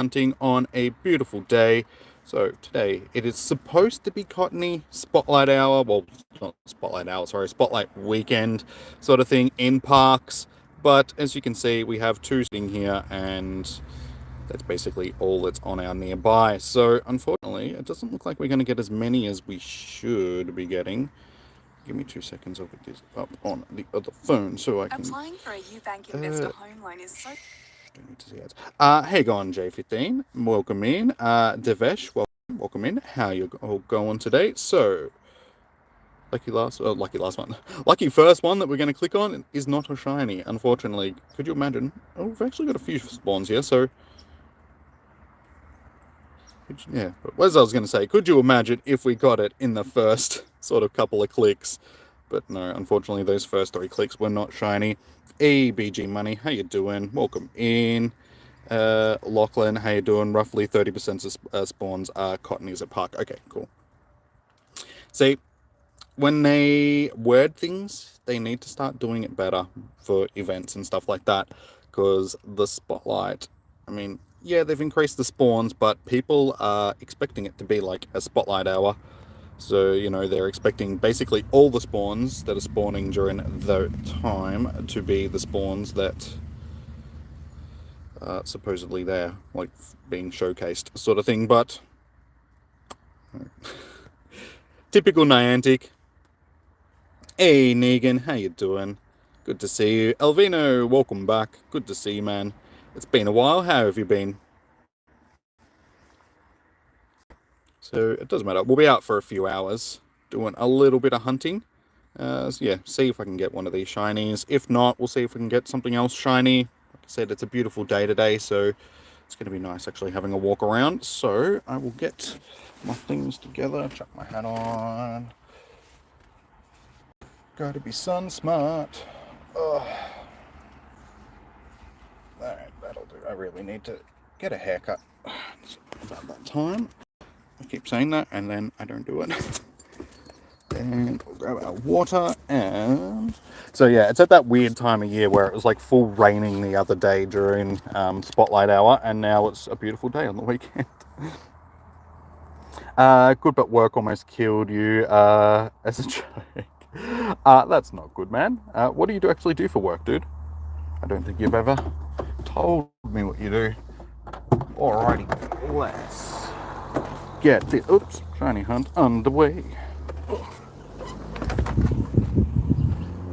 hunting on a beautiful day. So today it is supposed to be Cottonee Spotlight Hour. Well, not Spotlight Hour, sorry, Spotlight Weekend sort of thing in parks. But as you can see, we have two sitting here, and that's basically all that's on our nearby. So unfortunately, it doesn't look like we're going to get as many as we should be getting. Give me 2 seconds. I'll put this up on the other phone so I can. Applying for a UBank investor home loan is so. Don't need to see ads. Hey, on J15. Welcome in. Devesh, welcome in. How you all going today? So, lucky last one. Lucky first one that we're going to click on is not a shiny, unfortunately. Could you imagine? Oh, we've actually got a few spawns here, so. Yeah, but as I was going to say, could you imagine if we got it in the first sort of couple of clicks? But no, unfortunately, those first 3 clicks were not shiny. ABG Money, how you doing? Welcome in. Lachlan, how you doing? Roughly 30% of spawns are Cottonees at Park. Okay, cool. See, when they word things, they need to start doing it better for events and stuff like that. Because the Spotlight, I mean, yeah, they've increased the spawns, but people are expecting it to be like a Spotlight Hour. So, you know, they're expecting basically all the spawns that are spawning during the time to be the spawns that are supposedly there, like being showcased sort of thing. But typical Niantic. Hey, Negan, how you doing? Good to see you. Elvino, welcome back. Good to see you, man. It's been a while. How have you been? So it doesn't matter. We'll be out for a few hours doing a little bit of hunting. So yeah, see if I can get one of these shinies. If not, we'll see if we can get something else shiny. Like I said, it's a beautiful day today, so it's going to be nice actually having a walk around. So I will get my things together, chuck my hat on. Got to be sun smart. Oh. Alright, that'll do. I really need to get a haircut. It's about that time. I keep saying that, and then I don't do it. And we'll grab our water, and so yeah, it's at that weird time of year where it was like full raining the other day during Spotlight Hour, and now it's a beautiful day on the weekend. Good, but work almost killed you as a joke. That's not good, man. What do you actually do for work, dude? I don't think you've ever told me what you do. Alrighty, let's get the shiny hunt underway.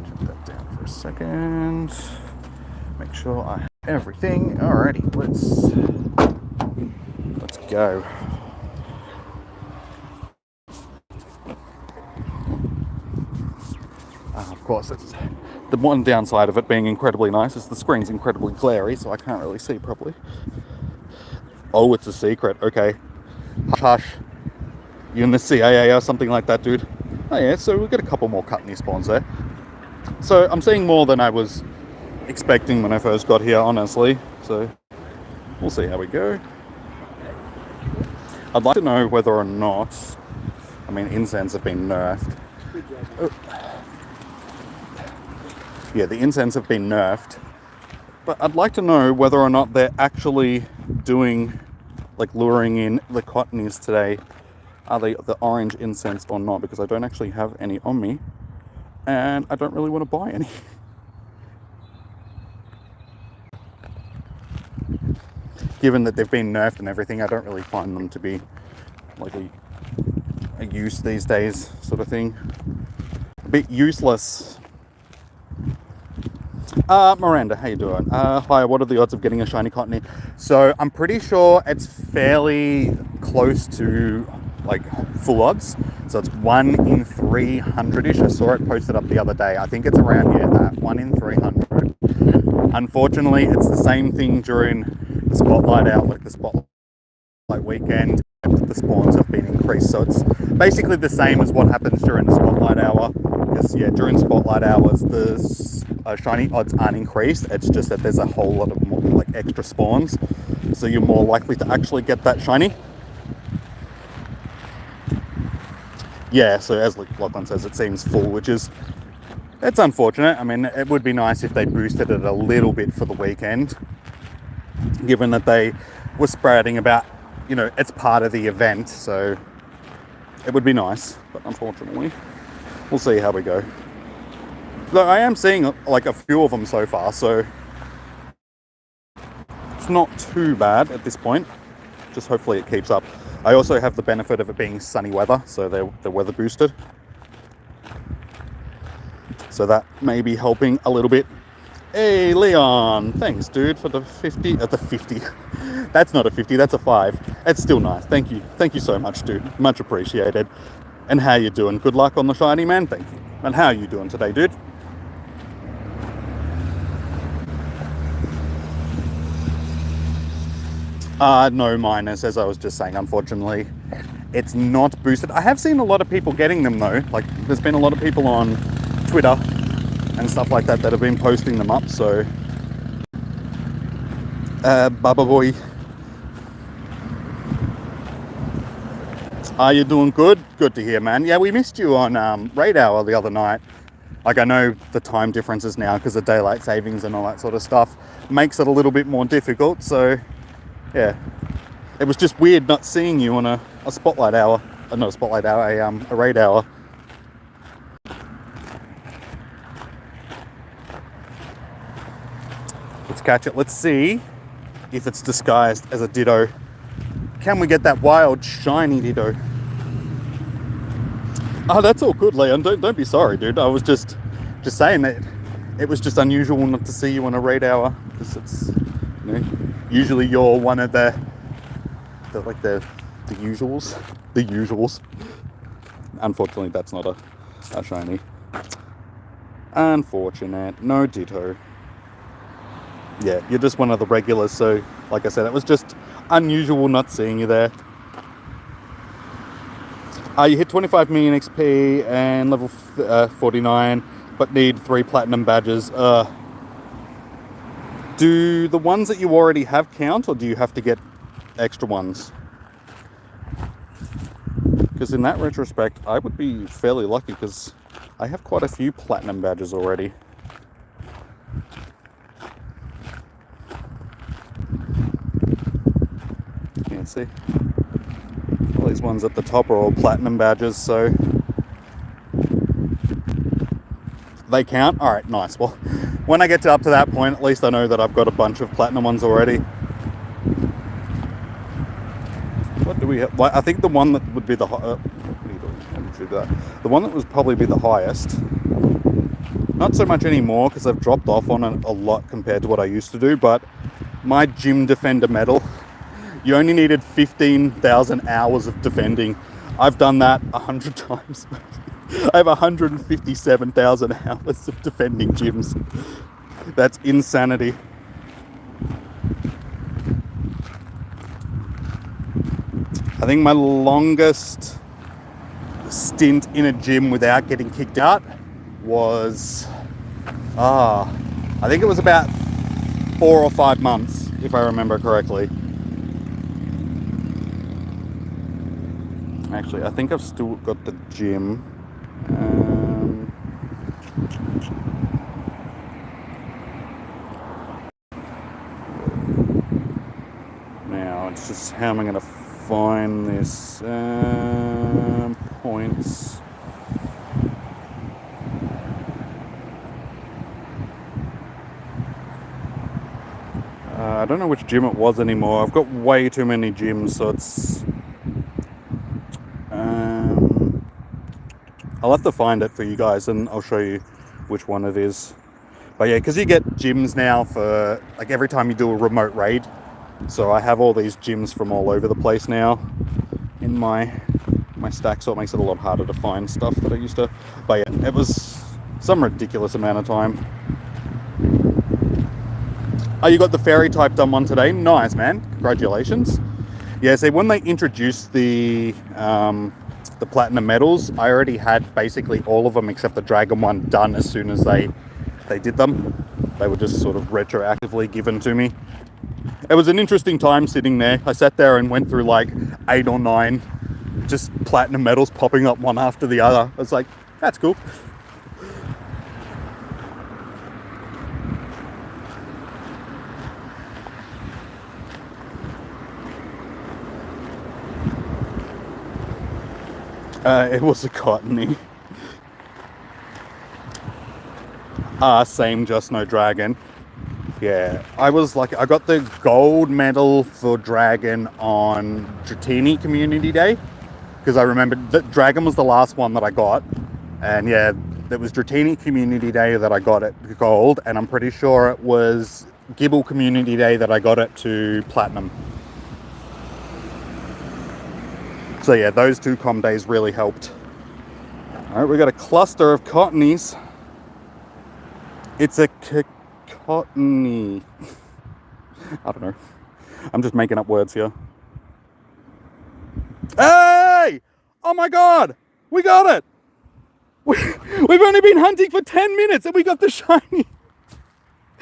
Check that down for a second. Make sure I have everything. Alrighty, let's go. Of course, it's the one downside of it being incredibly nice is the screen's incredibly glary, so I can't really see properly. Oh, it's a secret. Okay. Hush. You in the CIA or something like that, dude? Oh yeah, so we've got a couple more Cottonee spawns there. So I'm seeing more than I was expecting when I first got here, honestly. So we'll see how we go. I'd like to know whether or not, I mean, incense have been nerfed. Oh. Yeah, the incense have been nerfed. But I'd like to know whether or not they're actually doing, like, luring in the Cottonees today. Are they the orange incense or not? Because I don't actually have any on me, and I don't really want to buy any. Given that they've been nerfed and everything, I don't really find them to be like a use these days, sort of thing. A bit useless. Miranda, how you doing? Hi, what are the odds of getting a shiny Cottonee? So I'm pretty sure it's fairly close to like full odds. So it's 1 in 300-ish. I saw it posted up the other day. I think it's around here, that 1 in 300. Unfortunately, it's the same thing during the Spotlight Hour, like the Spotlight Weekend. The spawns have been increased. So it's basically the same as what happens during the Spotlight Hour. Because yeah, during Spotlight Hours, the shiny odds aren't increased. It's just that there's a whole lot of more, like, extra spawns. So you're more likely to actually get that shiny. Yeah, so as Lachlan says, it seems full, which is, it's unfortunate. I mean, it would be nice if they boosted it a little bit for the weekend, given that they was spreading about, you know, it's part of the event, so it would be nice, but unfortunately, we'll see how we go. Though I am seeing like a few of them so far, so it's not too bad at this point. Just hopefully it keeps up. I also have the benefit of it being sunny weather, so they're weather boosted. So that may be helping a little bit. Hey, Leon, thanks, dude, for the 50. The 50. That's not a 50, that's a 5. It's still nice. Thank you. Thank you so much, dude. Much appreciated. And how you doing? Good luck on the shiny, man. Thank you. And how you doing today, dude? No minus, as I was just saying, unfortunately. It's not boosted. I have seen a lot of people getting them, though. Like, there's been a lot of people on Twitter and stuff like that that have been posting them up, so... Baba Boy. Are you doing good? Good to hear, man. Yeah, we missed you on Raid Hour the other night. Like, I know the time differences now because of daylight savings and all that sort of stuff makes it a little bit more difficult, so... Yeah, it was just weird not seeing you on a spotlight hour. Not a spotlight hour, a raid hour. Let's catch it. Let's see if it's disguised as a Ditto. Can we get that wild, shiny Ditto? Oh, that's all good, Leon. Don't be sorry, dude. I was just saying that it was just unusual not to see you on a raid hour because it's, you know, usually you're one of the usuals. The usuals. Unfortunately, that's not a shiny. Unfortunate. No Ditto. Yeah, you're just one of the regulars, so like I said, it was just unusual not seeing you there. You hit 25 million XP and level 49, but need 3 platinum badges. Do the ones that you already have count, or do you have to get extra ones? Because in that retrospect, I would be fairly lucky because I have quite a few platinum badges already. You can see all these ones at the top are all platinum badges, so they count. All right, nice. Well, when I get up to that point, at least I know that I've got a bunch of platinum ones already. What do we have? Well, I think the one that would be the the one that would probably be the highest. Not so much anymore because I've dropped off on it a lot compared to what I used to do. But my gym defender medal, you only needed 15,000 hours of defending. I've done that 100 times. I have 157,000 hours of defending gyms. That's insanity. I think my longest stint in a gym without getting kicked out was, I think it was about 4 or 5 months, if I remember correctly. Actually, I think I've still got the gym. Now, it's just how am I going to find this? Points. I don't know which gym it was anymore. I've got way too many gyms, so it's... I'll have to find it for you guys and I'll show you which one it is. But yeah, because you get gyms now for like every time you do a remote raid. So I have all these gyms from all over the place now in my stack, so it makes it a lot harder to find stuff that I used to. But yeah, it was some ridiculous amount of time. Oh, you got the fairy type done one today? Nice, man. Congratulations. Yeah, see, when they introduced the platinum medals, I already had basically all of them except the dragon one done as soon as they did them. They were just sort of retroactively given to me. It was an interesting time sitting there. I sat there and went through like 8 or 9 just platinum medals popping up one after the other. I was like, that's cool. It was a Cottony. Same, just no dragon. Yeah, I got the gold medal for dragon on Dratini Community Day, because I remembered that dragon was the last one that I got, and yeah, it was Dratini Community Day that I got it gold, and I'm pretty sure it was Gibble Community Day that I got it to platinum. So yeah, those two com days really helped. All right, we got a cluster of Cottonies. It's a Cottony. I don't know. I'm just making up words here. Hey! Oh my god! We got it! We've only been hunting for 10 minutes and we got the shiny.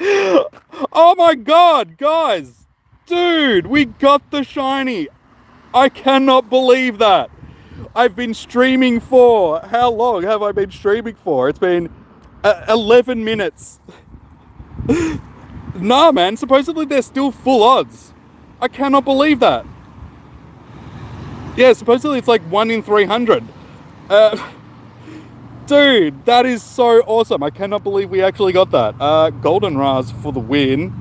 Oh my god, guys! Dude, we got the shiny. I cannot believe that. I've been streaming for... How long have I been streaming for? It's been 11 minutes. Nah, man, supposedly they're still full odds. I cannot believe that. Yeah, supposedly it's like 1 in 300. Dude, that is so awesome. I cannot believe we actually got that. Golden Raz for the win.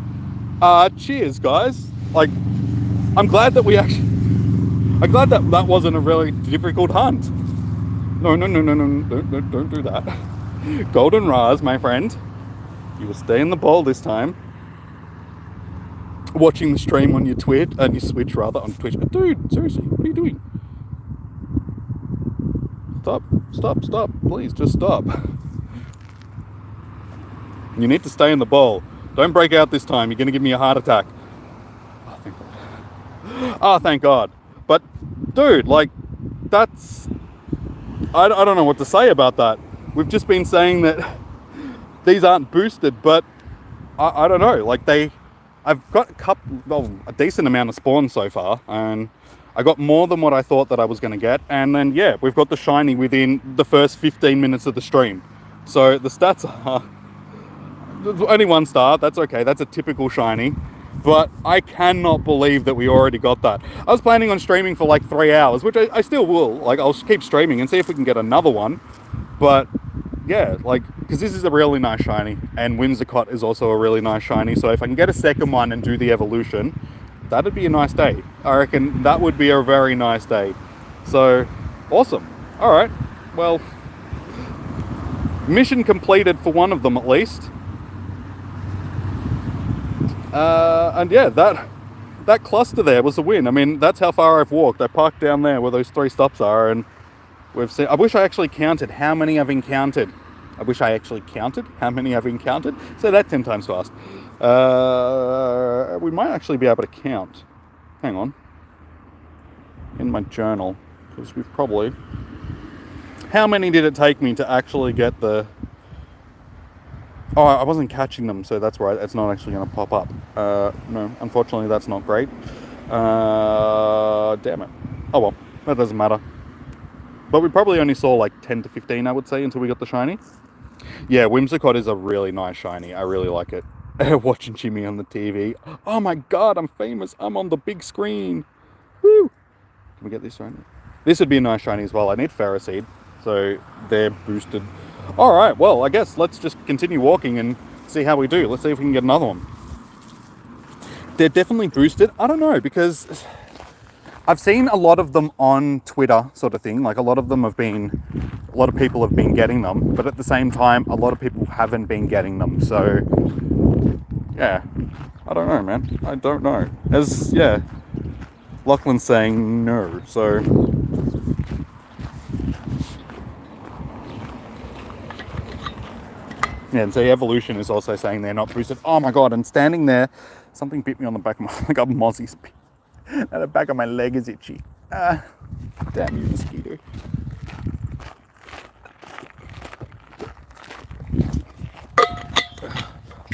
Cheers, guys. Like, I'm glad that that wasn't a really difficult hunt. No, don't do that. Golden Raz, my friend. You will stay in the bowl this time. Watching the stream on your Switch rather, on Twitch. Dude, seriously, what are you doing? Stop, please, just stop. You need to stay in the bowl. Don't break out this time, you're gonna give me a heart attack. Oh, thank God. Oh, thank God. But, dude, like, that's... I don't know what to say about that. We've just been saying that these aren't boosted, but I don't know, like I've got a decent amount of spawns so far, and I got more than what I thought that I was going to get, and then yeah, we've got the shiny within the first 15 minutes of the stream. So the stats are only 1 star, that's okay, that's a typical shiny, but I cannot believe that we already got that. I was planning on streaming for like 3 hours, which I still will, like I'll keep streaming and see if we can get another one, but yeah, like, because this is a really nice shiny, and Whimsicott is also a really nice shiny, so if I can get a second one and do the evolution, that'd be a nice day. I reckon that would be a very nice day. So, awesome. Alright, well, mission completed for one of them at least. And yeah, that cluster there was a win. I mean, that's how far I've walked. I parked down there where those 3 stops are, and we've seen... I wish I actually counted how many I've encountered. Say that 10 times fast. We might actually be able to count. Hang on. In my journal. Because we've probably... How many did it take me to actually get the... Oh, I wasn't catching them, so that's right. It's not actually going to pop up. No, unfortunately, that's not great. Damn it. Oh well, that doesn't matter. But we probably only saw like 10 to 15, I would say, until we got the shiny. Yeah, Whimsicott is a really nice shiny. I really like it. Watching Jimmy on the TV. Oh my god, I'm famous. I'm on the big screen. Woo! Can we get this shiny? This would be a nice shiny as well. I need Ferroseed, so they're boosted. Alright, well, I guess let's just continue walking and see how we do. Let's see if we can get another one. They're definitely boosted. I don't know, because I've seen a lot of them on Twitter, sort of thing. Like, a lot of people have been getting them, but at the same time, a lot of people haven't been getting them. So, yeah, I don't know, man. I don't know. Yeah, Lachlan's saying no, so... Yeah, and so Evolution is also saying they're not boosted. Oh my god, and standing there, something bit me on the back of my... I got mozzies. And the back of my leg is itchy. Damn you, mosquito.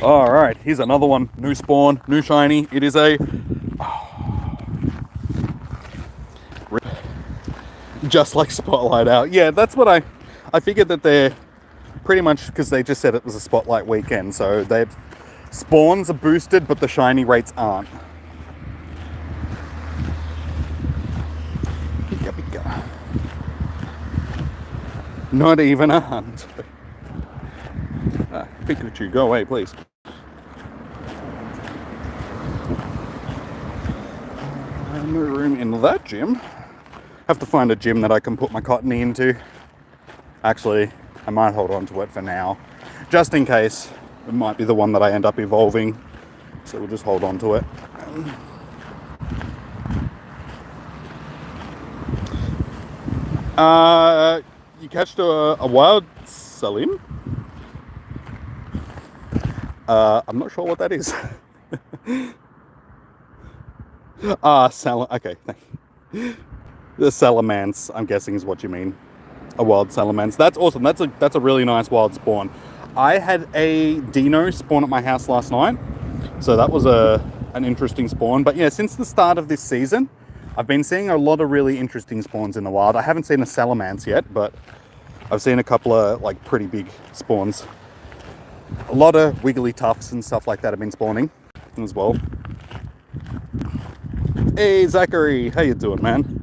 Alright, here's another one. New spawn, new shiny. It is a... Just like Spotlight out. Yeah, that's what I figured that they're pretty much, because they just said it was a Spotlight weekend, so their spawns are boosted, but the shiny rates aren't. Not even a hunt. Pikachu, go away, please. No room in that gym. Have to find a gym that I can put my Cottony into. Actually, I might hold on to it for now, just in case it might be the one that I end up evolving. So we'll just hold on to it. You catched a wild salim? I'm not sure what that is. Okay, thank you. The salamence, I'm guessing, is what you mean. A wild salamence. That's awesome. That's a really nice wild spawn. I had a dino spawn at my house last night, so that was an interesting spawn. But yeah, since the start of this season, I've been seeing a lot of really interesting spawns in the wild. I haven't seen a salamence yet, but I've seen a couple of like pretty big spawns. A lot of wiggly tufts and stuff like that have been spawning as well. Hey Zachary, how you doing, man?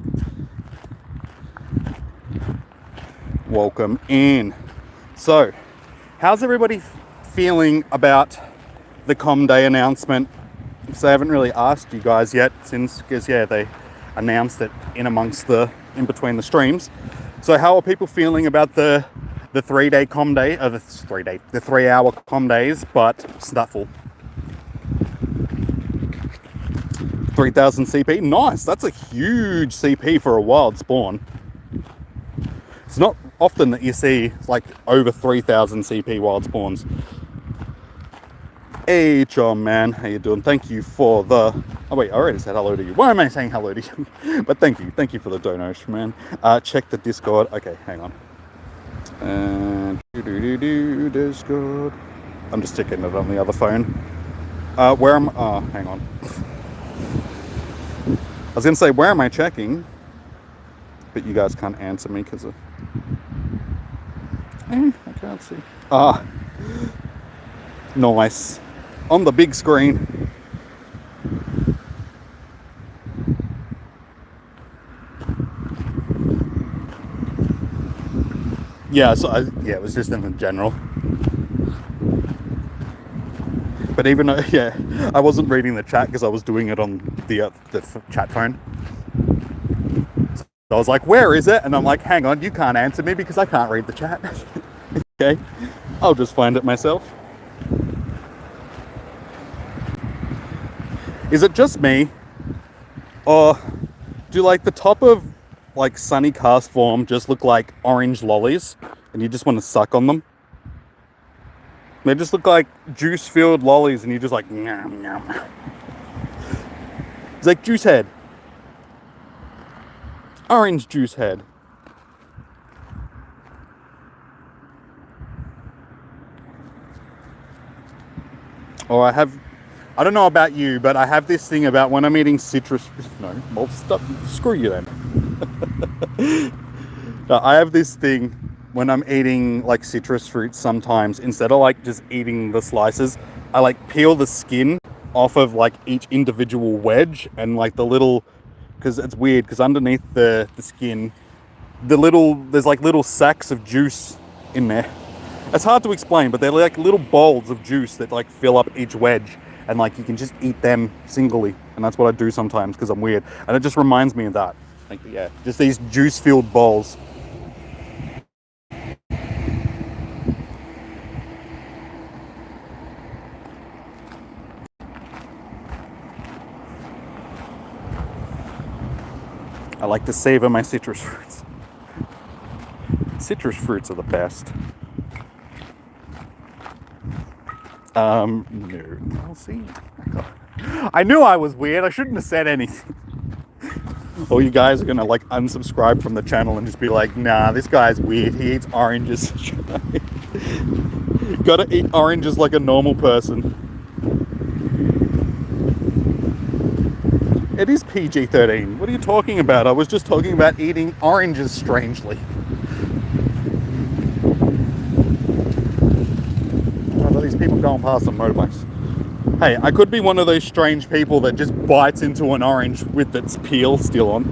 Welcome in. So, how's everybody feeling about the Com Day announcement? So I haven't really asked you guys yet, because yeah, they announced it in between the streams. So how are people feeling about the 3-day Com Day, the 3-hour Com Days, but Snuffle? 3000 CP, nice. That's a huge CP for a wild spawn. It's not often that you see like over 3000 CP wild spawns. Hey John, man, how you doing? Thank you for the... Oh wait, I already said hello to you. Why am I saying hello to you? But thank you for the donation, man. Check the Discord. Okay, hang on. And Discord. I'm just checking it on the other phone. Where am... Oh, hang on. I was gonna say, where am I checking? But you guys can't answer me because of... I can't see. Nice. On the big screen. Yeah, so it was just in the general. But even though, yeah, I wasn't reading the chat because I was doing it on the chat phone. So I was like, where is it? And I'm like, hang on, you can't answer me because I can't read the chat. Okay, I'll just find it myself. Is it just me? Or do like the top of like Sunny Cast Form just look like orange lollies and you just want to suck on them? They just look like juice-filled lollies and you're just like, nyam, nyam. It's like juice head. Orange juice head. Or I don't know about you, but I have this thing about when I'm eating citrus... No, well, stop, screw you then. No, I have this thing when I'm eating like citrus fruits sometimes, instead of like just eating the slices, I like peel the skin off of like each individual wedge and like the little... Because it's weird, because underneath the skin, there's like little sacks of juice in there. It's hard to explain, but they're like little bowls of juice that like fill up each wedge, and like you can just eat them singly, and that's what I do sometimes because I'm weird, and it just reminds me of that. Like, yeah, just these juice-filled bowls. I like to savor my citrus fruits. Citrus fruits are the best. No, I'll see. I knew I was weird. I shouldn't have said anything. Or you guys are gonna like unsubscribe from the channel and just be like, nah, this guy's weird. He eats oranges. Gotta eat oranges like a normal person. It is PG-13. What are you talking about? I was just talking about eating oranges strangely. These people going past on motorbikes. Hey, I could be one of those strange people that just bites into an orange with its peel still on.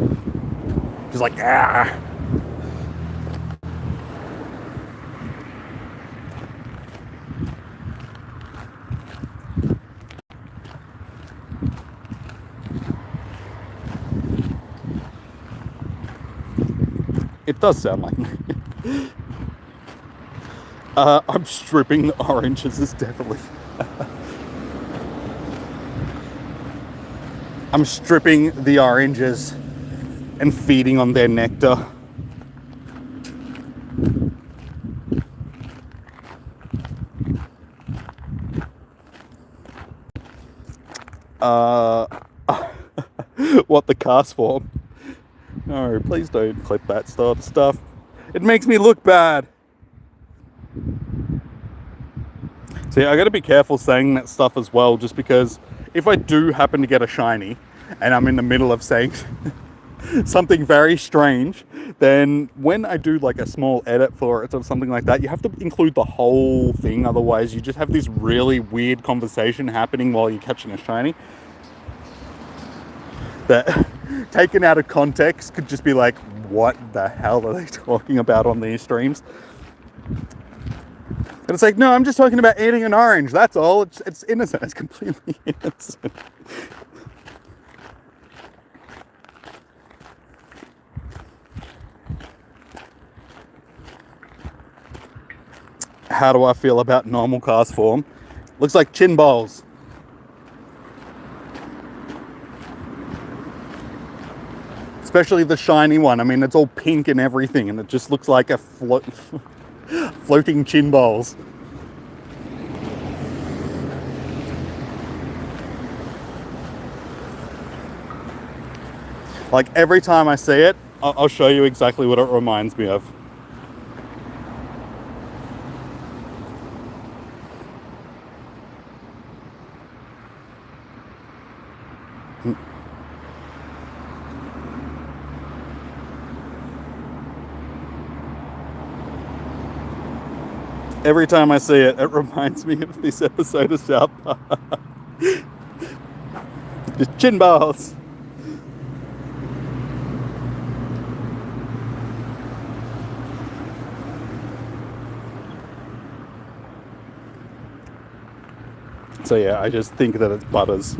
Just like, ah. It does sound like me. I'm stripping the oranges, is definitely... I'm stripping the oranges and feeding on their nectar. What, the cast form? No, please don't clip that sort of stuff. It makes me look bad. See, I gotta be careful saying that stuff as well, just because if I do happen to get a shiny and I'm in the middle of saying something very strange, then when I do like a small edit for it or something like that, you have to include the whole thing, otherwise you just have this really weird conversation happening while you're catching a shiny that, taken out of context, could just be like, what the hell are they talking about on these streams? And it's like, no, I'm just talking about eating an orange, that's all. It's innocent, it's completely innocent. How do I feel about normal cast form? Looks like chin bowls. Especially the shiny one. I mean, it's all pink and everything, and it just looks like a floating chin bowls. Like, every time I see it, I'll show you exactly what it reminds me of. Every time I see it, it reminds me of this episode of South Park. Just chin balls. So yeah, I just think that it's butters.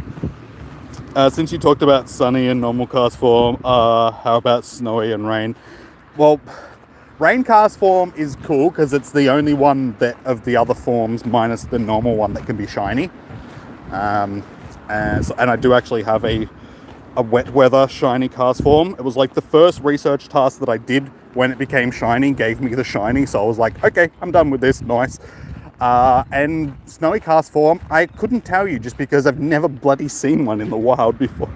Since you talked about sunny and normal cast form, how about snowy and rain? Well, rain cast form is cool because it's the only one that of the other forms minus the normal one that can be shiny. And I do actually have a wet weather shiny cast form. It was like the first research task that I did when it became shiny, gave me the shiny, so I was like, okay, I'm done with this, nice. And snowy cast form, I couldn't tell you just because I've never bloody seen one in the wild before.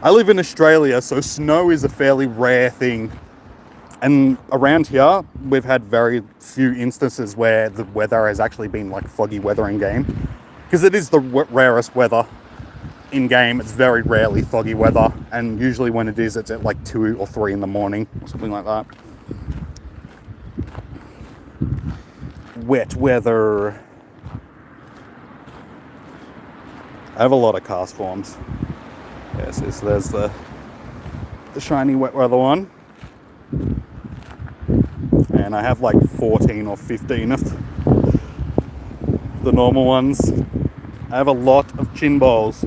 I live in Australia, so snow is a fairly rare thing. And around here, we've had very few instances where the weather has actually been like foggy weather in game. Because it is the rarest weather in game. It's very rarely foggy weather. And usually when it is, it's at like 2 or 3 in the morning or something like that. Wet weather. I have a lot of cast forms. Yes, there's the shiny wet weather one. And I have like 14 or 15 of the normal ones. I have a lot of chin bowls.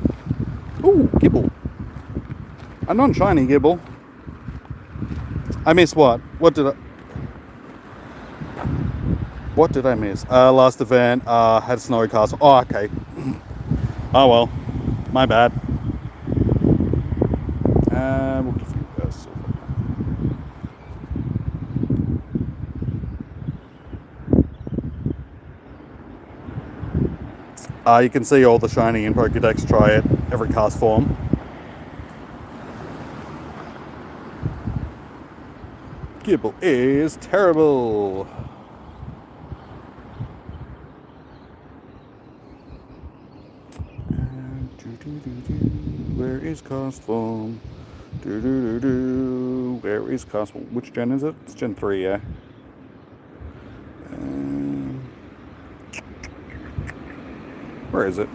Ooh, Gibble. A non-shiny Gibble. I missed what? What did I miss? Last event, had Snowy Castle. Oh, okay. Oh well, my bad. We'll give you a silver. You can see all the shiny in Pokédex. Try it every cast form. Gibble is terrible. Where is cast form? Where is cast form? Which gen is it? It's gen 3, yeah. Where is it?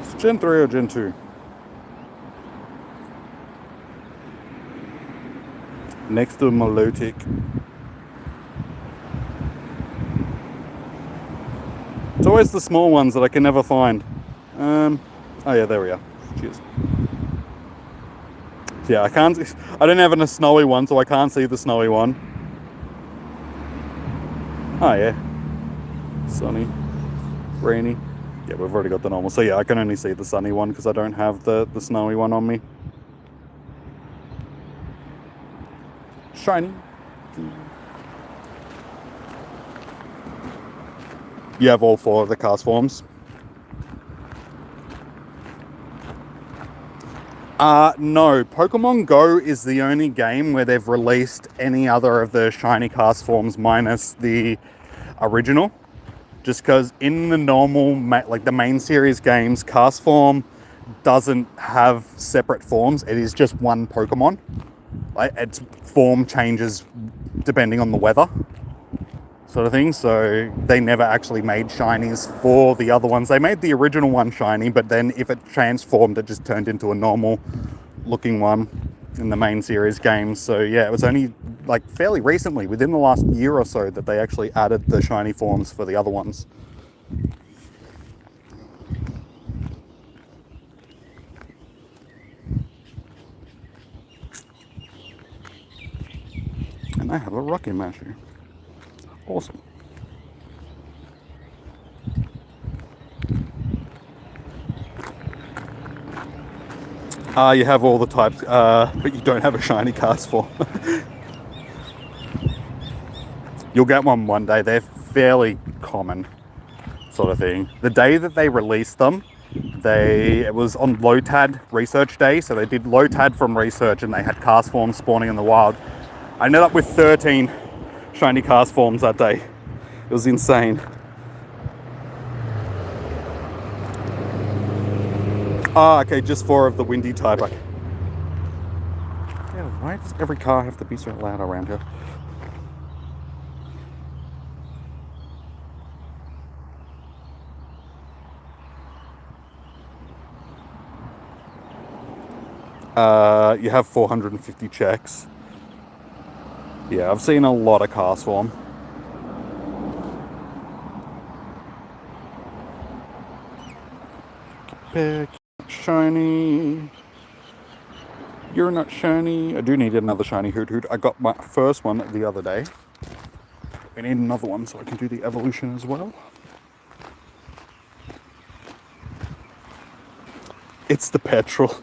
It's gen 3 or gen 2? Next to Milotic. It's always the small ones that I can never find. Oh yeah, there we are. Cheers. Yeah, I don't have a snowy one, so I can't see the snowy one. Oh yeah. Sunny. Rainy. Yeah, we've already got the normal. So yeah, I can only see the sunny one because I don't have the snowy one on me. Shiny. You have all 4 of the cast forms. No. Pokemon Go is the only game where they've released any other of the shiny cast forms minus the original. Just because in the normal, like the main series games, cast form doesn't have separate forms. It is just one Pokemon. Like its form changes depending on the weather, sort of thing. So they never actually made shinies for the other ones. They made the original one shiny, but then if it transformed, it just turned into a normal looking one in the main series games. So yeah, it was only like fairly recently, within the last year or so, that they actually added the shiny forms for the other ones. And I have a Rocky Masher. Awesome. You have all the types, but you don't have a shiny cast form. You'll get one day. They're fairly common, sort of thing. The day that they released them, it was on Lotad Research Day, so they did Lotad from research, and they had cast forms spawning in the wild. I ended up with 13 shiny cast forms that day. It was insane. Okay, just 4 of the windy type. Yeah, why does every car have to be so loud around here? You have 450 checks. Yeah, I've seen a lot of cast form. Pick shiny. You're not shiny. I do need another shiny Hoot Hoot. I got my first one the other day. We need another one so I can do the evolution as well. It's the petrol.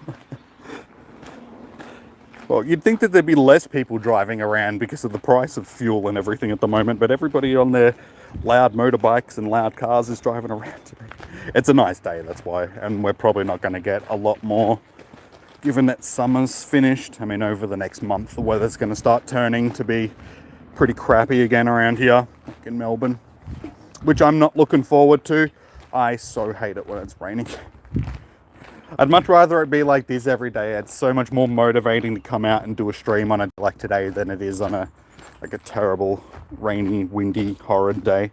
Well, you'd think that there'd be less people driving around because of the price of fuel and everything at the moment, but everybody on their loud motorbikes and loud cars is driving around today. It's a nice day, that's why, and we're probably not going to get a lot more, given that summer's finished. I mean, over the next month, the weather's going to start turning to be pretty crappy again around here, like in Melbourne, which I'm not looking forward to. I so hate it when it's raining. I'd much rather it be like this every day. It's so much more motivating to come out and do a stream on a day like today than it is on a terrible, rainy, windy, horrid day.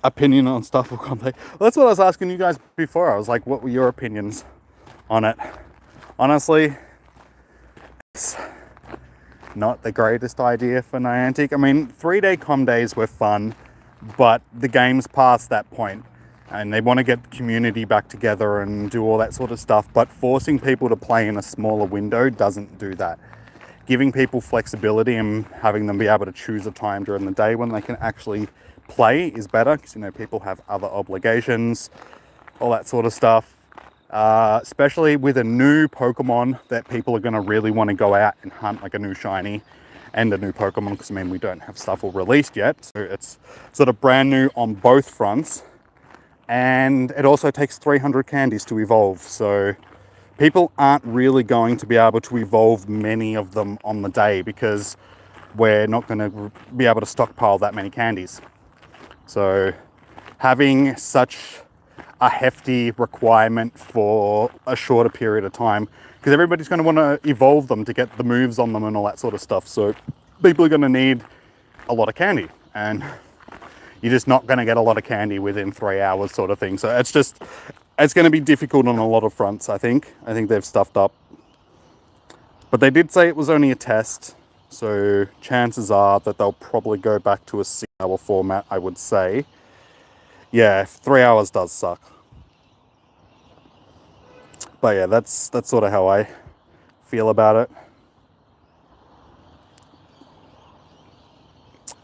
Opinion on stuff will come later. Well, that's what I was asking you guys before. I was like, what were your opinions on it? Honestly, it's not the greatest idea for Niantic. I mean, 3-day com days were fun, but the game's past that point, and they want to get the community back together and do all that sort of stuff, but forcing people to play in a smaller window doesn't do that. Giving people flexibility and having them be able to choose a time during the day when they can actually play is better, because, you know, people have other obligations, all that sort of stuff. Especially with a new Pokemon that people are going to really want to go out and hunt, like a new shiny and a new Pokemon, because I mean, we don't have stuff all released yet, so it's sort of brand new on both fronts, and it also takes 300 candies to evolve, so people aren't really going to be able to evolve many of them on the day, because we're not going to be able to stockpile that many candies. So having such a hefty requirement for a shorter period of time, because everybody's going to want to evolve them to get the moves on them and all that sort of stuff. So people are going to need a lot of candy, and you're just not going to get a lot of candy within 3 hours, sort of thing. So it's going to be difficult on a lot of fronts. I think they've stuffed up, but they did say it was only a test, So chances are that they'll probably go back to a 6-hour format, I would say. Yeah, 3 hours does suck. But yeah, that's sort of how I feel about it.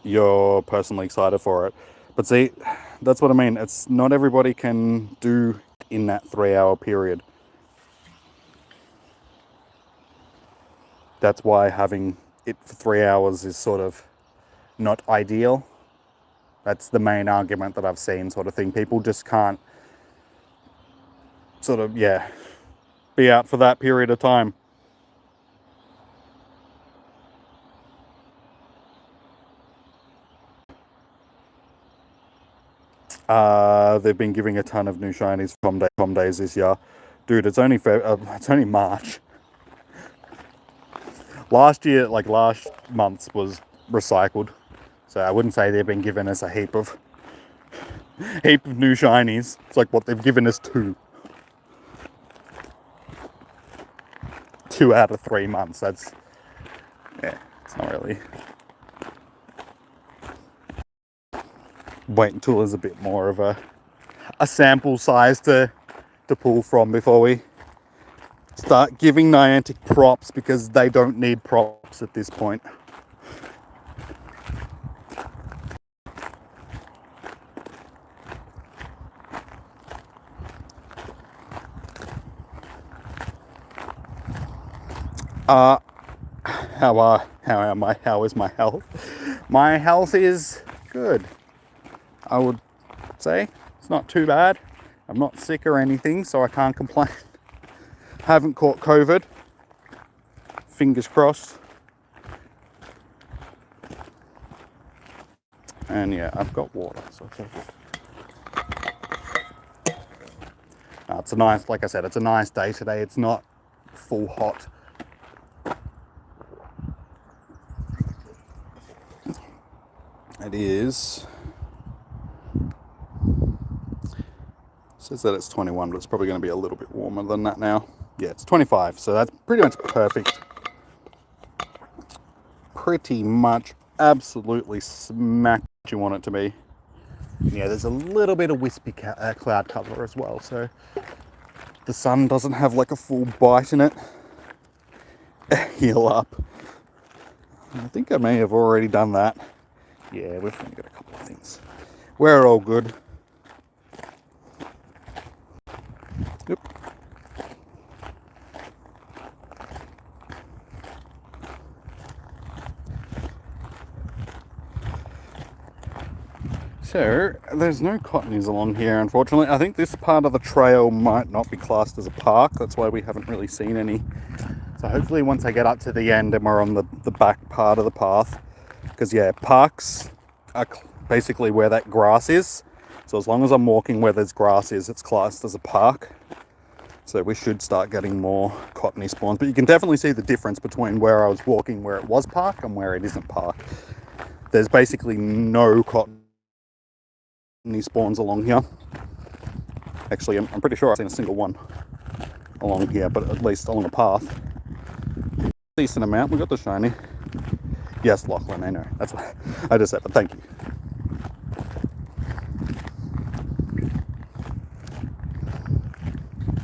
You're personally excited for it. But see, that's what I mean. It's not everybody can do in that 3-hour period. That's why having it for 3 hours is sort of not ideal. That's the main argument that I've seen, sort of thing. People just can't sort of, yeah, be out for that period of time. They've been giving a ton of new shinies from days this year. Dude, it's only March. Last year, like last month's was recycled. So I wouldn't say they've been giving us a heap of new shinies. It's like what they've given us two out of 3 months. That's, yeah, it's not really. Wait until there's a bit more of a sample size to pull from before we start giving Niantic props, because they don't need props at this point. How is my health? My health is good. I would say it's not too bad. I'm not sick or anything, so I can't complain. Haven't caught COVID. Fingers crossed. And yeah, I've got water, so it's okay. It's a nice, like I said, it's a nice day today. It's not full hot. It is. Says that it's 21, but it's probably going to be a little bit warmer than that now. Yeah, it's 25, so that's pretty much perfect. Pretty much absolutely smack what you want it to be. Yeah, there's a little bit of wispy cloud cover as well, so the sun doesn't have like a full bite in it. Heal up. I think I may have already done that. Yeah, we've only got a couple of things. We're all good. Yep. So, there's no Cottonies along here, unfortunately. I think this part of the trail might not be classed as a park. That's why we haven't really seen any. So hopefully once I get up to the end and we're on the back part of the path. Because, yeah, parks are basically where that grass is. So as long as I'm walking where there's grass is, it's classed as a park. So we should start getting more Cottonee spawns. But you can definitely see the difference between where I was walking, where it was park, and where it isn't park. There's basically no Cottonee spawns along here. Actually, I'm pretty sure I've seen a single one along here, but at least along a path. Decent amount. We got the shiny. Yes, Lachlan, I know. That's what I just said, but thank you.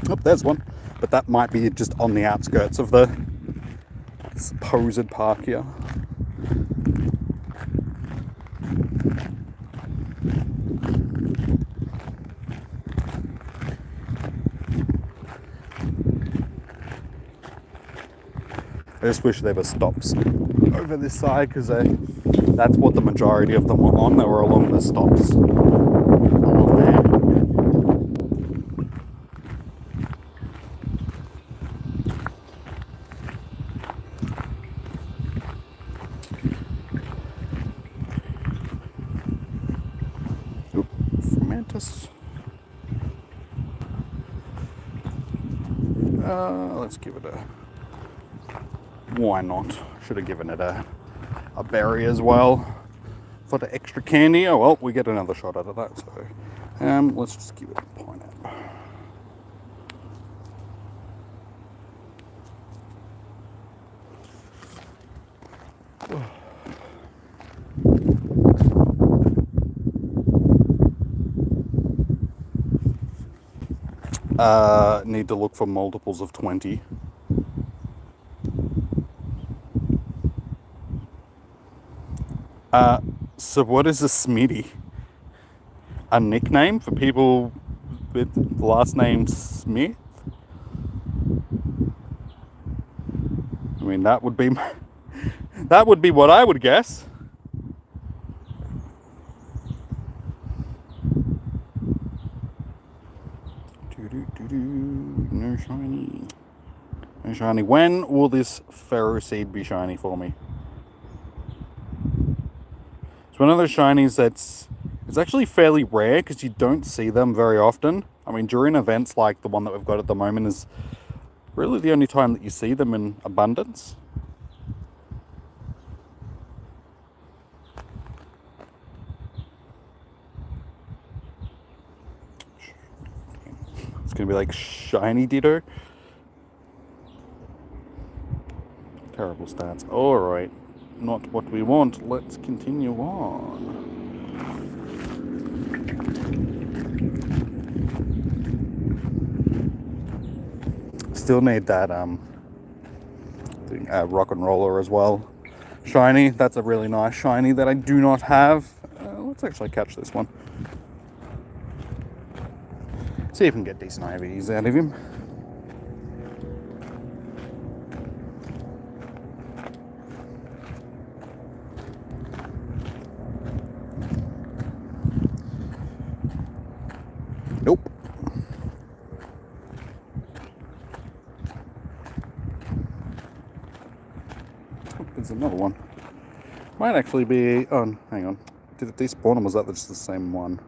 Oh, there's one. But that might be just on the outskirts of the supposed park here. I just wish there were stops over this side, because that's what the majority of them were on. They were along the stops along there. Oop, Mantis. Let's give it a... Why not? Should have given it a berry as well for the extra candy. Oh well, we get another shot out of that. So let's just give it a pineapple. Need to look for multiples of 20. So what is a Smitty? A nickname for people with the last name Smith? I mean, that would be what I would guess. No shiny. No shiny. When will this Ferro Seed be shiny for me? It's one of those shinies it's actually fairly rare because you don't see them very often. I mean, during events like the one that we've got at the moment is really the only time that you see them in abundance. It's going to be like shiny Ditto. Terrible stats. Alright. Not what we want. Let's continue on. Still need that rock and roller as well. Shiny. That's a really nice shiny that I do not have. Let's actually catch this one. See if we can get decent IVs out of him. Nope. Oh, there's another one. Might actually be... Oh, hang on. Did it despawn or was that just the same one?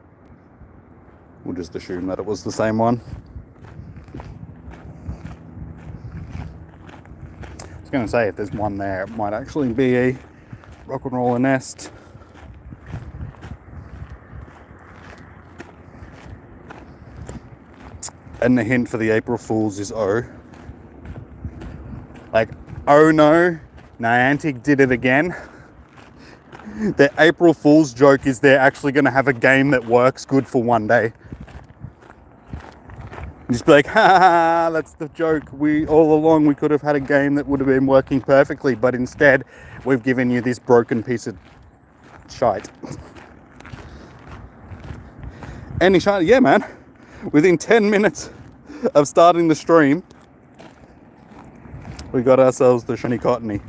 We'll just assume that it was the same one. I was going to say, if there's one there, it might actually be a rock and roller nest. And the hint for the April Fools is oh. Like, oh no, Niantic did it again. The April Fool's joke is they're actually going to have a game that works good for one day. And just be like, ha ha, that's the joke. All along we could have had a game that would have been working perfectly, but instead we've given you this broken piece of shite. Any shite? Yeah, man. Within 10 minutes of starting the stream, we got ourselves the shiny Cottony.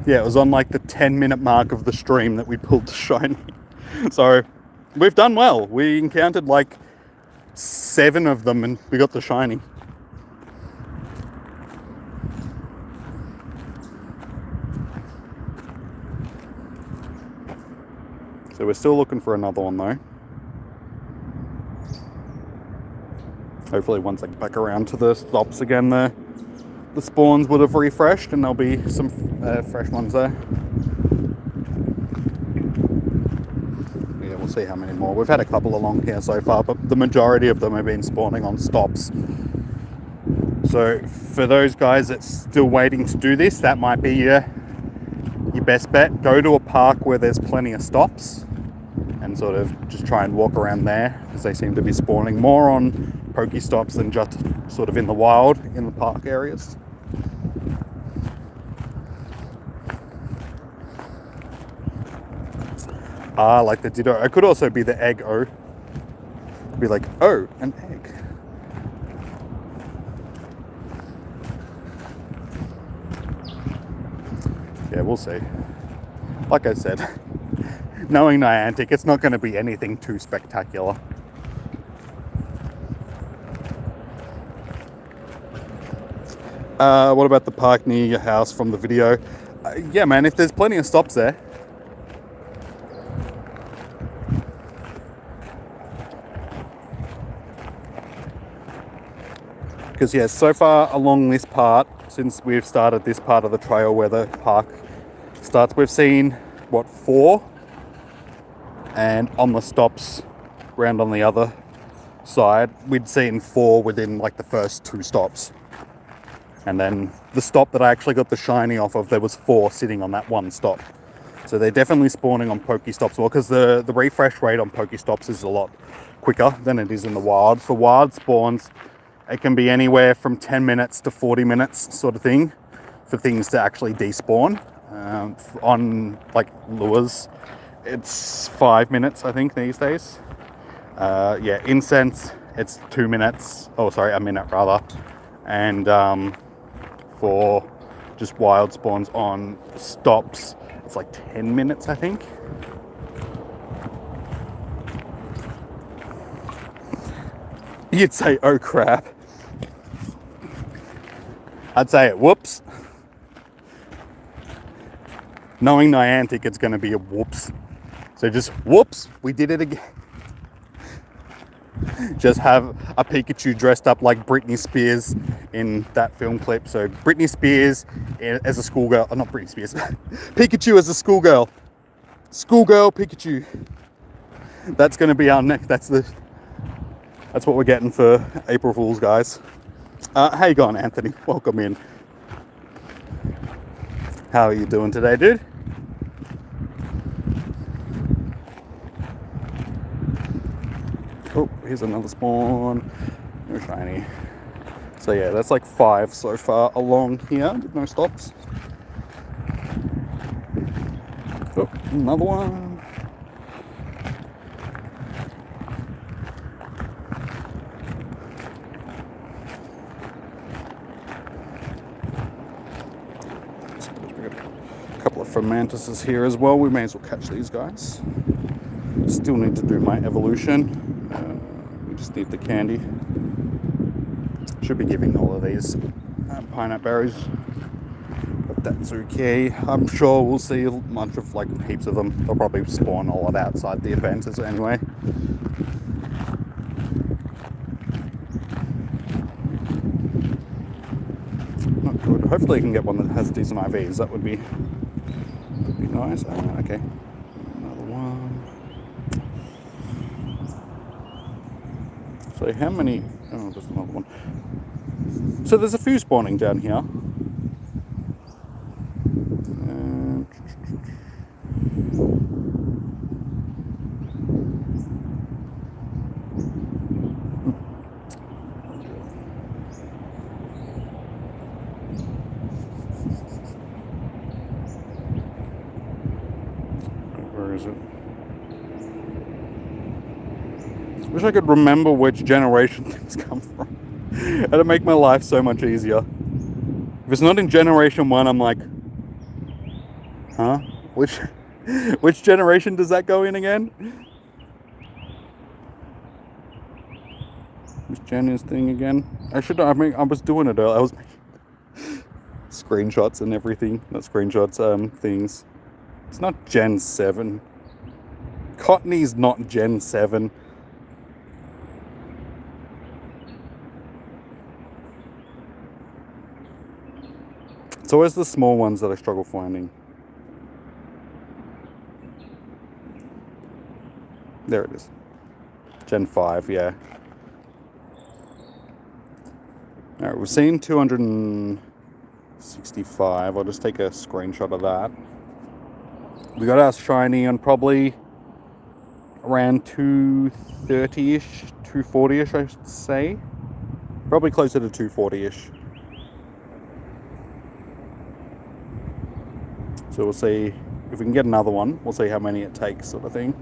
Yeah, it was on like the 10-minute mark of the stream that we pulled the shiny. So, we've done well. We encountered like 7 of them and we got the shiny. So we're still looking for another one though. Hopefully once I get back around to the stops again there, the spawns would have refreshed and there'll be some fresh ones there. Yeah, we'll see how many more. We've had a couple along here so far, but the majority of them have been spawning on stops. So for those guys that's still waiting to do this, that might be your best bet. Go to a park where there's plenty of stops and sort of just try and walk around there, because they seem to be spawning more on Pokestops than just sort of in the wild, in the park areas. Like the Ditto. It could also be the egg O. It'd be like, oh, an egg. Yeah, we'll see. Like I said, knowing Niantic, it's not going to be anything too spectacular. What about the park near your house from the video? Yeah, man, if there's plenty of stops there. Because yeah, so far along this part, since we've started this part of the trail where the park starts, we've seen, what, 4? And on the stops, round on the other side, we'd seen 4 within like the first 2 stops. And then the stop that I actually got the shiny off of, there was 4 sitting on that one stop. So they're definitely spawning on Pokestops well, because the refresh rate on Pokestops is a lot quicker than it is in the wild. For wild spawns, it can be anywhere from 10 minutes to 40 minutes sort of thing for things to actually despawn. On like lures, it's 5 minutes, I think, these days. Yeah, incense, it's 2 minutes. Oh, sorry, a minute rather. And for just wild spawns on stops, it's like 10 minutes, I think. You'd say, oh crap. I'd say, whoops. Knowing Niantic, it's going to be a whoops. So just, whoops, we did it again. Just have a Pikachu dressed up like Britney Spears in that film clip. So Britney Spears as a schoolgirl, not Britney Spears, Pikachu as a schoolgirl. Schoolgirl Pikachu. That's going to be our next, that's what we're getting for April Fools, guys. How you going, Anthony? Welcome in. How are you doing today, dude? Oh, here's another spawn. No shiny. So yeah, that's like 5 so far along here with no stops. Oh, another one. A couple of Fermentuses here as well. We may as well catch these guys. Still need to do my evolution. We just need the candy. Should be giving all of these pineapple berries, but that's okay. I'm sure we'll see a bunch of, like, heaps of them. They'll probably spawn all of outside the event anyway. Not good. Hopefully I can get one that has decent IVs. That would be nice. Okay. Another one. So how many? Oh, there's another one. So there's a few spawning down here. Where is it? Wish I could remember which generation things come from. That'd make my life so much easier. If it's not in generation 1, I'm like, huh? Which generation does that go in again? Which gen is thing again? I was doing it earlier. I was making screenshots and everything. Not screenshots, things. It's not Gen 7. Cottonee's not Gen 7. It's always the small ones that I struggle finding. There it is. Gen 5, yeah. Alright, we've seen 265. I'll just take a screenshot of that. We got our shiny on probably around 230-ish, 240-ish, I should say. Probably closer to 240-ish. So we'll see if we can get another one. We'll see how many it takes, sort of thing.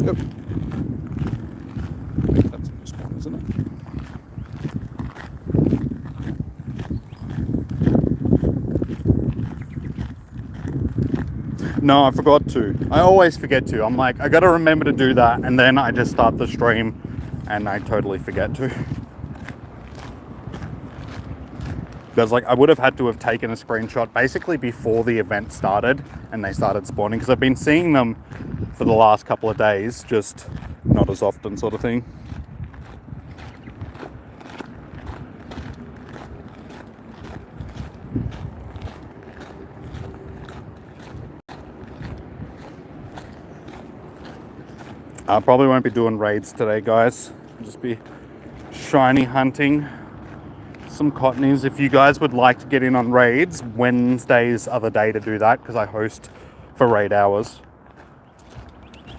Yep. I think that's a new spawn, isn't it? No, I forgot to. I always forget to. I'm like, I gotta remember to do that, and then I just start the stream and I totally forget to. Because, like, I would have had to have taken a screenshot basically before the event started and they started spawning, because I've been seeing them for the last couple of days, just not as often, sort of thing. I probably won't be doing raids today, guys. I'll just be shiny hunting some Cottonees. If you guys would like to get in on raids, Wednesdays are the day to do that because I host for raid hours.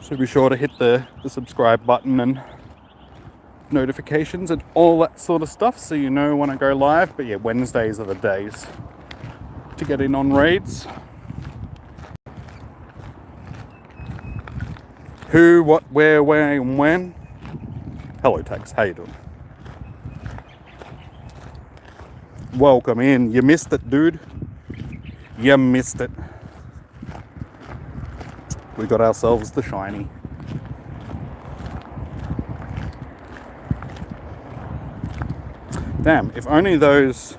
So be sure to hit the subscribe button and notifications and all that sort of stuff so you know when I go live. But yeah, Wednesdays are the days to get in on raids. Who, what, where, and when. Hello Tax, how you doing? Welcome in. You missed it, dude. You missed it. We got ourselves the shiny. Damn, if only those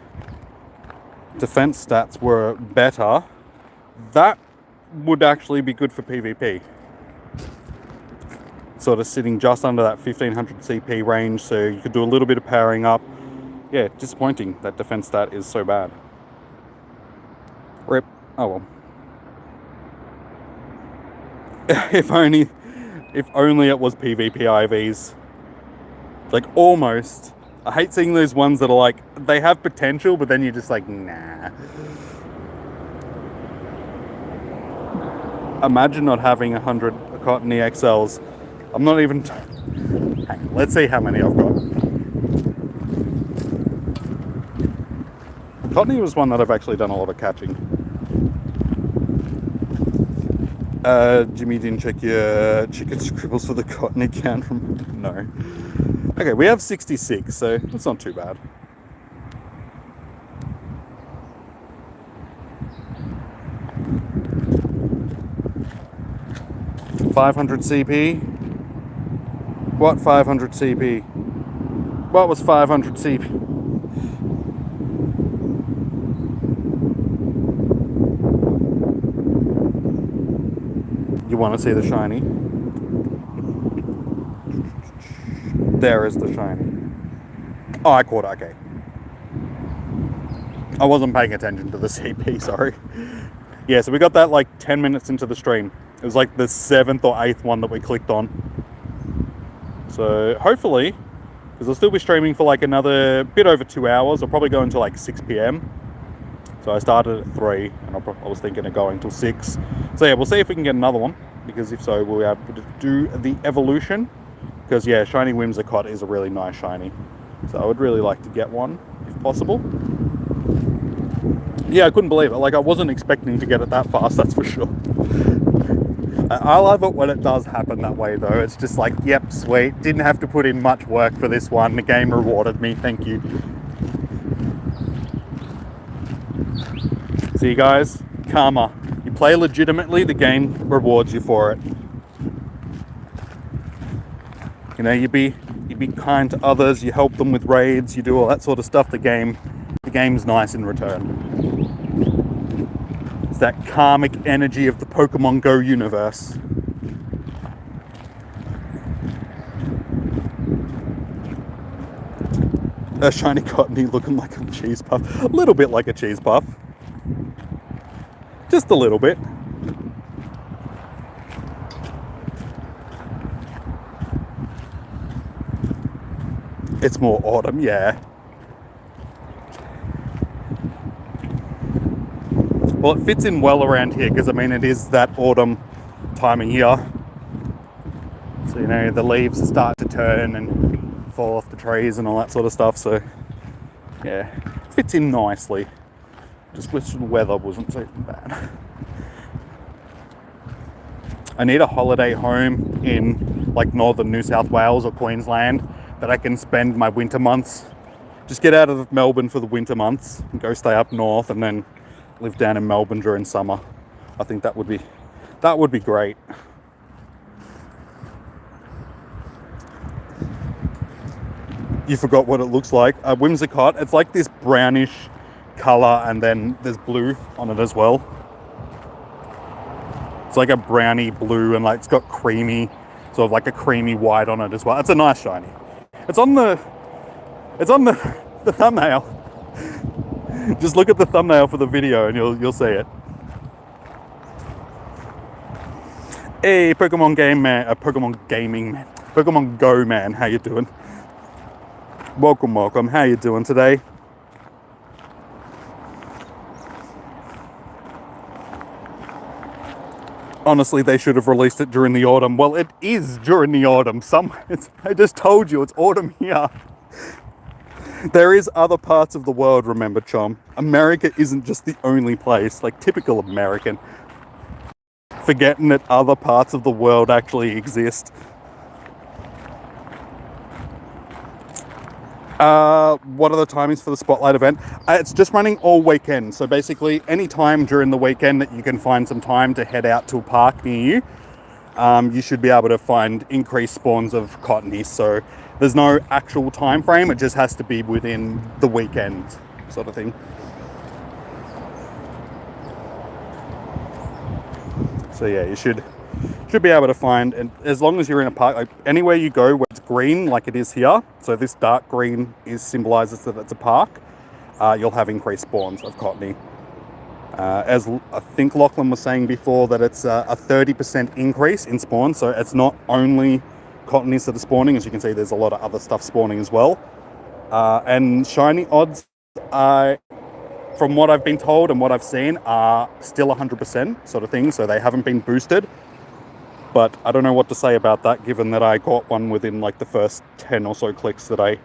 defense stats were better, that would actually be good for PvP. Sort of sitting just under that 1500 CP range, so you could do a little bit of powering up. Yeah, disappointing that defense stat is so bad. Rip. Oh well. If only it was PvP IVs. Like, almost. I hate seeing those ones that are like, they have potential, but then you're just like, nah. Imagine not having 100 Cottonee XLs. I'm not even... Hang on, let's see how many I've got. Cottony was one that I've actually done a lot of catching. Jimmy didn't check your chicken scribbles for the Cottony count from... No. Okay, we have 66, so that's not too bad. $500 CP? What 500 CP? What was 500 CP? You want to see the shiny? There is the shiny. Oh, I caught it, okay. I wasn't paying attention to the CP, sorry. Yeah, so we got that like 10 minutes into the stream. It was like the 7th or 8th one that we clicked on. So hopefully, because I'll still be streaming for like another bit over 2 hours. I'll probably go until like 6 PM. So I started at 3 and I was thinking of going till 6. So yeah, we'll see if we can get another one, because if so, we'll be able to do the evolution. Because yeah, shiny Whimsicott is a really nice shiny. So I would really like to get one, if possible. Yeah, I couldn't believe it. Like, I wasn't expecting to get it that fast, that's for sure. I love it when it does happen that way, though. It's just like, yep, sweet. Didn't have to put in much work for this one. The game rewarded me. Thank you. See, guys? Karma. You play legitimately, the game rewards you for it. You know, you be kind to others, you help them with raids, you do all that sort of stuff. The game's nice in return. It's that karmic energy of the Pokemon Go universe. A shiny Cottony looking like a cheese puff. A little bit like a cheese puff. Just a little bit. It's more autumn, yeah. Well, it fits in well around here because, I mean, it is that autumn time of year. So, you know, the leaves start to turn and fall off the trees and all that sort of stuff. So, yeah, it fits in nicely. Just wish the weather wasn't so bad. I need a holiday home in, like, northern New South Wales or Queensland that I can spend my winter months. Just get out of Melbourne for the winter months and go stay up north and then live down in Melbourne during summer. I think that would be great. You forgot what it looks like. A Whimsicott. It's like this brownish color, and then there's blue on it as well. It's like a browny blue, and like it's got creamy, sort of like a creamy white on it as well. It's a nice shiny. It's on the thumbnail. Just look at the thumbnail for the video and you'll see it. Hey, Pokemon Game Man, Pokemon Gaming Man, Pokemon Go Man, how you doing? Welcome, welcome. How you doing today? Honestly, they should have released it during the autumn. Well, it is during the autumn. I just told you, it's autumn here. There is other parts of the world, remember, Chom. America isn't just the only place, like typical American. Forgetting that other parts of the world actually exist. What are the timings for the Spotlight event? It's just running all weekend. So basically, any time during the weekend that you can find some time to head out to a park near you, you should be able to find increased spawns of Cottony. So there's no actual time frame. It just has to be within the weekend sort of thing. So yeah, you should be able to find, and as long as you're in a park, like anywhere you go where it's green like it is here, so this dark green symbolizes that it's a park, you'll have increased spawns of Cottony. As I think Lachlan was saying before, that it's a 30% increase in spawn, so it's not only Cottonies that are spawning. As you can see, there's a lot of other stuff spawning as well. And shiny odds, from what I've been told and what I've seen, are still 100% sort of thing, so they haven't been boosted. But I don't know what to say about that, given that I got one within like the first 10 or so clicks that I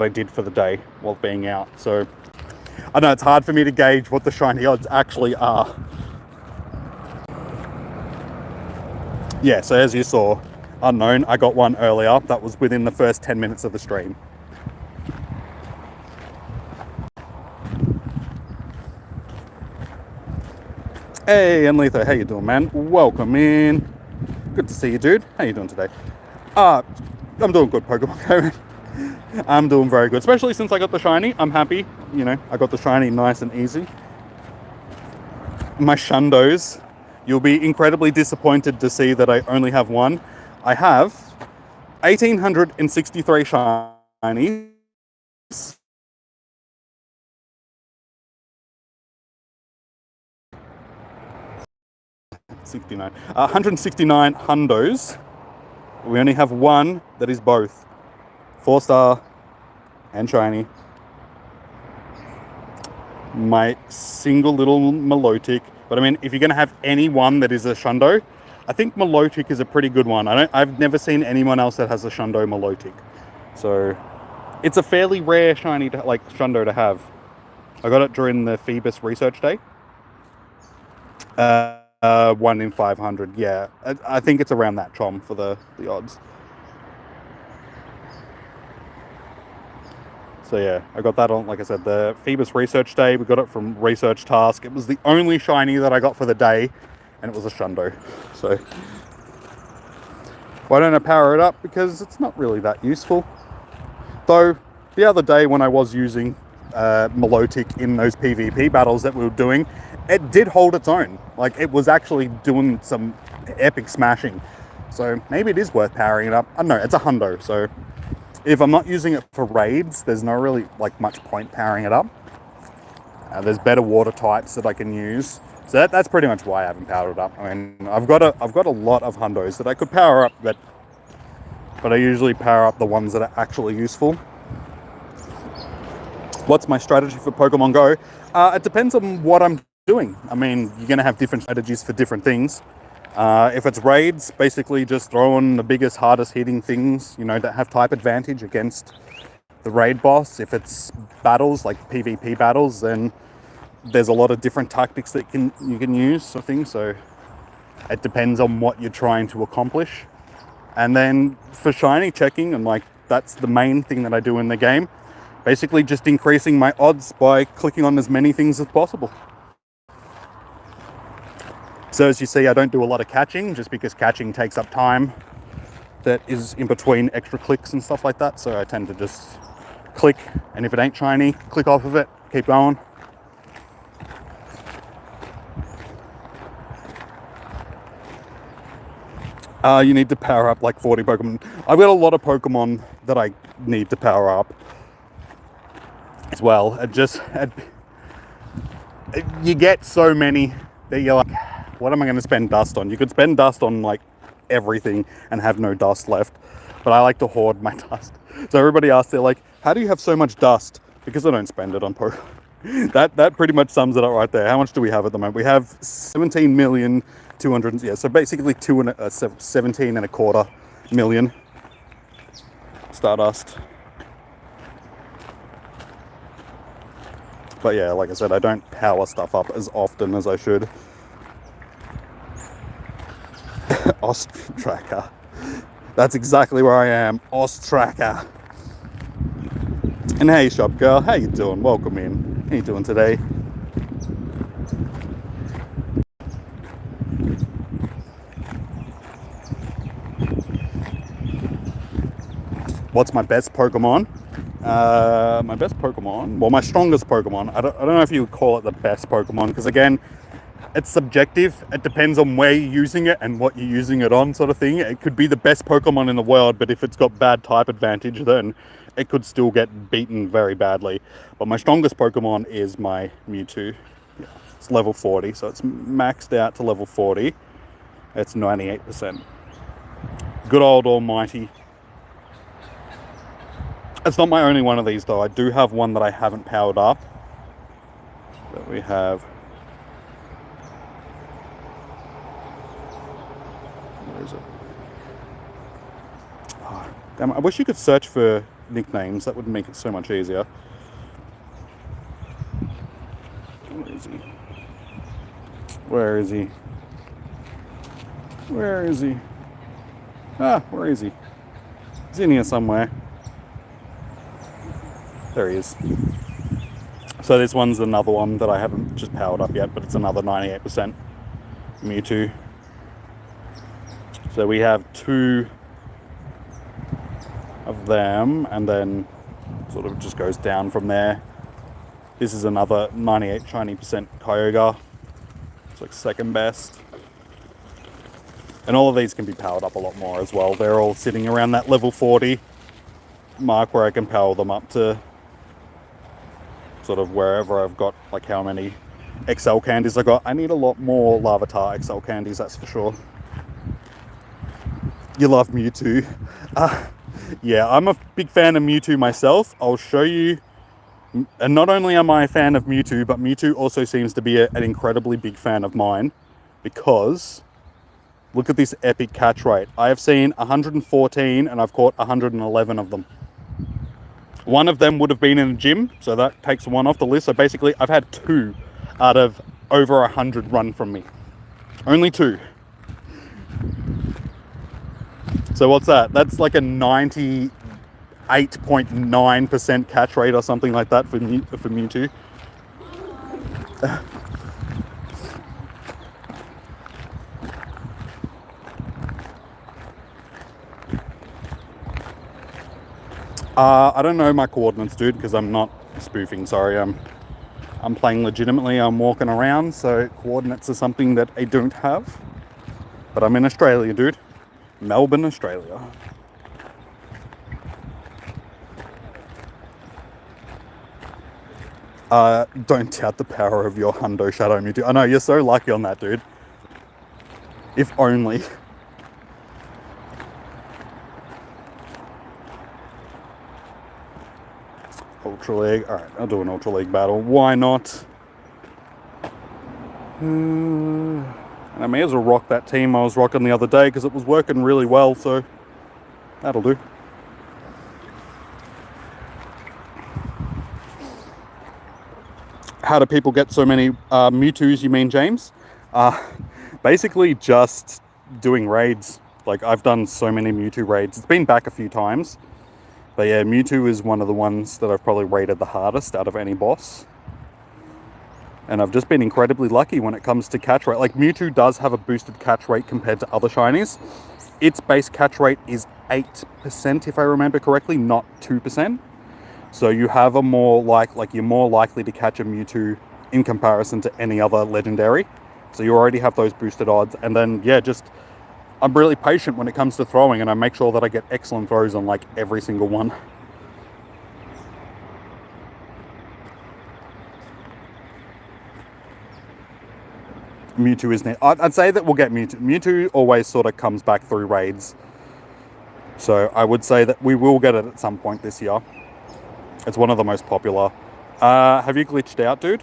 did for the day while being out. So I know it's hard for me to gauge what the shiny odds actually are. Yeah, so as you saw, unknown, I got one earlier. That was within the first 10 minutes of the stream. Hey, Enletho, how you doing, man? Welcome in. Good to see you, dude. How you doing today? I'm doing good, Pokemon Company. I'm doing very good, especially since I got the shiny. I'm happy, you know, I got the shiny nice and easy. My Shundos, you'll be incredibly disappointed to see that I only have one. I have 1,863 shinies. 169 hundos. We only have one that is both 4-star and shiny. My single little Milotic. But I mean, if you're going to have any one that is a Shundo, I think Milotic is a pretty good one. I've never seen anyone else that has a Shundo Milotic. So it's a fairly rare shiny Shundo to have. I got it during the Phoebus research day. 1 in 500, yeah. I think it's around that, Chom, for the odds. So yeah, I got that on, like I said, the Phoebus research day. We got it from research task. It was the only shiny that I got for the day, and it was a Shundo. So why don't I power it up? Because it's not really that useful. Though the other day when I was using Milotic in those PvP battles that we were doing, it did hold its own. Like, it was actually doing some epic smashing. So maybe it is worth powering it up. I don't know, it's a hundo, so if I'm not using it for raids, there's no really much point powering it up. There's better water types that I can use. So that's pretty much why I haven't powered it up. I mean, I've got a lot of hundos that I could power up, but I usually power up the ones that are actually useful. What's my strategy for Pokemon Go? It depends on what I'm doing. I mean, you're going to have different strategies for different things. If it's raids, basically just throw on the biggest, hardest hitting things, you know, that have type advantage against the raid boss. If it's battles, like PvP battles, then there's a lot of different tactics that you can use, sort of thing. So it depends on what you're trying to accomplish. And then for shiny checking, and that's the main thing that I do in the game, basically just increasing my odds by clicking on as many things as possible. So as you see, I don't do a lot of catching, just because catching takes up time that is in between extra clicks and stuff like that. So I tend to just click, and if it ain't shiny, click off of it, keep going. You need to power up 40 Pokemon. I've got a lot of Pokemon that I need to power up as well. You get so many that you're like, what am I going to spend dust on? You could spend dust on everything and have no dust left, but I like to hoard my dust. So everybody asks, they're like, How do you have so much dust? Because I don't spend it on Pokemon. That pretty much sums it up right there. How much do we have at the moment? We have 17,200,000. Yeah, so basically 17 and a quarter million Stardust. But yeah, like I said, I don't power stuff up as often as I should. Ostracker. That's exactly where I am. Ostracker. And hey, shop girl, how you doing? Welcome in. How you doing today? What's my best Pokemon? My best Pokemon, well, my strongest Pokemon. I don't know if you would call it the best Pokemon, because again, it's subjective. It depends on where you're using it and what you're using it on, sort of thing. It could be the best Pokemon in the world, but if it's got bad type advantage, then it could still get beaten very badly. But my strongest Pokemon is my Mewtwo. Yeah, it's level 40, so it's maxed out to level 40. It's 98%. Good old almighty. It's not my only one of these, though. I do have one that I haven't powered up. That we have. Where is it? Oh, damn it. I wish you could search for nicknames. That would make it so much easier. Where is he? Where is he? Where is he? Ah, where is he? He's in here somewhere. There he is. So this one's another one that I haven't just powered up yet, but it's another 98% Mewtwo. So we have 2 of them, and then sort of just goes down from there. This is another 98 shiny% Kyogre. It's like second best. And all of these can be powered up a lot more as well. They're all sitting around that level 40 mark where I can power them up to sort of wherever I've got, like how many XL candies I got. I need a lot more Larvitar XL candies, that's for sure. You love Mewtwo. Yeah, I'm a big fan of Mewtwo myself. I'll show you. And not only am I a fan of Mewtwo, but Mewtwo also seems to be an incredibly big fan of mine, because look at this epic catch rate. I have seen 114 and I've caught 111 of them. One of them would have been in the gym, so that takes one off the list. So basically, I've had 2 out of over 100 run from me. Only 2. So what's that? That's like a 98.9% catch rate or something like that for Mewtwo. I don't know my coordinates, dude, because I'm not spoofing. Sorry, I'm playing legitimately. I'm walking around, so coordinates are something that I don't have. But I'm in Australia, dude. Melbourne, Australia. Don't doubt the power of your Hundo Shadow Mewtwo. I know, you're so lucky on that, dude. If only. Ultra League. Alright, I'll do an Ultra League battle. Why not? And I may as well rock that team I was rocking the other day, because it was working really well, so that'll do. How do people get so many Mewtwo's, you mean, James? Basically just doing raids. Like, I've done so many Mewtwo raids. It's been back a few times. But yeah, Mewtwo is one of the ones that I've probably raided the hardest out of any boss. And I've just been incredibly lucky when it comes to catch rate. Like, Mewtwo does have a boosted catch rate compared to other shinies. Its base catch rate is 8%, if I remember correctly, not 2%. So you have a more you're more likely to catch a Mewtwo in comparison to any other legendary. So you already have those boosted odds. And then, yeah, just I'm really patient when it comes to throwing, and I make sure that I get excellent throws on like every single one. Mewtwo is near. I'd say that we'll get Mewtwo. Mewtwo always sort of comes back through raids. So I would say that we will get it at some point this year. It's one of the most popular. Have you glitched out, dude?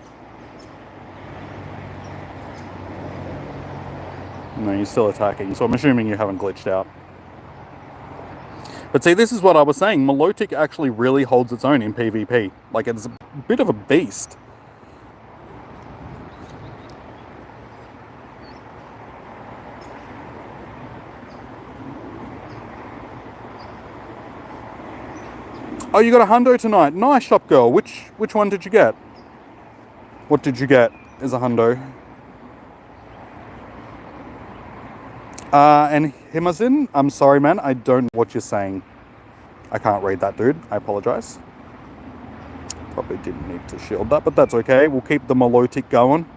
No, you're still attacking, so I'm assuming you haven't glitched out. But see, this is what I was saying. Milotic actually really holds its own in PvP. Like, it's a bit of a beast. Oh, you got a hundo tonight. Nice, shop girl. Which one did you get? What did you get as a hundo? And Himazin, I'm sorry, man. I don't know what you're saying. I can't read that, dude. I apologize. Probably didn't need to shield that, but that's okay. We'll keep the Milotic going.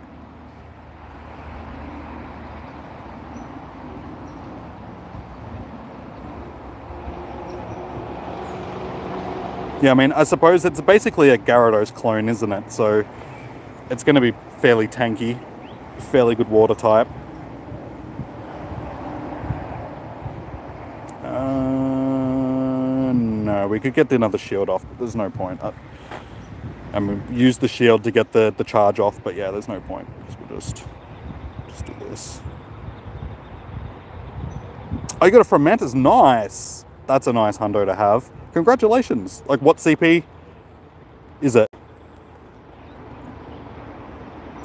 Yeah, I mean, I suppose it's basically a Gyarados clone, isn't it? So it's going to be fairly tanky, fairly good water type. No, we could get another shield off, but there's no point. I mean, use the shield to get the charge off, but yeah, there's no point. We'll just do this. Oh, you got a Fermentus. Nice. That's a nice hundo to have. Congratulations. Like, what CP is it?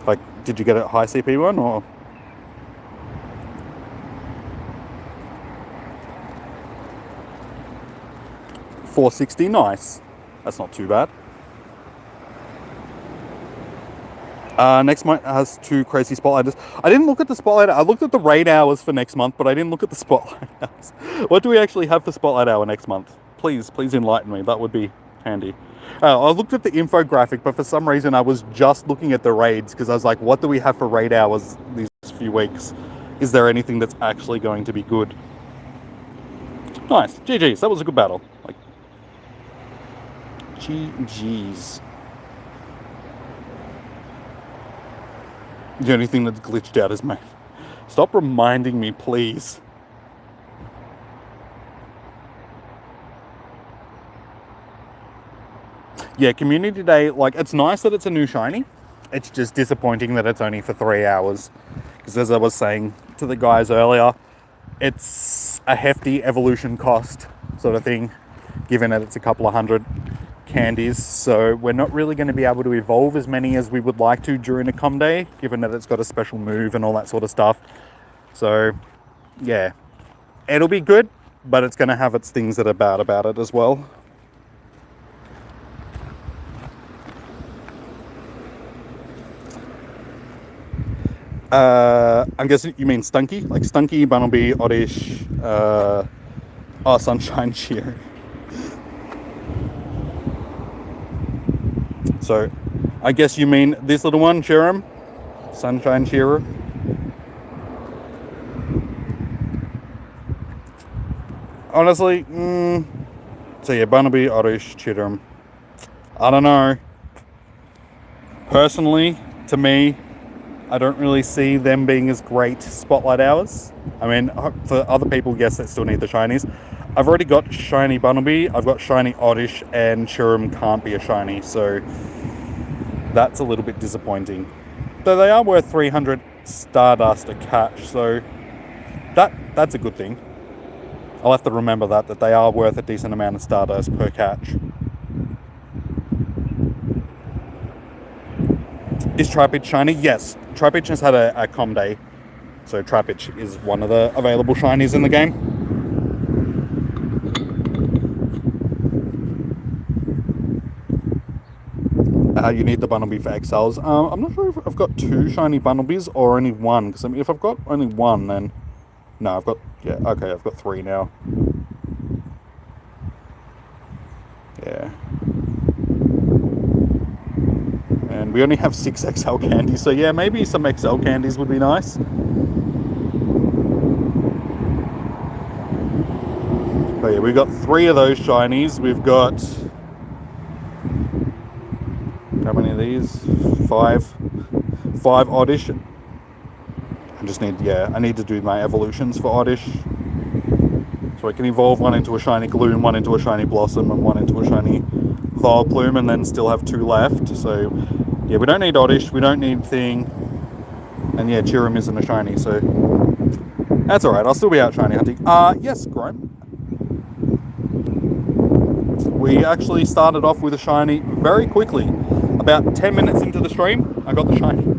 Like, did you get a high CP one, or? $460, nice. That's not too bad. Next month has 2 crazy spotlighters. I didn't look at the spotlight. I looked at the raid hours for next month, but I didn't look at the spotlight hours. What do we actually have for spotlight hour next month? Please enlighten me. That would be handy. I looked at the infographic, but for some reason I was just looking at the raids because I was like, what do we have for raid hours these few weeks? Is there anything that's actually going to be good? Nice. GG's. That was a good battle. Like, GG's. The only thing that's glitched out is my... Stop reminding me, please. Yeah, Community Day, like, it's nice that it's a new shiny. It's just disappointing that it's only for 3 hours. Because as I was saying to the guys earlier, it's a hefty evolution cost sort of thing, given that it's a couple of hundred candies. So we're not really going to be able to evolve as many as we would like to during a com day, given that it's got a special move and all that sort of stuff. So, yeah. It'll be good, but it's going to have its things that are bad about it as well. I'm guessing you mean Stunky? Like Stunky, Bunnelby, Oddish, Sunshine Cheer. So, I guess you mean this little one, Cheerum? Sunshine Cheerer. Honestly, so yeah, Bunnelby, Oddish, Cheerum. I don't know. Personally, to me, I don't really see them being as great spotlight hours. I mean, for other people, yes, that still need the shinies. I've already got shiny Bunnelby, I've got shiny Oddish, and Cheerum can't be a shiny, so that's a little bit disappointing. Though they are worth 300 Stardust a catch, so that's a good thing. I'll have to remember that they are worth a decent amount of Stardust per catch. Is Trapinch shiny? Yes. Trapinch has had a com day. So Trapinch is one of the available shinies in the game. You need the Bunnelby for XLs. I'm not sure if I've got 2 shiny Bunnelbys or only 1. Because I mean, if I've got only 1, then... No, I've got... Yeah, okay, I've got 3 now. Yeah. And we only have 6 XL candies, so yeah, maybe some XL candies would be nice. But yeah, we've got 3 of those shinies. We've got... How many of these? 5. 5 Oddish. I just need, I need to do my evolutions for Oddish. So it can evolve one into a shiny Gloom, one into a shiny Blossom, and one into a shiny Vileplume, and then still have 2 left. So yeah, we don't need Oddish, we don't need Thing, and yeah, Chirim isn't a shiny, so that's alright, I'll still be out shiny hunting. Yes, Grime. We actually started off with a shiny very quickly. About 10 minutes into the stream, I got the shiny.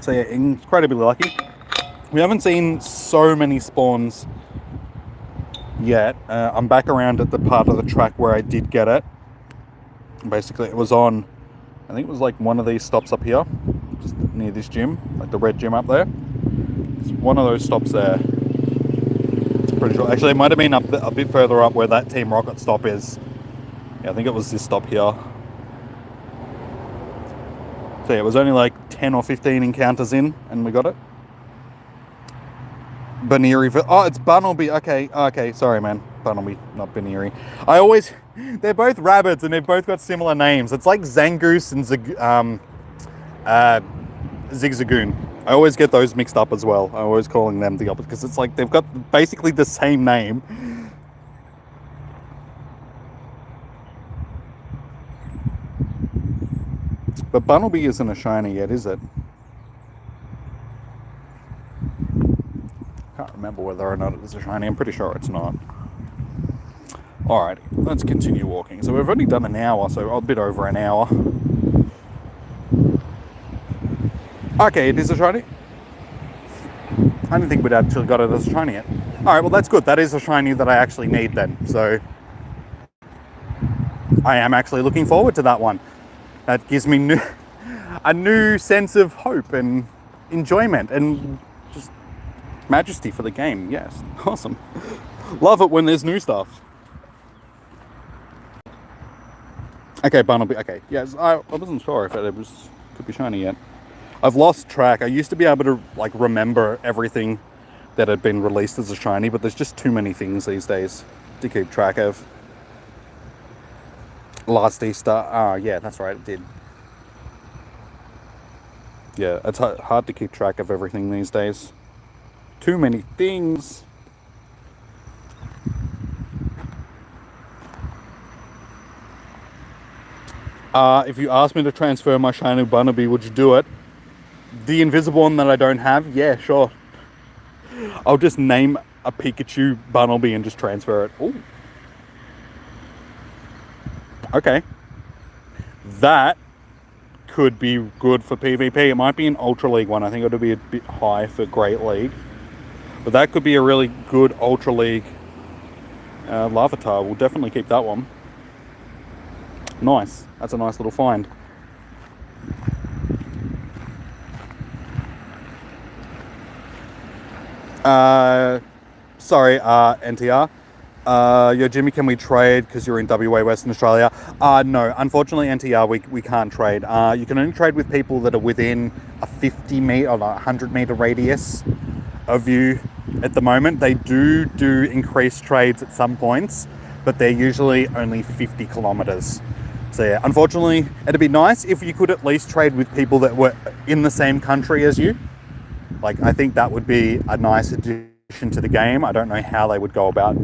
So yeah, incredibly lucky. We haven't seen so many spawns yet. I'm back around at the part of the track where I did get it. Basically, it was on, I think it was like one of these stops up here, just near this gym, like the red gym up there. It's one of those stops there. Pretty sure. Actually, it might have been up a bit further up where that Team Rocket stop is. Yeah, I think it was this stop here. So yeah, it was only like 10 or 15 encounters in, and we got it. Baneri for, oh, it's Bunnelby. Okay, sorry, man. Bunnelby, not Baneri. They're both rabbits, and they've both got similar names. It's like Zangoose and Zigzagoon. I always get those mixed up as well. I'm always calling them the opposite, because it's like they've got basically the same name. But Bunnelby isn't a shiny yet, is it? Can't remember whether or not it was a shiny. I'm pretty sure it's not. Alright, let's continue walking. So we've only done an hour, so a bit over an hour. Okay, it is a shiny. I didn't think we'd actually got it as a shiny yet. Alright, well that's good. That is a shiny that I actually need then. So I am actually looking forward to that one. That gives me a new sense of hope and enjoyment and just majesty for the game. Yes, awesome. Love it when there's new stuff. Okay, Barnaby. Okay, yes, I wasn't sure if it could be shiny yet. I've lost track. I used to be able to like remember everything that had been released as a shiny, but there's just too many things these days to keep track of. Last Easter, yeah, that's right, it did. Yeah, it's hard to keep track of everything these days. Too many things. If you asked me to transfer my shiny Bunnelby, would you do it? The invisible one that I don't have? Yeah, sure. I'll just name a Pikachu Bunnelby and just transfer it. Ooh. Okay. That could be good for PvP. It might be an Ultra League one. I think it'll be a bit high for Great League. But that could be a really good Ultra League Larvitar. We'll definitely keep that one. Nice. That's a nice little find. Sorry, NTR. Yo, Jimmy, can we trade because you're in WA, Western Australia? No, unfortunately, NTR, we can't trade. You can only trade with people that are within a 50 meter or 100 meter radius of you at the moment. They do increased trades at some points, but they're usually only 50 kilometers. So yeah, unfortunately, it'd be nice if you could at least trade with people that were in the same country as you. Like, I think that would be a nice addition to the game. I don't know how they would go about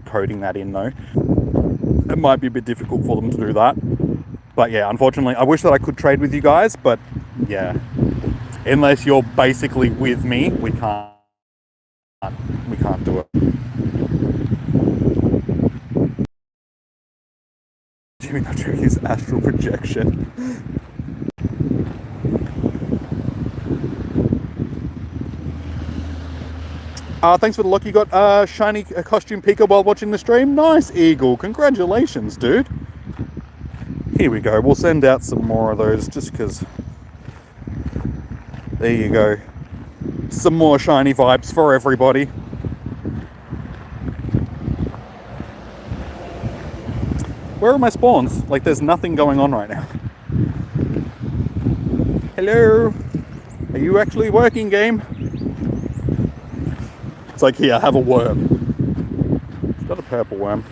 coding that in though. It might be a bit difficult for them to do that. But yeah, unfortunately, I wish that I could trade with you guys, but yeah, unless you're basically with me, we can't do it. Jimmy not doing his astral projection. Thanks for the luck. You got shiny costume Pika while watching the stream. Nice, Eagle. Congratulations, dude. Here we go. We'll send out some more of those just because. There you go. Some more shiny vibes for everybody. Where are my spawns? Like, there's nothing going on right now. Hello? Are you actually working, game? It's like, here, have a worm. It's got a purple worm.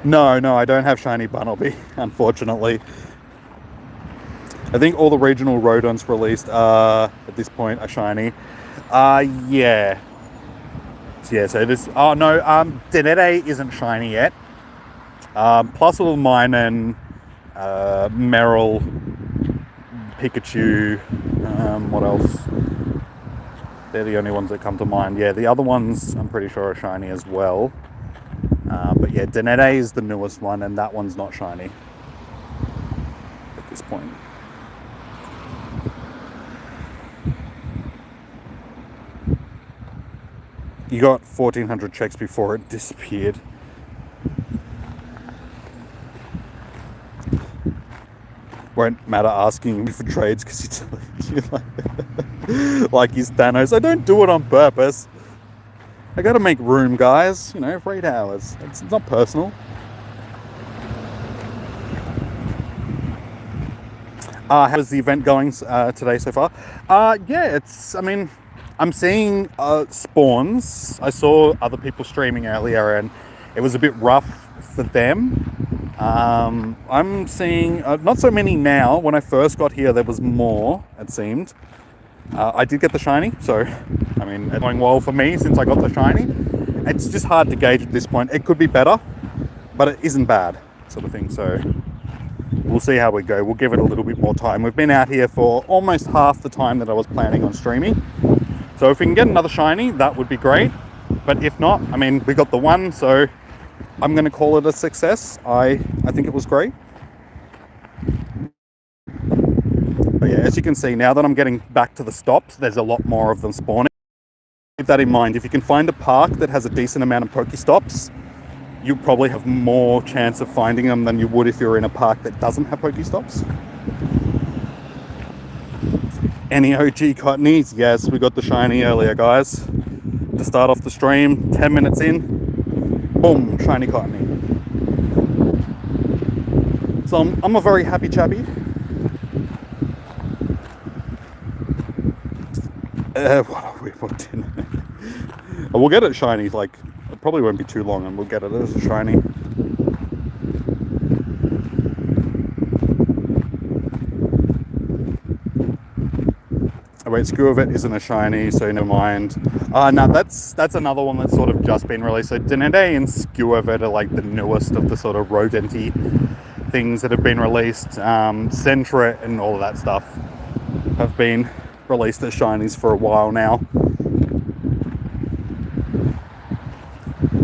No, I don't have shiny Bunnelby, unfortunately. I think all the regional rodents released at this point are shiny. Yeah. So this... Oh, no, Denede isn't shiny yet. Plusle, Minun, Meryl, Pikachu, what else? They're the only ones that come to mind. Yeah, the other ones I'm pretty sure are shiny as well. But yeah, Denede is the newest one, and that one's not shiny at this point. You got 1,400 checks before it disappeared. Won't matter asking me for trades because like he's Thanos. I don't do it on purpose. I gotta make room, guys. You know, for 8 hours. It's not personal. How's the event going today so far? Yeah, it's... I mean, I'm seeing spawns. I saw other people streaming earlier, and it was a bit rough for them. I'm seeing not so many now. When I first got here, there was more, it seemed. I did get the shiny, so I mean, it's going well for me since I got the shiny. It's just hard to gauge at this point. It could be better, but it isn't bad, sort of thing. So we'll see how we go. We'll give it a little bit more time. We've been out here for almost half the time that I was planning on streaming. So if we can get another shiny, that would be great. But if not, I mean, we got the one, so I'm going to call it a success. I think it was great. But yeah, as you can see, now that I'm getting back to the stops, there's a lot more of them spawning. Keep that in mind. If you can find a park that has a decent amount of Pokestops, you probably have more chance of finding them than you would if you're in a park that doesn't have Pokestops. Any OG Cottonees? Yes, we got the shiny earlier, guys. To start off the stream, 10 minutes in, boom, shiny Cottonee. So I'm a very happy chappy. What have we booked in? We'll get it shiny, like, it probably won't be too long and we'll get it as a shiny. Oh wait, Scuovet isn't a shiny, so never mind. No, that's another one that's sort of just been released. So Denede and Scuovet are like the newest of the sort of rodenty things that have been released. Sentret and all of that stuff have been released as shinies for a while now.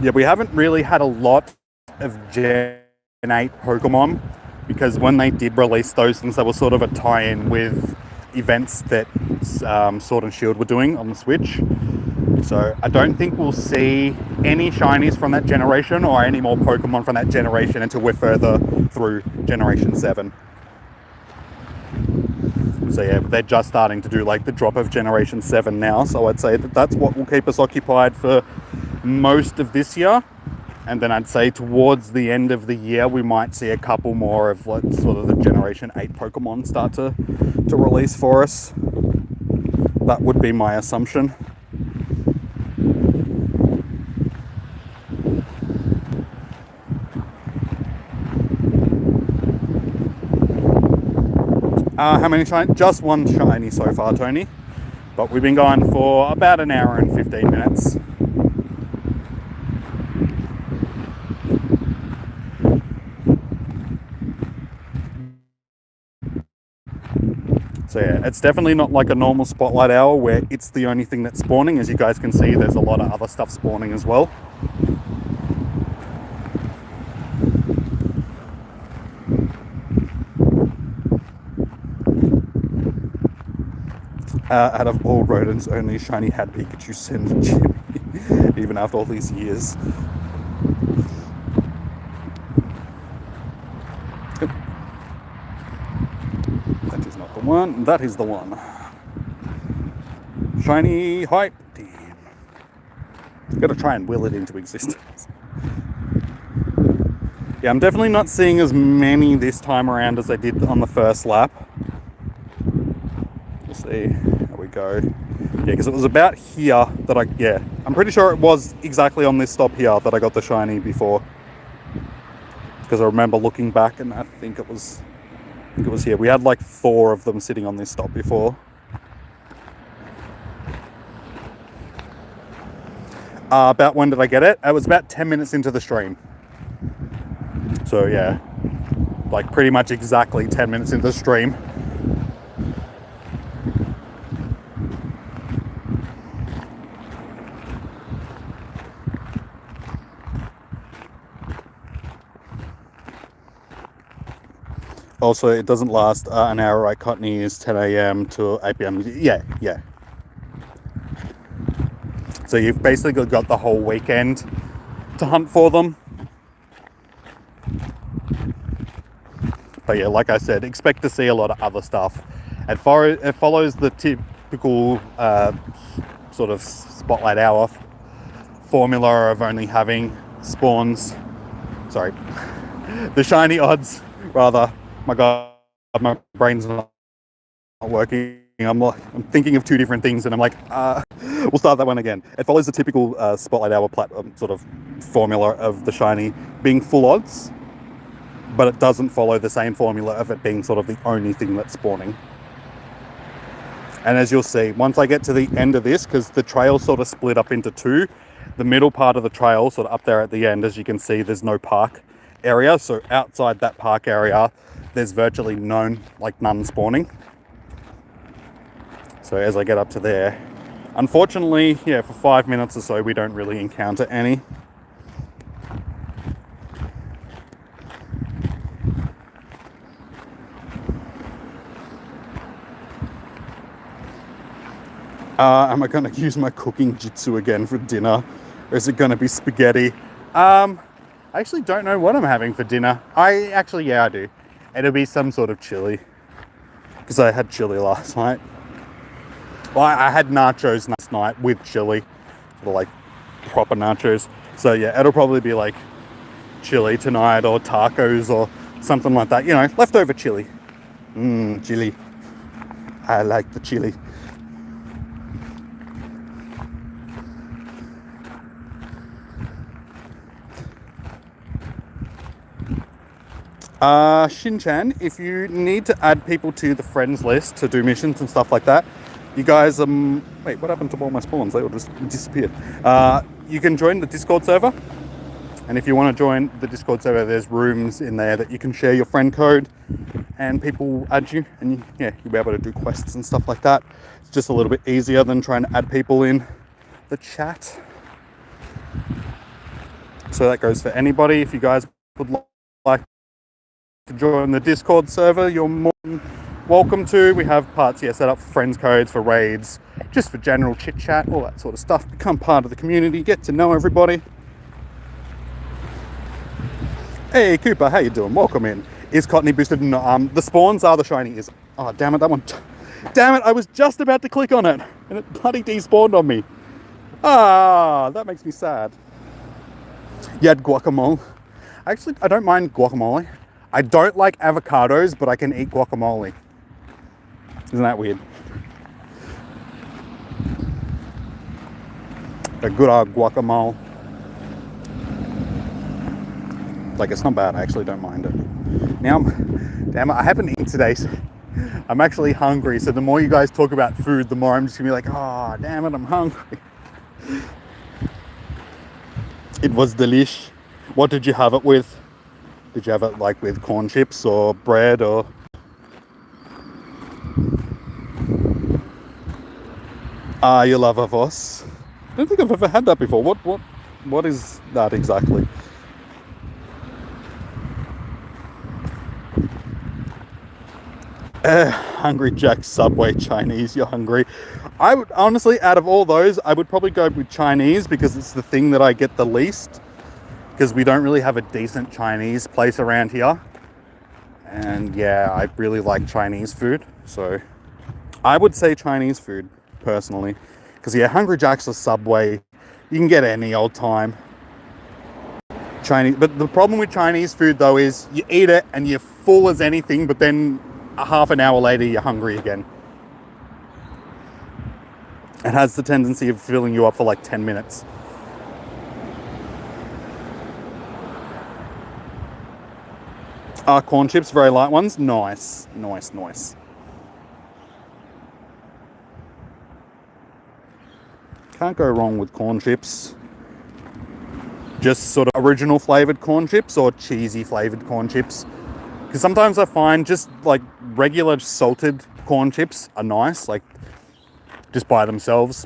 Yeah, we haven't really had a lot of Gen 8 Pokemon because when they did release those things, they were sort of a tie-in with events that Sword and Shield were doing on the Switch. So I don't think we'll see any shinies from that generation or any more Pokemon from that generation until we're further through Generation 7. So yeah, they're just starting to do like the drop of Generation 7 now. So I'd say that that's what will keep us occupied for most of this year. And then I'd say towards the end of the year, we might see a couple more of like sort of the Generation 8 Pokemon start to release for us. That would be my assumption. How many shiny? Just one shiny so far, Tony. But we've been going for about an hour and 15 minutes. So yeah, it's definitely not like a normal Spotlight hour where it's the only thing that's spawning. As you guys can see, there's a lot of other stuff spawning as well. Out of all rodents, only shiny had Pikachu send Jimmy, even after all these years. That is not the one, that is the one. Shiny hype team. Gotta try and will it into existence. Yeah, I'm definitely not seeing as many this time around as I did on the first lap. We'll see how we go. Yeah, because it was about here that I'm pretty sure it was exactly on this stop here that I got the shiny before. Because I remember looking back and I think it was here. We had like 4 of them sitting on this stop before. About when did I get it? It was about 10 minutes into the stream. So yeah, like pretty much exactly 10 minutes into the stream. Also, it doesn't last an hour, right? Cottony is 10 a.m. to 8 p.m. Yeah. So you've basically got the whole weekend to hunt for them. But yeah, like I said, expect to see a lot of other stuff. It follows the typical sort of spotlight hour formula of only having spawns. Sorry, the shiny odds, rather. My God, my brain's not working. I'm thinking of 2 different things, and I'm like, we'll start that one again. It follows the typical spotlight hour sort of formula of the shiny being full odds, but it doesn't follow the same formula of it being sort of the only thing that's spawning. And as you'll see, once I get to the end of this, because the trail sort of split up into 2, the middle part of the trail, sort of up there at the end, as you can see, there's no park area. So outside that park area, there's virtually none spawning. So as I get up to there, unfortunately, yeah, for 5 minutes or so, we don't really encounter any. Am I going to use my cooking jitsu again for dinner? Or is it going to be spaghetti? I actually don't know what I'm having for dinner. Yeah, I do. It'll be some sort of chili. Because I had chili last night. Well, I had nachos last night with chili. Sort of like proper nachos. So yeah, it'll probably be like chili tonight or tacos or something like that. You know, leftover chili. Chili. I like the chili. Shin-chan, if you need to add people to the friends list to do missions and stuff like that, you guys, wait, what happened to all my spawns? They all just disappeared. You can join the Discord server. And if you want to join the Discord server, there's rooms in there that you can share your friend code and people will add you. And you'll be able to do quests and stuff like that. It's just a little bit easier than trying to add people in the chat. So that goes for anybody. If you guys would like to join the Discord server, you're more than welcome to. We have parts here set up for friends codes, for raids, just for general chit chat, all that sort of stuff. Become part of the community, get to know everybody. Hey Cooper, how you doing? Welcome in. Is Cottony boosted? No, the spawns are the shiny. Oh damn it, that one. Damn it, I was just about to click on it and it bloody despawned on me. That makes me sad. You had guacamole. Actually, I don't mind guacamole. I don't like avocados, but I can eat guacamole. Isn't that weird? A good old guacamole. Like, it's not bad. I actually don't mind it. Now, damn it, I haven't eaten today. So I'm actually hungry. So the more you guys talk about food, the more I'm just gonna be like, oh, damn it, I'm hungry. It was delish. What did you have it with? Did you have it like with corn chips or bread or? You love a Voss? I don't think I've ever had that before. What is that exactly? Hungry Jack, Subway, Chinese, you're hungry. I would honestly, out of all those, I would probably go with Chinese because it's the thing that I get the least. Because we don't really have a decent Chinese place around here. And yeah, I really like Chinese food. So I would say Chinese food, personally. Because yeah, Hungry Jack's or Subway, you can get any old time. Chinese, but the problem with Chinese food though is you eat it and you're full as anything, but then a half an hour later you're hungry again. It has the tendency of filling you up for like 10 minutes. Corn chips, very light ones. Nice. Nice, nice. Can't go wrong with corn chips. Just sort of original flavoured corn chips or cheesy flavoured corn chips. Because sometimes I find just like regular salted corn chips are nice, like just by themselves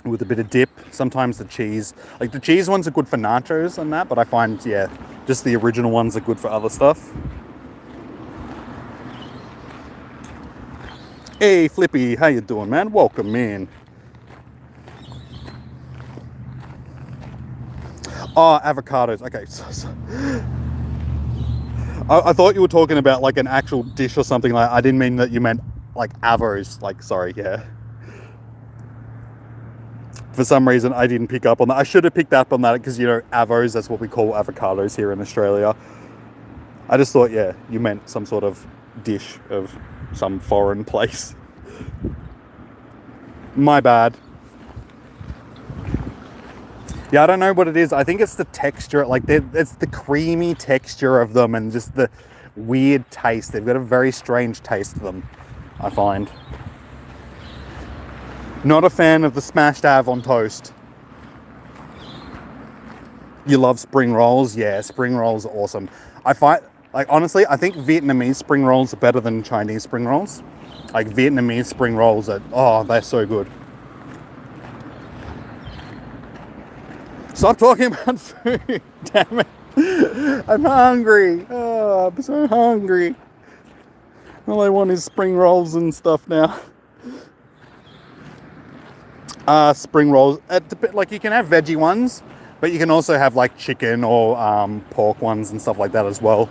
with a bit of dip. Sometimes the cheese, like the cheese ones are good for nachos and that, but I find, yeah, just the original ones are good for other stuff. Hey Flippy, how you doing, man? Welcome in. Oh, avocados. Okay, so. I thought you were talking about like an actual dish or something. Like I didn't mean that you meant like avos. Like, sorry, yeah. For some reason, I didn't pick up on that. I should have picked up on that because, you know, avos, that's what we call avocados here in Australia. I just thought, yeah, you meant some sort of dish of some foreign place. My bad. Yeah, I don't know what it is. I think it's the texture, like it's the creamy texture of them and just the weird taste. They've got a very strange taste to them, I find. Not a fan of the smashed av on toast. You love spring rolls? Yeah, spring rolls are awesome. I find, like, honestly, I think Vietnamese spring rolls are better than Chinese spring rolls. Like, Vietnamese spring rolls are, oh, they're so good. Stop talking about food, damn it. I'm hungry. Oh, I'm so hungry. All I want is spring rolls and stuff now. Spring rolls, like you can have veggie ones, but you can also have like chicken or pork ones and stuff like that as well.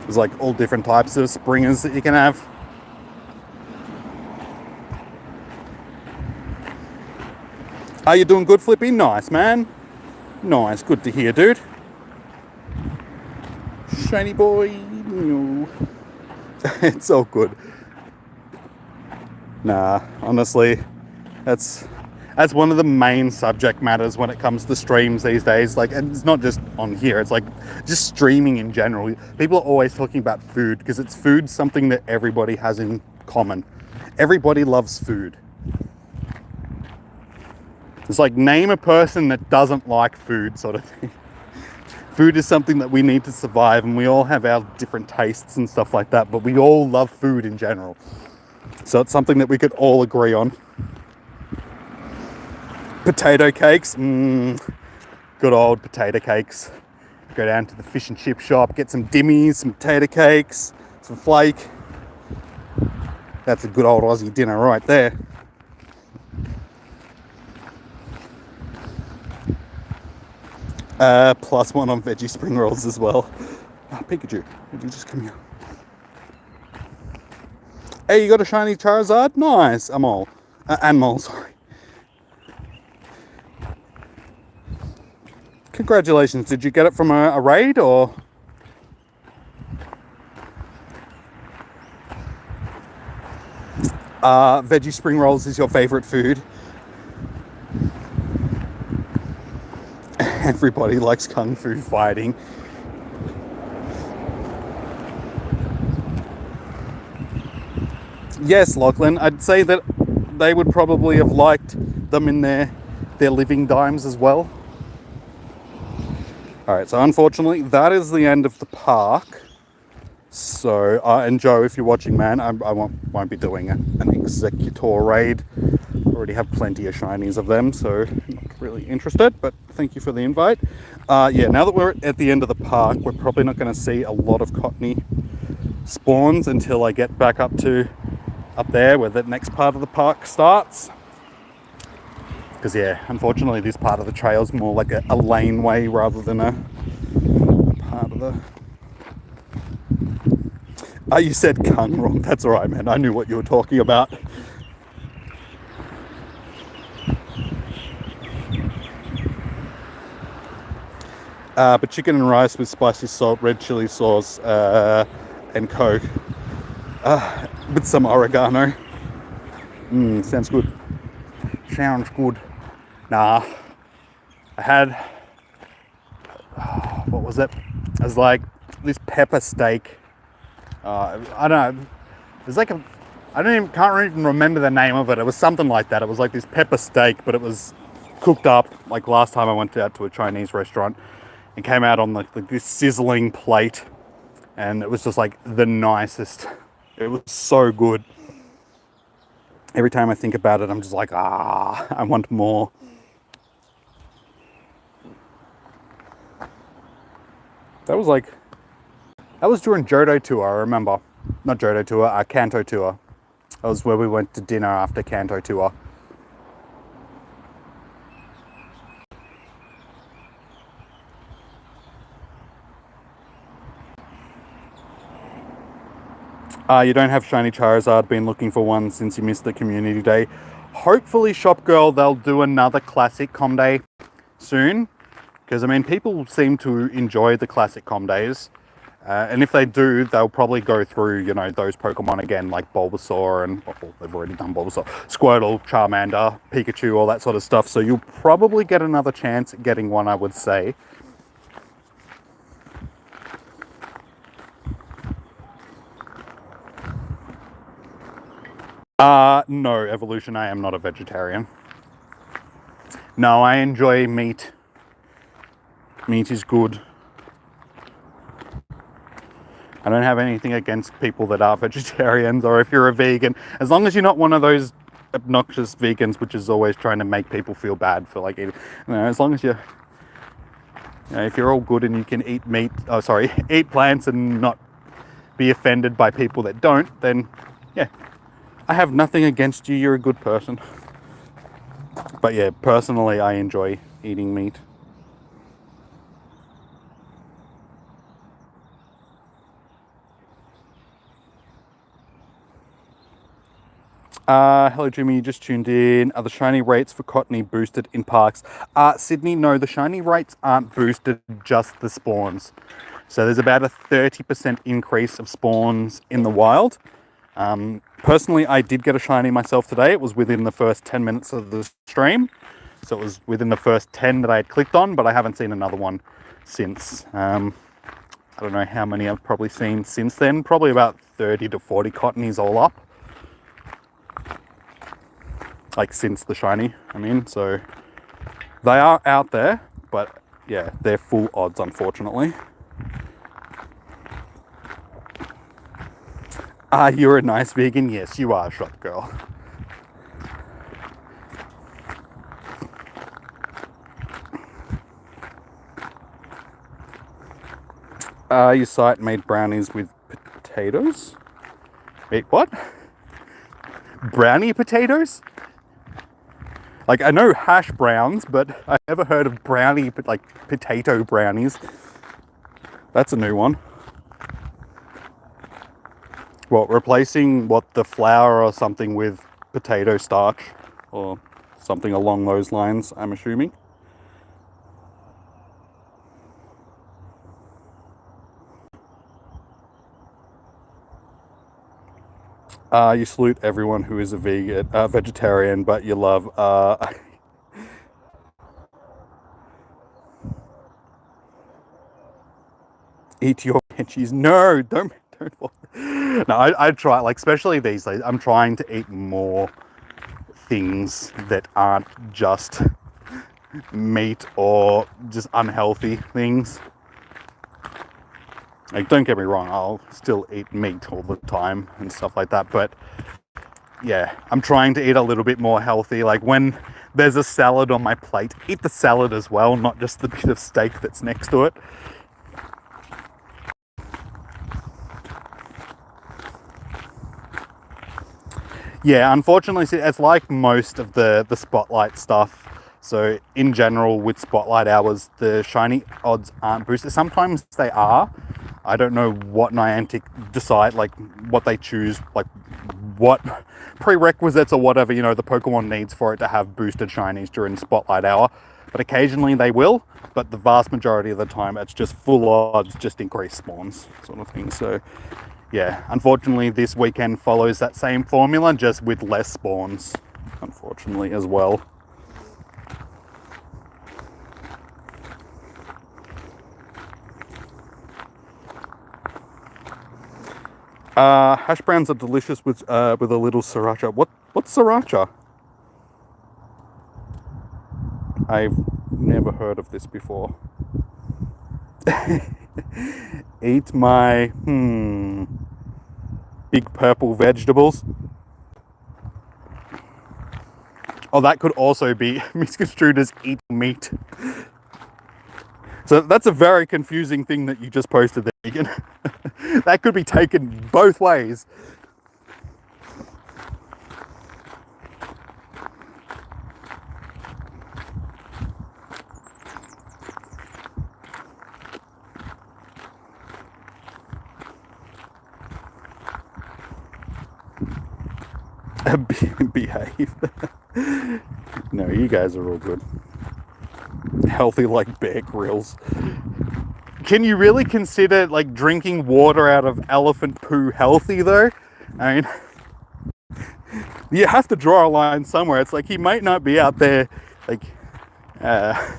There's like all different types of springers that you can have. Are you doing good, Flippy? Nice, man. Nice, good to hear, dude. Shiny boy. It's all good. Nah, honestly, that's one of the main subject matters when it comes to streams these days. Like, and it's not just on here, it's like just streaming in general. People are always talking about food because it's food, something that everybody has in common. Everybody loves food. It's like, name a person that doesn't like food, sort of thing. Food is something that we need to survive, and we all have our different tastes and stuff like that, but we all love food in general. So it's something that we could all agree on. Potato cakes, good old potato cakes. Go down to the fish and chip shop, get some dimmies, some potato cakes, some flake. That's a good old Aussie dinner right there. +1 on veggie spring rolls as well. Oh, Pikachu, would you just come here? Hey, you got a shiny Charizard? Nice, Anmol, sorry. Congratulations, did you get it from a raid or? Veggie spring rolls is your favorite food. Everybody likes kung fu fighting. Yes, Lachlan, I'd say that they would probably have liked them in their living dimes as well. Alright, so unfortunately that is the end of the park. So, and Joe, if you're watching, man, I won't be doing an executor raid. I already have plenty of shinies of them, so not really interested, but thank you for the invite. Yeah, now that we're at the end of the park, we're probably not going to see a lot of Cottony spawns until I get back up there where the next part of the park starts. Because, yeah, unfortunately this part of the trail is more like a laneway rather than a part of the... Oh, you said Kung wrong. That's alright, man. I knew what you were talking about. But chicken and rice with spicy salt, red chili sauce, and Coke. With some oregano. Sounds good. Sounds good. Nah. I had what was it? It was like this pepper steak. I don't know. There's like can't even remember the name of it. It was something like that. It was like this pepper steak, but it was cooked up. Like last time I went out to a Chinese restaurant, it came out on like this sizzling plate, and it was just like the nicest. It was so good. Every time I think about it, I'm just like, I want more. That was during Johto tour, I remember. Not Johto tour, Kanto tour. That was where we went to dinner after Kanto tour. You don't have shiny Charizard, been looking for one since you missed the community day. Hopefully, Shop Girl, they'll do another classic com day soon. Because, I mean, people seem to enjoy the classic com days. And if they do, they'll probably go through, you know, those Pokemon again, like Bulbasaur and, well, they've already done Bulbasaur, Squirtle, Charmander, Pikachu, all that sort of stuff. So you'll probably get another chance at getting one, I would say. No, Evolution, I am not a vegetarian. No, I enjoy meat. Meat is good. I don't have anything against people that are vegetarians, or if you're a vegan, as long as you're not one of those obnoxious vegans which is always trying to make people feel bad for like eating. You know, as long as you know, if you're all good and you can eat meat, eat plants and not be offended by people that don't, then yeah, I have nothing against you. You're a good person. But yeah, personally, I enjoy eating meat. Hello Jimmy, you just tuned in. Are the shiny rates for Cottony boosted in parks? Sydney, no, the shiny rates aren't boosted, just the spawns. So there's about a 30% increase of spawns in the wild. Personally, I did get a shiny myself today. It was within the first 10 minutes of the stream. So it was within the first 10 that I had clicked on, but I haven't seen another one since. I don't know how many I've probably seen since then. Probably about 30 to 40 Cottonies all up. Like since the shiny, I mean, so they are out there, but yeah, they're full odds, unfortunately. You're a nice vegan? Yes, you are, Shop Girl. Your site made brownies with potatoes? Wait, what? Brownie potatoes? Like, I know hash browns, but I've never heard of brownie, like potato brownies. That's a new one. What, replacing the flour or something with potato starch or something along those lines, I'm assuming. You salute everyone who is a vegetarian, but you love, eat your veggies. No, don't. No, I try, like, especially these days, I'm trying to eat more things that aren't just meat or just unhealthy things. Like, don't get me wrong, I'll still eat meat all the time and stuff like that, but yeah, I'm trying to eat a little bit more healthy. Like, when there's a salad on my plate, eat the salad as well, not just the bit of steak that's next to it. Yeah, unfortunately, it's like most of the Spotlight stuff. So in general, with Spotlight hours, the shiny odds aren't boosted. Sometimes they are. I don't know what Niantic decide, like what they choose, like what prerequisites or whatever, you know, the Pokemon needs for it to have boosted shinies during Spotlight hour. But occasionally they will, but the vast majority of the time it's just full odds, just increased spawns sort of thing. So yeah, unfortunately this weekend follows that same formula, just with less spawns, unfortunately, as well. Hash browns are delicious with a little sriracha. What's sriracha? I've never heard of this before. Eat my big purple vegetables. Oh, that could also be misconstrued as eat meat. So that's a very confusing thing that you just posted there, Egan. That could be taken both ways. Behave. No, you guys are all good. Healthy like Bear Grylls. Can you really consider like drinking water out of elephant poo healthy though? I mean, you have to draw a line somewhere. It's like he might not be out there like I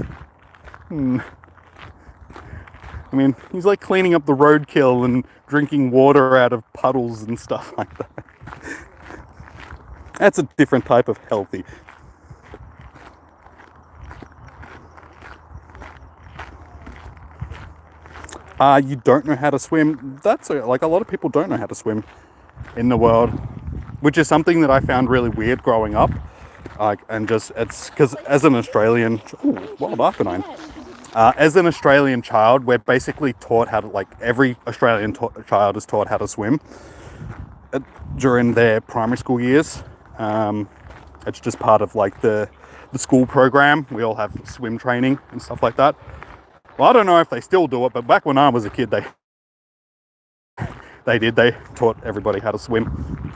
mean, he's like cleaning up the roadkill and drinking water out of puddles and stuff like that. That's a different type of healthy. You don't know how to swim. That's like a lot of people don't know how to swim in the world, which is something that I found really weird growing up. And just it's because as an Australian, wild Arcanine. As an Australian child, we're basically taught how to, like every Australian child is taught how to swim during their primary school years. It's just part of like the school program. We all have swim training and stuff like that. Well, I don't know if they still do it, but back when I was a kid, they did. They taught everybody how to swim.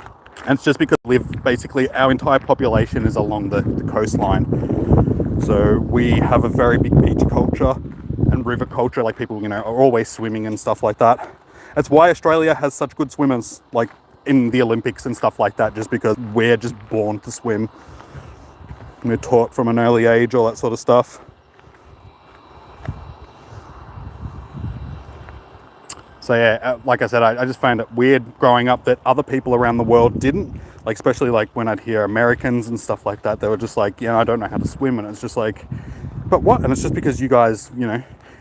And it's just because basically our entire population is along the coastline. So we have a very big beach culture and river culture. Like people, are always swimming and stuff like that. That's why Australia has such good swimmers, like in the Olympics and stuff like that, just because we're just born to swim. We're taught from an early age, all that sort of stuff. So yeah, like I said, I just found it weird growing up that other people around the world didn't. Like, especially like when I'd hear Americans and stuff like that, they were just like, I don't know how to swim. And it's just like, but what? And it's just because you guys,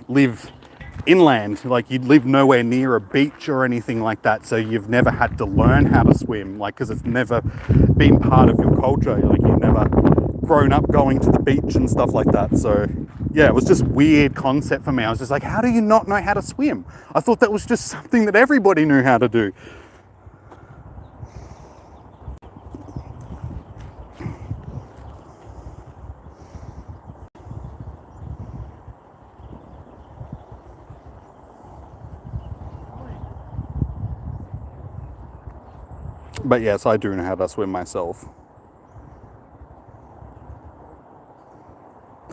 live inland. Like, you live nowhere near a beach or anything like that. So you've never had to learn how to swim, like, because it's never been part of your culture. Like, you've never grown up going to the beach and stuff like that. So yeah, it was just weird concept for me. I was just like, how do you not know how to swim? I thought that was just something that everybody knew how to do. But yes, I do know how to swim myself.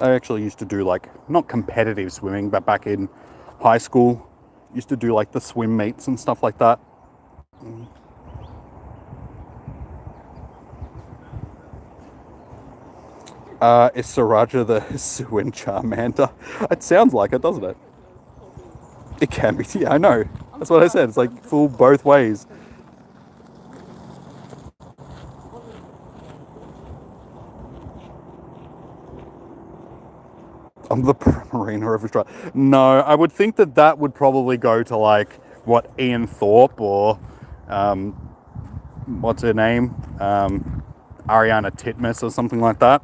I actually used to do like, not competitive swimming, but back in high school, used to do like the swim meets and stuff like that. Is Sriracha the Suin Charmander? It sounds like it, doesn't it? It can be, yeah, I know. That's what I said, it's like full both ways. I'm the Marina of Australia. No, I would think that would probably go to like what Ian Thorpe or what's her name, Ariana Titmus or something like that.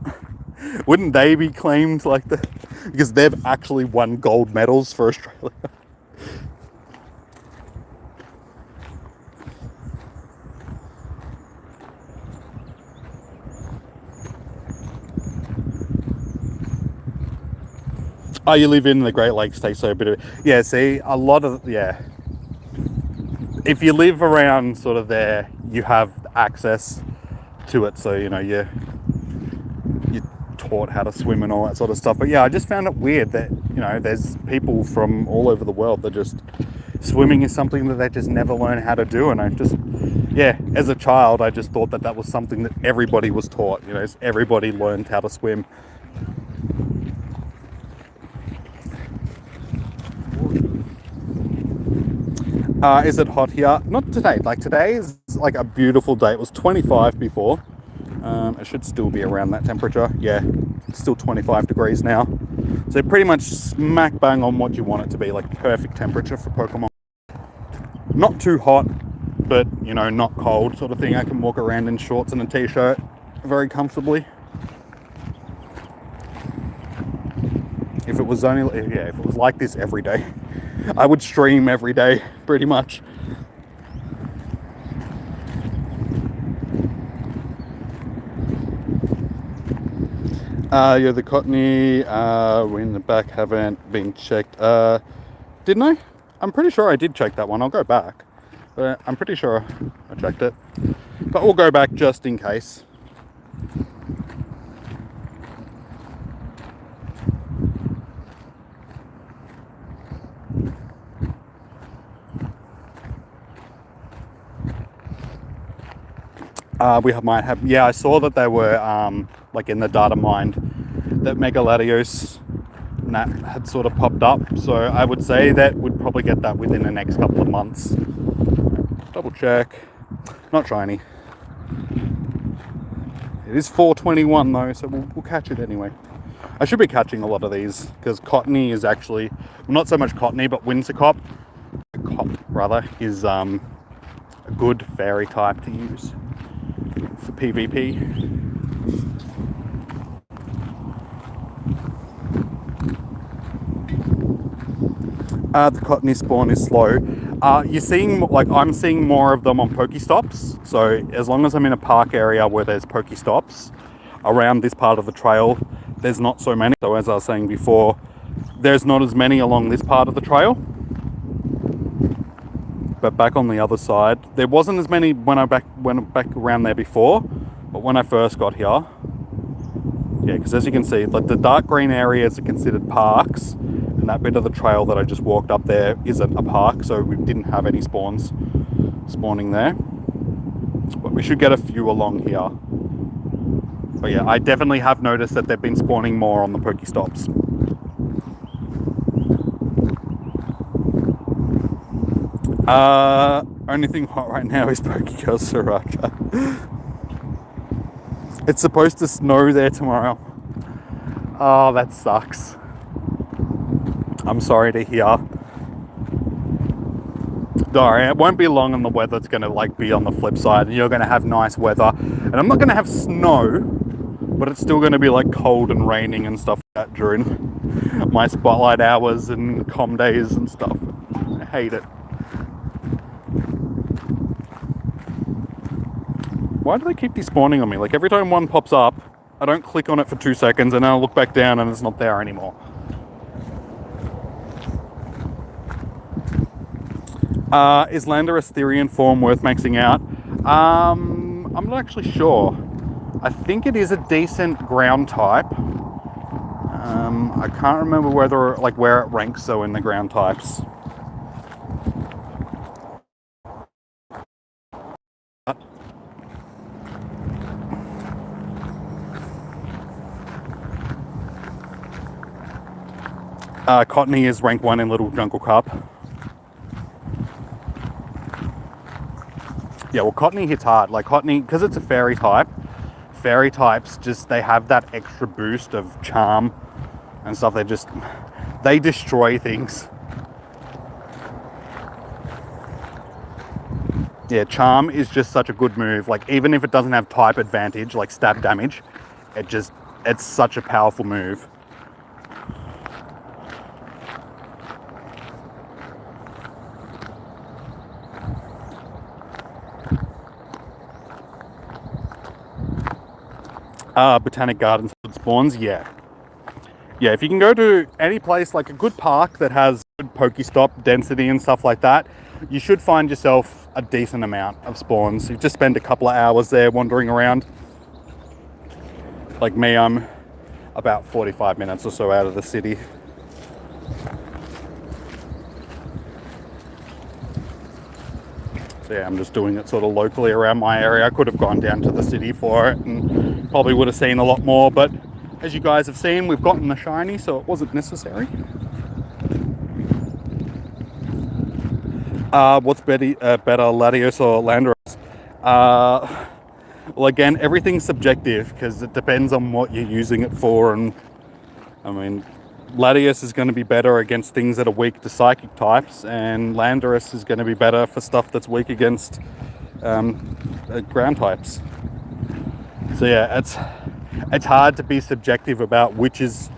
Wouldn't they be claimed like the, because they've actually won gold medals for Australia? Oh, you live in the Great Lakes state, so a bit of, yeah, see, a lot of, yeah. If you live around sort of there, you have access to it, so, you're taught how to swim and all that sort of stuff. But yeah, I just found it weird that, there's people from all over the world that just, swimming is something that they just never learn how to do. And I just, yeah, as a child, I just thought that was something that everybody was taught, everybody learned how to swim. Is it hot here? Not today. Like today is like a beautiful day. It was 25 before. It should still be around that temperature. Yeah, it's still 25 degrees now. So pretty much smack bang on what you want it to be, like perfect temperature for Pokemon. Not too hot, but you know, not cold sort of thing. I can walk around in shorts and a t-shirt very comfortably. If it was like this every day, I would stream every day, pretty much. Yeah, the Cottony in the back haven't been checked. Didn't I? I'm pretty sure I did check that one. I'll go back, but I'm pretty sure I checked it. But we'll go back just in case. Might have, yeah, I saw that they were like in the data mined that Mega Latios and that had sort of popped up, so I would say that we'd probably get that within the next couple of months. Double check. Not shiny. It is 421 though, so we'll catch it anyway. I should be catching a lot of these because Cottony is actually, well, not so much Cottony, but Wintercop rather is a good fairy type to use for PvP. The Cottonee spawn is slow. You're seeing, like, I'm seeing more of them on Pokestops. So as long as I'm in a park area where there's Pokestops around this part of the trail, there's not so many. So as I was saying before, there's not as many along this part of the trail. But back on the other side, there wasn't as many when I went back around there before. But when I first got here, yeah, because as you can see, like the dark green areas are considered parks. And that bit of the trail that I just walked up there isn't a park, so we didn't have any spawns spawning there. But we should get a few along here. But yeah, I definitely have noticed that they've been spawning more on the Pokestops. Only thing hot right now is Pokegirl Sriracha. It's supposed to snow there tomorrow. Oh, that sucks. I'm sorry to hear. Sorry, it won't be long and the weather's going to like be on the flip side and you're going to have nice weather. And I'm not going to have snow, but it's still going to be like cold and raining and stuff like that during my spotlight hours and comm days and stuff. I hate it. Why do they keep despawning on me? Like every time one pops up, I don't click on it for 2 seconds and then I'll look back down and it's not there anymore. Is Landorus Therian form worth maxing out? I'm not actually sure. I think it is a decent ground type. I can't remember whether where it ranks though in the ground types. Cottony is rank 1 in Little Jungle Cup. Yeah, well, Cottony hits hard. Like Cottony, because it's a fairy type, fairy types just, they have that extra boost of charm and stuff. They destroy things. Yeah, charm is just such a good move. Like even if it doesn't have type advantage, like stab damage, it's such a powerful move. Botanic Gardens spawns, yeah. Yeah, if you can go to any place, like a good park that has good Pokestop density and stuff like that, you should find yourself a decent amount of spawns. You just spend a couple of hours there wandering around. Like me, I'm about 45 minutes or so out of the city. So yeah, I'm just doing it sort of locally around my area. I could have gone down to the city for it and probably would have seen a lot more, but as you guys have seen, we've gotten the shiny, so it wasn't necessary. What's better, Latios or Landorus? Well, again, everything's subjective because it depends on what you're using it for. And I mean, Latios is going to be better against things that are weak to psychic types, and Landorus is going to be better for stuff that's weak against ground types. So yeah, it's hard to be subjective about which is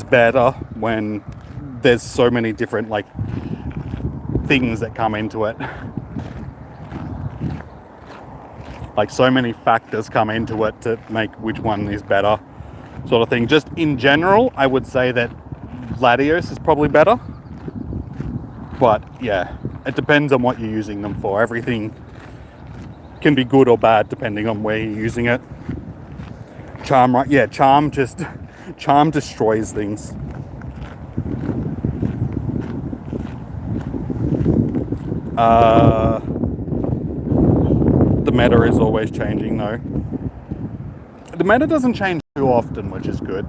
better when there's so many different like things that come into it. Like so many factors come into it to make which one is better, sort of thing. Just in general, I would say that Latios is probably better. But yeah, it depends on what you're using them for. Everything can be good or bad depending on where you're using it. Charm, right? Yeah, Charm destroys things. The meta is always changing though. The meta doesn't change too often, which is good.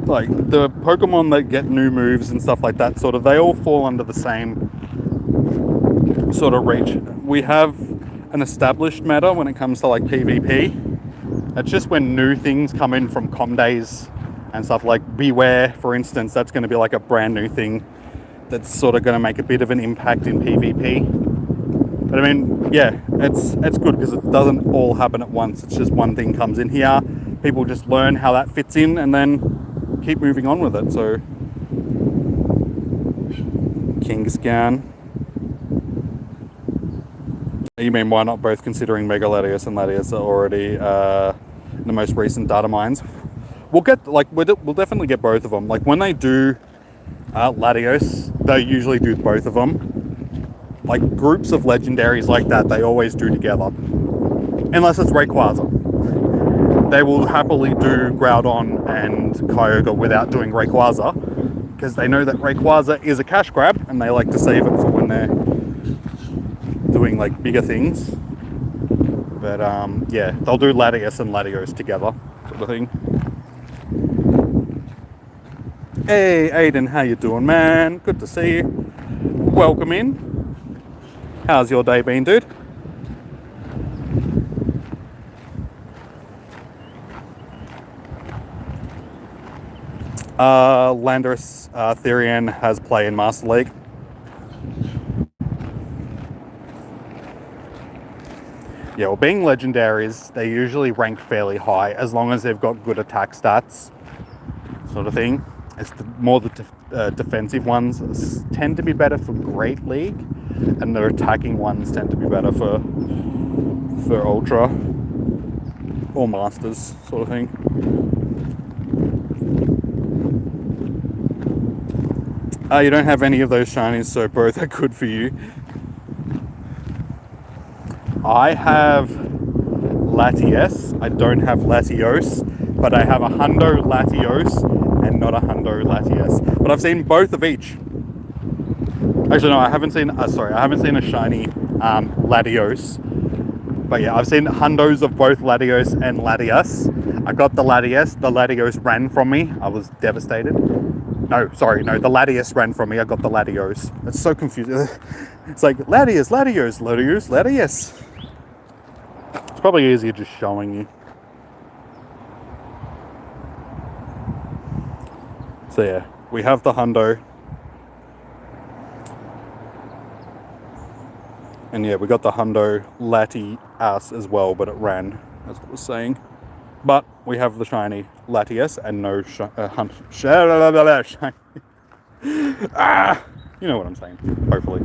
Like the Pokemon that get new moves and stuff like that, sort of, they all fall under the same sort of reach. We have an established meta when it comes to like PvP. It's just when new things come in from Com Days and stuff, like Beware, for instance, that's going to be like a brand new thing that's sort of going to make a bit of an impact in PvP. But I mean, yeah, it's good because it doesn't all happen at once. It's just one thing comes in here, people just learn how that fits in and then keep moving on with it. So Kingscan. You mean why not both, considering Mega Latios and Latios are already in the most recent data mines? We'll definitely get both of them. Like when they do Latios, they usually do both of them. Like groups of legendaries like that, they always do together. Unless it's Rayquaza. They will happily do Groudon and Kyogre without doing Rayquaza, because they know that Rayquaza is a cash grab and they like to save it for when they're doing like bigger things. But yeah, they'll do Latios and Latios together, sort of thing. Hey Aiden, how you doing, man? Good to see you. Welcome in. How's your day been, dude? Landorus Therian has play in Master League. Yeah, well, being legendaries, they usually rank fairly high as long as they've got good attack stats, sort of thing. It's the defensive ones tend to be better for Great League, and the attacking ones tend to be better for Ultra or Masters, sort of thing. You don't have any of those shinies, so both are good for you. I have Latios. I don't have Latios, but I have a Hundo Latios and not a Hundo Latios. But I've seen both of each. Actually, no, I haven't seen a shiny Latios. But yeah, I've seen Hundos of both Latios and Latias. I got the Latios ran from me. I was devastated. The Latios ran from me. I got the Latios. It's so confusing. It's like Latios. It's probably easier just showing you. So yeah, we have the Hundo. And yeah, we got the Hundo Latias as well, but it ran, as I was saying. But we have the shiny Latias and no shiny. You know what I'm saying, hopefully.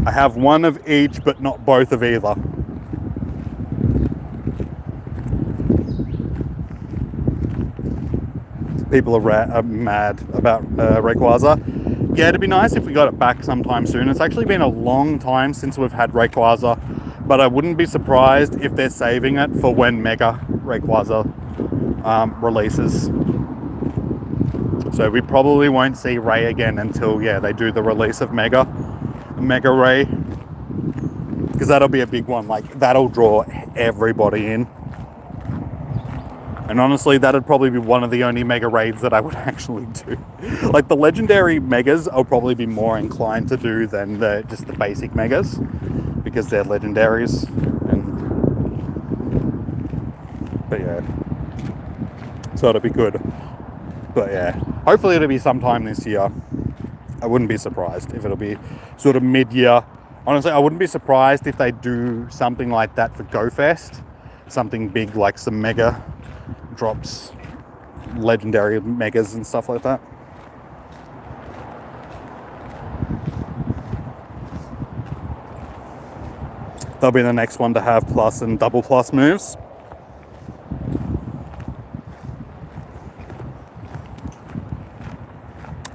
I have one of each, but not both of either. People are mad about Rayquaza. Yeah, it'd be nice if we got it back sometime soon. It's actually been a long time since we've had Rayquaza, but I wouldn't be surprised if they're saving it for when Mega Rayquaza releases. So we probably won't see Ray again until, yeah, they do the release of Mega Ray, because that'll be a big one. Like, that'll draw everybody in. And honestly, that'd probably be one of the only mega raids that I would actually do. Like the legendary megas, I'll probably be more inclined to do than just the basic megas, because they're legendaries. But yeah, so it'll be good. But yeah, hopefully it'll be sometime this year. I wouldn't be surprised if it'll be sort of mid-year. Honestly, I wouldn't be surprised if they do something like that for GoFest. Something big, like some mega drops, legendary megas and stuff like that. They'll be the next one to have plus and double plus moves.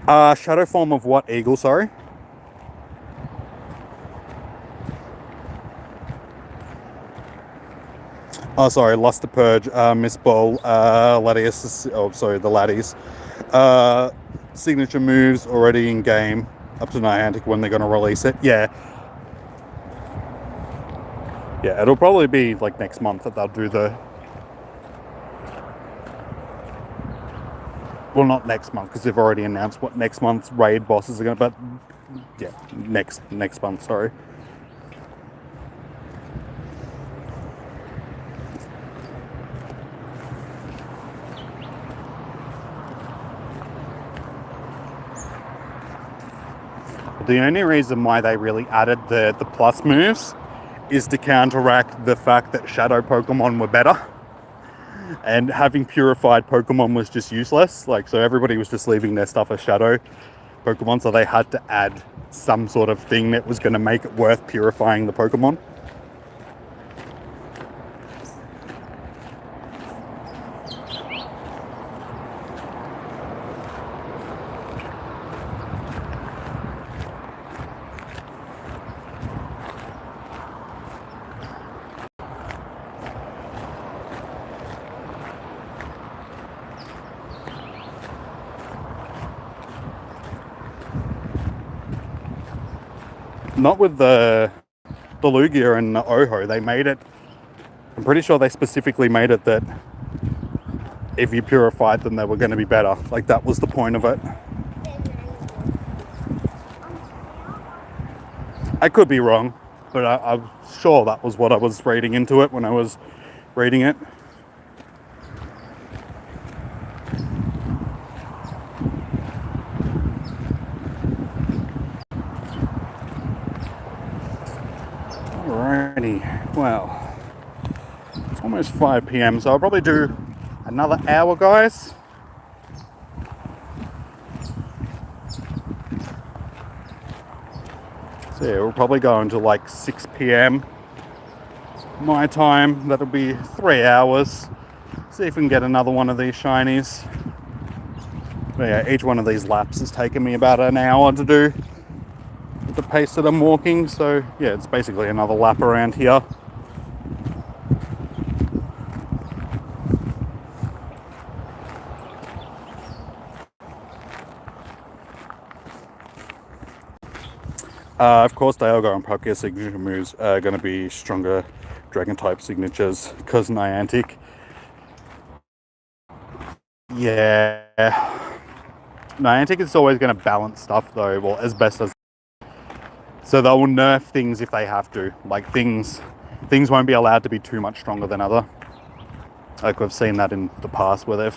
Shadow form of what eagle, sorry? Oh, sorry, Luster Purge, Miss Ball, Latias, oh, sorry, the Laddies. Signature moves already in game, up to Niantic when they're going to release it. Yeah. Yeah, it'll probably be like next month that they'll do the... Well, not next month, because they've already announced what next month's raid bosses are going to... But, yeah, next month, sorry. The only reason why they really added the plus moves is to counteract the fact that Shadow Pokemon were better. And having purified Pokemon was just useless. Like, so everybody was just leaving their stuff as Shadow Pokemon, so they had to add some sort of thing that was going to make it worth purifying the Pokemon. Not with the Lugia and the Oho. They made it, I'm pretty sure they specifically made it that if you purified them, they were going to be better. Like, that was the point of it. I could be wrong, but I'm sure that was what I was reading into it when I was reading it. Alrighty, well, it's almost 5 p.m, so I'll probably do another hour, guys. So yeah, we'll probably go until like 6 p.m. my time. That'll be 3 hours. See if we can get another one of these shinies. But yeah, each one of these laps has taken me about an hour to do at the pace that I'm walking. So yeah, it's basically another lap around here. Of course, Dialga and Palkia signature moves are going to be stronger dragon type signatures because Niantic. Yeah. Niantic is always going to balance stuff though, well, as best as. So they'll nerf things if they have to. Like things won't be allowed to be too much stronger than other. Like we've seen that in the past where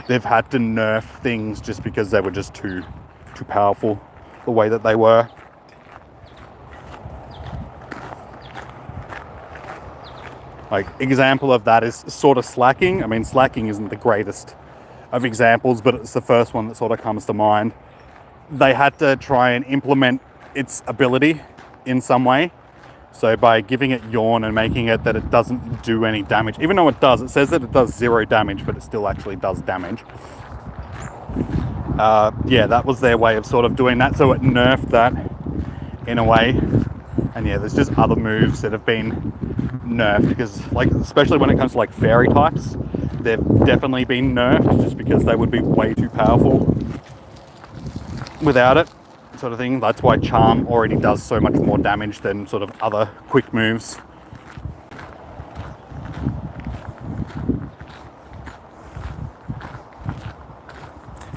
they've had to nerf things just because they were just too powerful the way that they were. Like, example of that is sort of Slacking. I mean, Slacking isn't the greatest of examples, but it's the first one that sort of comes to mind. They had to try and implement its ability in some way. So by giving it Yawn and making it that it doesn't do any damage, even though it does, it says that it does 0 damage, but it still actually does damage. Yeah, that was their way of sort of doing that. So it nerfed that in a way. And yeah, there's just other moves that have been nerfed because, like, especially when it comes to like fairy types, they've definitely been nerfed just because they would be way too powerful without it, sort of thing. That's why Charm already does so much more damage than sort of other quick moves.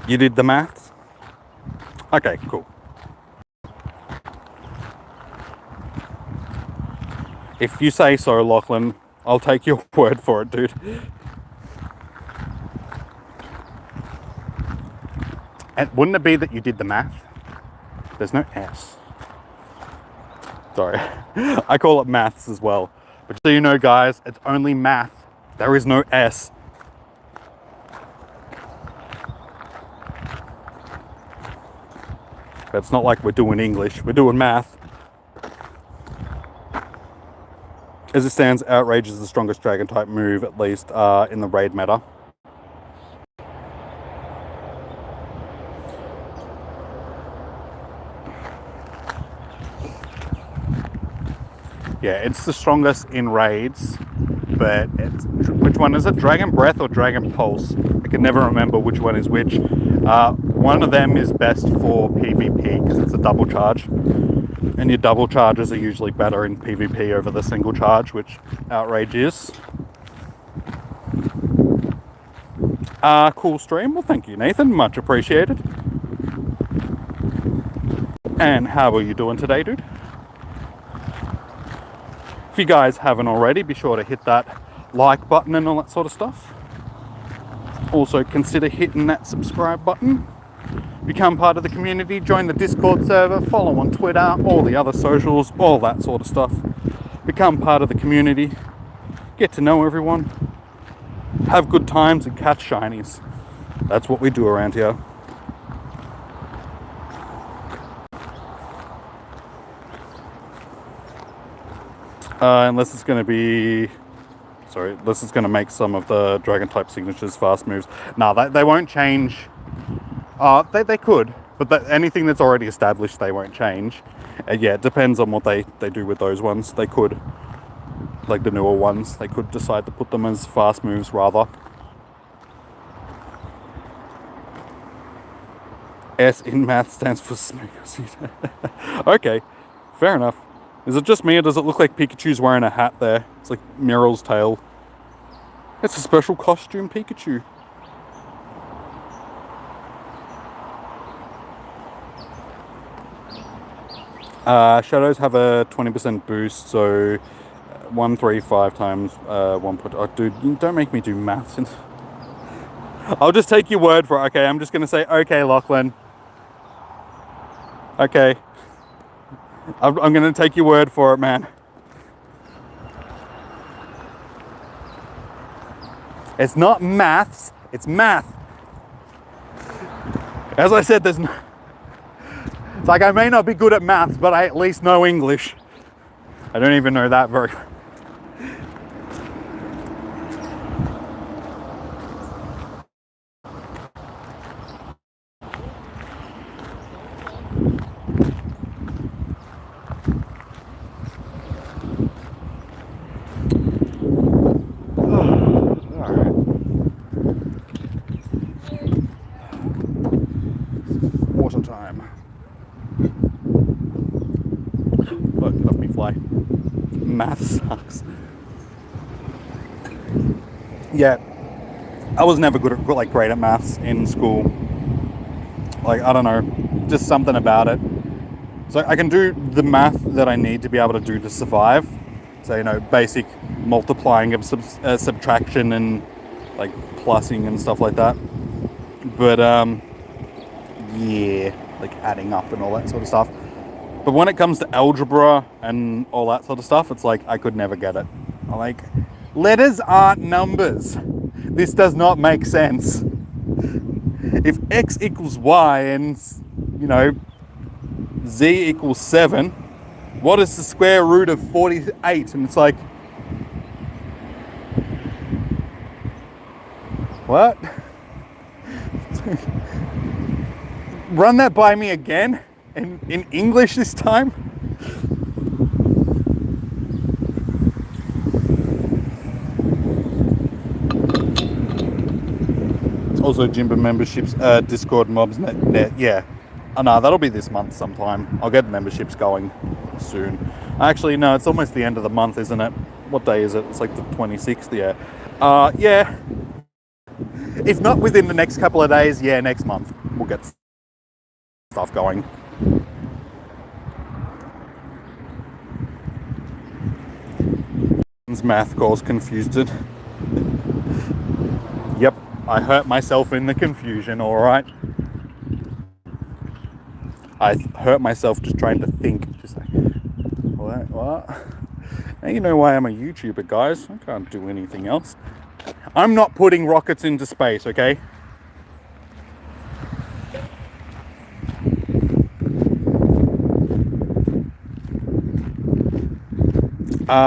You did the maths? Okay, cool. If you say so, Lachlan, I'll take your word for it, dude. And wouldn't it be that you did the math? There's no S. Sorry. I call it maths as well. But so you know, guys, it's only math. There is no S. But it's not like we're doing English. We're doing math. As it stands, Outrage is the strongest dragon type move, at least in the raid meta. Yeah, it's the strongest in raids, but it's, which one is it? Dragon Breath or Dragon Pulse? I can never remember which one is which. One of them is best for PvP because it's a double charge. And your double charges are usually better in PvP over the single charge, which Outrage is. Cool stream. Well, thank you, Nathan. Much appreciated. And how are you doing today, dude? If you guys haven't already, be sure to hit that like button and all that sort of stuff. Also, consider hitting that subscribe button. Become part of the community, join the Discord server, follow on Twitter, all the other socials, all that sort of stuff. Become part of the community, get to know everyone, have good times and catch shinies. That's what we do around here. Unless it's going to be... Sorry, unless it's going to make some of the dragon type signatures fast moves. No, they won't change. They could, but anything that's already established, they won't change. Yeah, it depends on what they do with those ones. They could, like the newer ones, they could decide to put them as fast moves rather. S in math stands for Smiggles. Okay, fair enough. Is it just me, or does it look like Pikachu's wearing a hat there? It's like Mural's tail. It's a special costume Pikachu. Shadows have a 20% boost, so 135 times 1. Oh, dude, don't make me do maths. I'll just take your word for it. Okay, I'm just going to say, okay, Lachlan. Okay. I'm going to take your word for it, man. It's not maths, it's math. As I said, there's no... It's like I may not be good at maths, but I at least know English. I don't even know that very... Water time. Look, let me fly. Math sucks. Yeah, I was never good at, like, great at maths in school. Like, I don't know, just something about it. So I can do the math that I need to be able to do to survive. So, you know, basic multiplying of subtraction and like plussing and stuff like that. But yeah, like adding up and all that sort of stuff. But when it comes to algebra and all that sort of stuff, it's like I could never get it. I'm like, letters aren't numbers. This does not make sense. If x equals y and, you know, z equals 7, what is the square root of 48? And it's like, what? Run that by me again, in English this time. Also, Jimba memberships, Discord mobs, net, yeah. Oh no, that'll be this month sometime. I'll get memberships going soon. Actually, no, it's almost the end of the month, isn't it? What day is it? It's like the 26th, yeah. Yeah. If not within the next couple of days, yeah, next month we'll get stuff going. Math course confused it. Yep, I hurt myself in the confusion, alright? I hurt myself just trying to think. Just like, what? Now you know why I'm a YouTuber, guys. I can't do anything else. I'm not putting rockets into space, okay?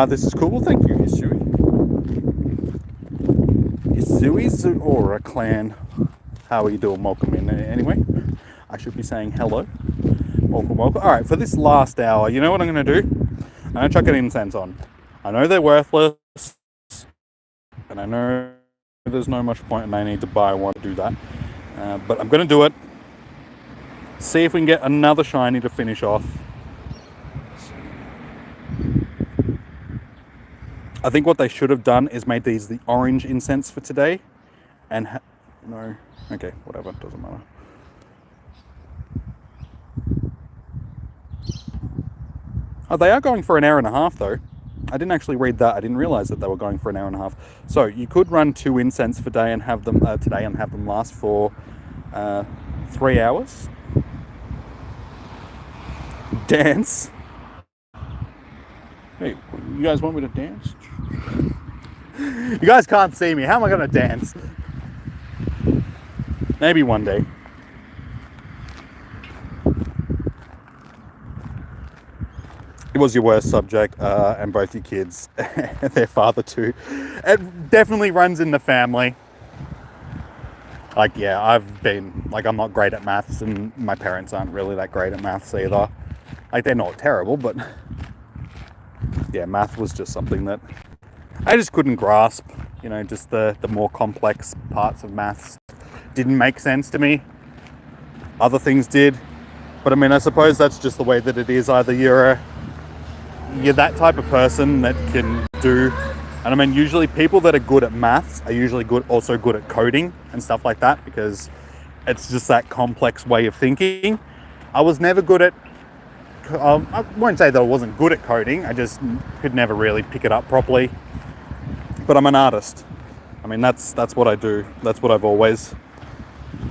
This is cool. Well, thank you, Hisui. Hisui's Aura clan. How are you doing? Welcome in. Anyway, I should be saying hello. Welcome. Alright, for this last hour, you know what I'm going to do? I'm going to chuck an incense on. I know they're worthless, and I know there's no much point and I need to buy one to do that. But I'm going to do it. See if we can get another shiny to finish off. I think what they should have done is made these the orange incense for today. And no. Okay, whatever. Doesn't matter. Oh, they are going for an hour and a half, though. I didn't actually read that. I didn't realize that they were going for an hour and a half. So you could run 2 incense for day and have them today and have them last for 3 hours. Dance. Hey, you guys want me to dance? You guys can't see me. How am I going to dance? Maybe one day. It was your worst subject, and both your kids, and their father too. It definitely runs in the family. Like, yeah, I'm not great at maths, and my parents aren't really that great at maths either. Like, they're not terrible, but yeah, math was just something that I just couldn't grasp. You know, just the more complex parts of maths didn't make sense to me. Other things did. But I mean, I suppose that's just the way that it is. Either you're that type of person that can do, and I mean, usually people that are good at maths are usually also good at coding and stuff like that, because it's just that complex way of thinking. I was never good at, I won't say that I wasn't good at coding, I just could never really pick it up properly. But I'm an artist. I mean, that's what I do. That's what I've always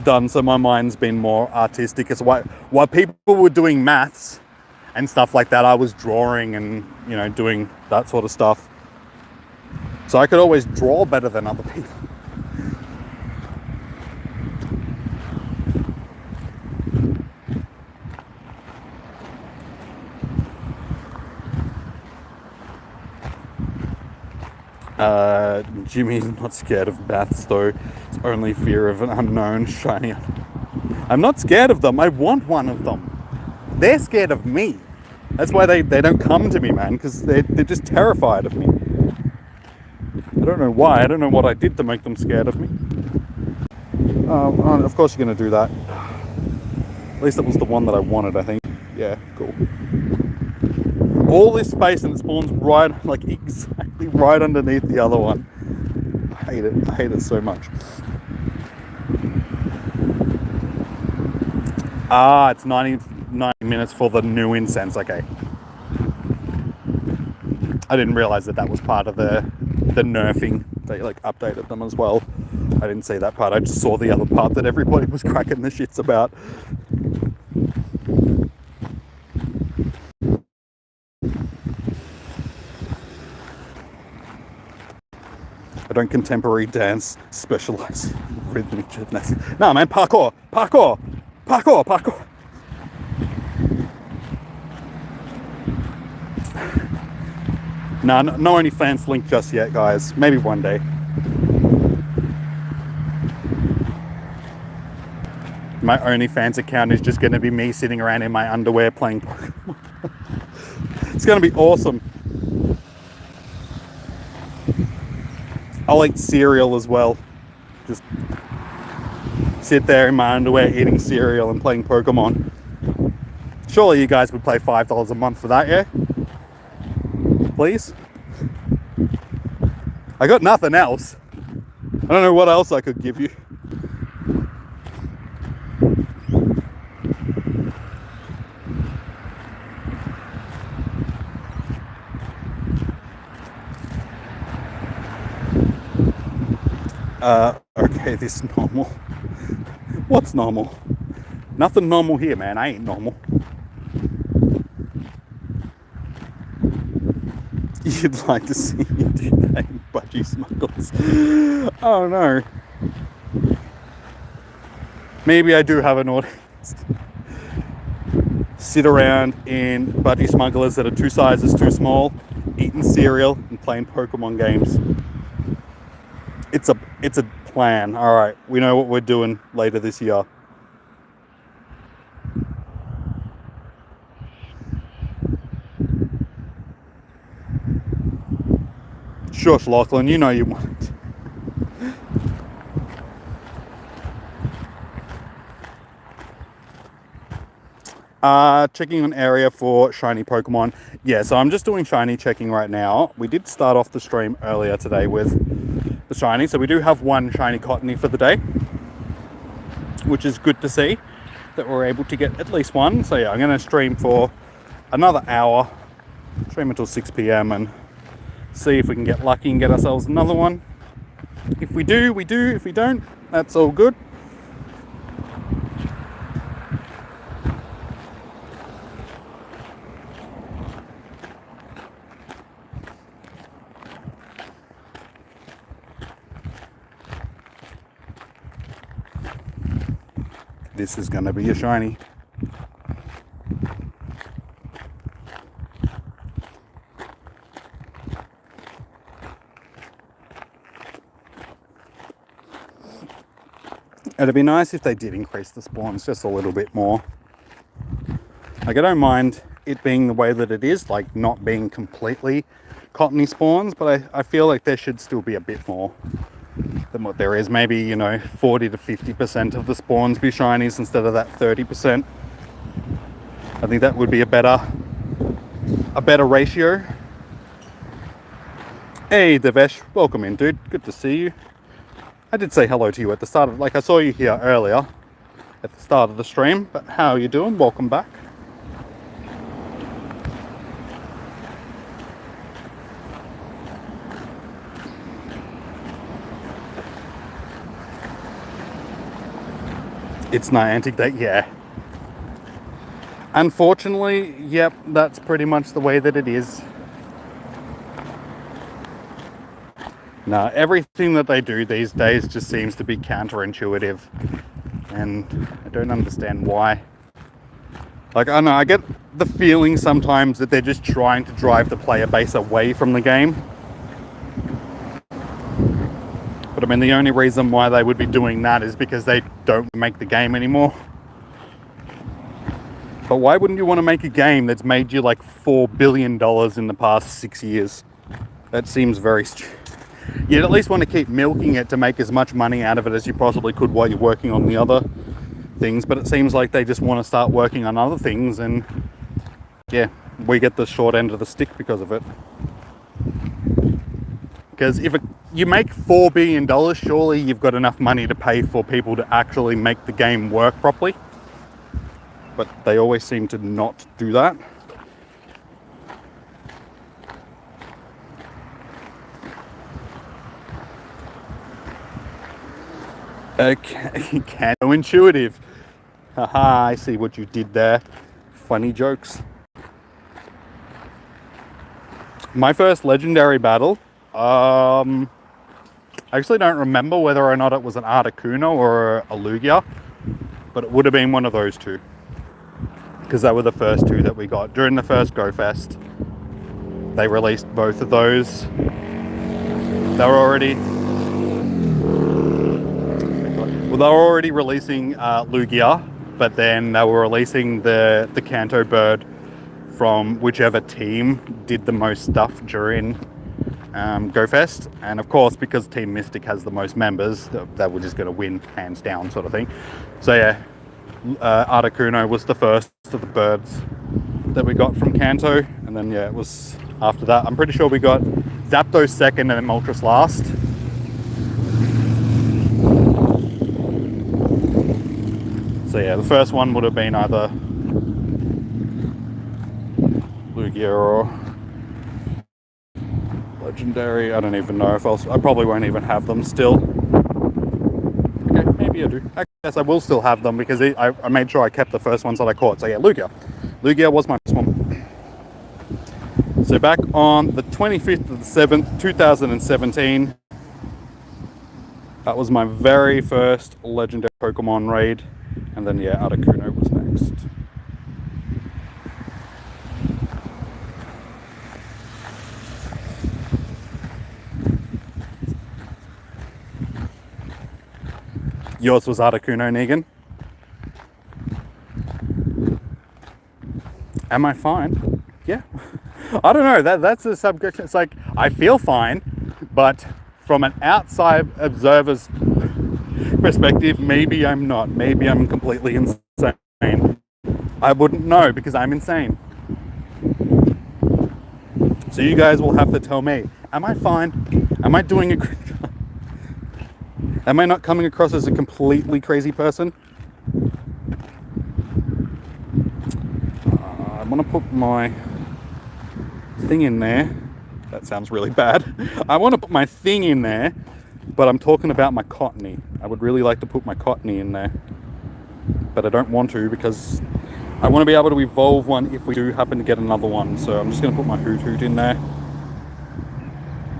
done. So my mind's been more artistic. It's why people were doing maths and stuff like that, I was drawing and, you know, doing that sort of stuff. So I could always draw better than other people. Jimmy's not scared of maths though. It's only fear of an unknown shiny. I'm not scared of them. I want one of them. They're scared of me. That's why they don't come to me, man, because they're just terrified of me. I don't know why. I don't know what I did to make them scared of me. Of course you're going to do that. At least that was the one that I wanted, I think. Yeah, cool. All this space and it spawns right, like exactly right underneath the other one. I hate it. I hate it so much. It's 90 minutes for the new incense. Okay. I didn't realize that was part of the nerfing. They like updated them as well. I didn't see that part. I just saw the other part that everybody was cracking the shits about. I don't contemporary dance, specialize in rhythmic gymnastics. No, man, parkour. No OnlyFans link just yet, guys. Maybe one day. My OnlyFans account is just going to be me sitting around in my underwear playing Pokemon. It's going to be awesome. I'll eat cereal as well. Just sit there in my underwear eating cereal and playing Pokemon. Surely you guys would pay $5 a month for that, yeah? Please? I got nothing else. I don't know what else I could give you. Okay, this is normal. What's normal? Nothing normal here, man. I ain't normal. You'd like to see me do that, budgie Smiggles. Oh no. Maybe I do have an audience. Sit around in budgie smugglers that are 2 sizes too small, eating cereal and playing Pokemon games. It's a plan. All right, we know what we're doing later this year. Shush, Lachlan, you know you want. Checking an area for shiny Pokemon. Yeah, so I'm just doing shiny checking right now. We did start off the stream earlier today with the shiny, so we do have 1 shiny Cottony for the day, which is good to see that we're able to get at least 1. So yeah, I'm going to stream for another hour, stream until 6 p.m. and see if we can get lucky and get ourselves another one. If we do, we do. If we don't, that's all good. This is going to be a shiny. It'd be nice if they did increase the spawns just a little bit more. Like, I don't mind it being the way that it is, like not being completely Cottonee spawns, but I feel like there should still be a bit more than what there is. Maybe, you know, 40 to 50% of the spawns be shinies instead of that 30%. I think that would be a better ratio. Hey Devesh, welcome in, dude. Good to see you. I did say hello to you at the start of, like, I saw you here earlier at the start of the stream, but how are you doing? Welcome back. It's Niantic Day, yeah. Unfortunately, yep, that's pretty much the way that it is. No, everything that they do these days just seems to be counterintuitive, and I don't understand why. Like, I don't know, I get the feeling sometimes that they're just trying to drive the player base away from the game. But I mean, the only reason why they would be doing that is because they don't make the game anymore. But why wouldn't you want to make a game that's made you like $4 billion in the past 6 years? That seems very You'd at least want to keep milking it to make as much money out of it as you possibly could while you're working on the other things. But it seems like they just want to start working on other things, and yeah, we get the short end of the stick because of it. Because if you make $4 billion, surely you've got enough money to pay for people to actually make the game work properly. But they always seem to not do that. Okay, counterintuitive. Haha, I see what you did there. Funny jokes. My first legendary battle, I actually don't remember whether or not it was an Articuno or a Lugia, but it would have been one of those two, because they were the first 2 that we got during the first Go Fest. They released both of those. They were already releasing Lugia, but then they were releasing the Kanto bird from whichever team did the most stuff during Go Fest. And of course, because Team Mystic has the most members, they were just going to win hands down, sort of thing. So yeah, Articuno was the first of the birds that we got from Kanto, and then yeah, it was after that. I'm pretty sure we got Zapdos second and then Moltres last. So yeah, the first one would have been either Lugia or Legendary. I don't even know if I probably won't even have them still. maybe I do. I guess I will still have them because I made sure I kept the first ones that I caught. So yeah, Lugia. Lugia was my first one. So back on the 25th of the 7th, 2017, that was my very first legendary Pokemon raid. And then yeah, Articuno was next. Yours was Articuno, Negan. Am I fine? Yeah. I don't know. That's a subject. It's like I feel fine, but from an outside observer's perspective, maybe I'm not. Maybe I'm completely insane. I wouldn't know because I'm insane. So you guys will have to tell me. Am I fine? Am I doing a good job? Am I not coming across as a completely crazy person? I'm gonna put my thing in there. That sounds really bad. I want to put my thing in there, but I'm talking about my Cottony. I would really like to put my Cottony in there, but I don't want to because I want to be able to evolve one if we do happen to get another one. So I'm just going to put my Hoot in there.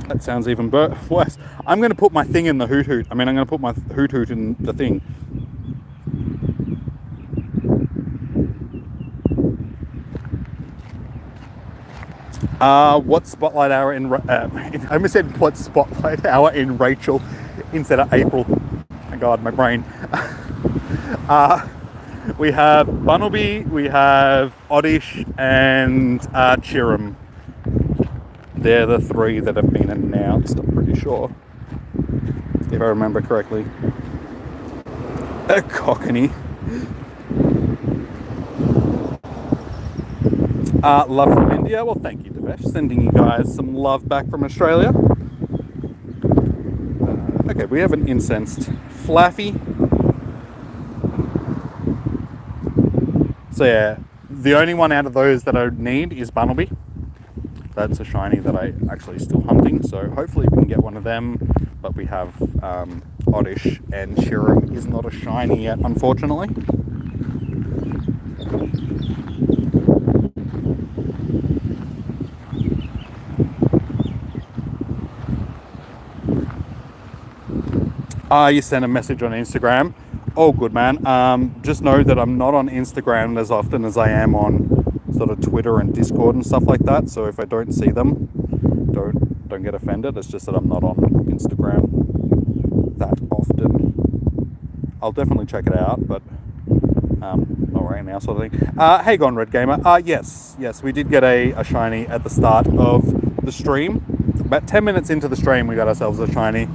That sounds even worse. I'm going to put my thing in the Hoot. I mean, I'm going to put my Hoot in the thing. What spotlight hour in... I almost said what spotlight hour in Rachel instead of April. My God, my brain. We have Bunnelby, we have Oddish, and Chirim. They're the three that have been announced, I'm pretty sure. If I remember correctly. A Cockney. Love from India. Well, thank you, Devesh. Sending you guys some love back from Australia. Okay, we have an incensed Flaffy. So yeah, the only one out of those that I need is Bunnelby. That's a shiny that I actually still hunting, so hopefully we can get one of them. But we have Oddish, and Chirim is not a shiny yet, unfortunately. You sent a message on Instagram. Oh, good man. Just know that I'm not on Instagram as often as I am on sort of Twitter and Discord and stuff like that. So if I don't see them, don't get offended. It's just that I'm not on Instagram that often. I'll definitely check it out, but not right now, sort of thing. Hey, Gone Red Gamer. Yes, we did get a shiny at the start of the stream. About 10 minutes into the stream, we got ourselves a shiny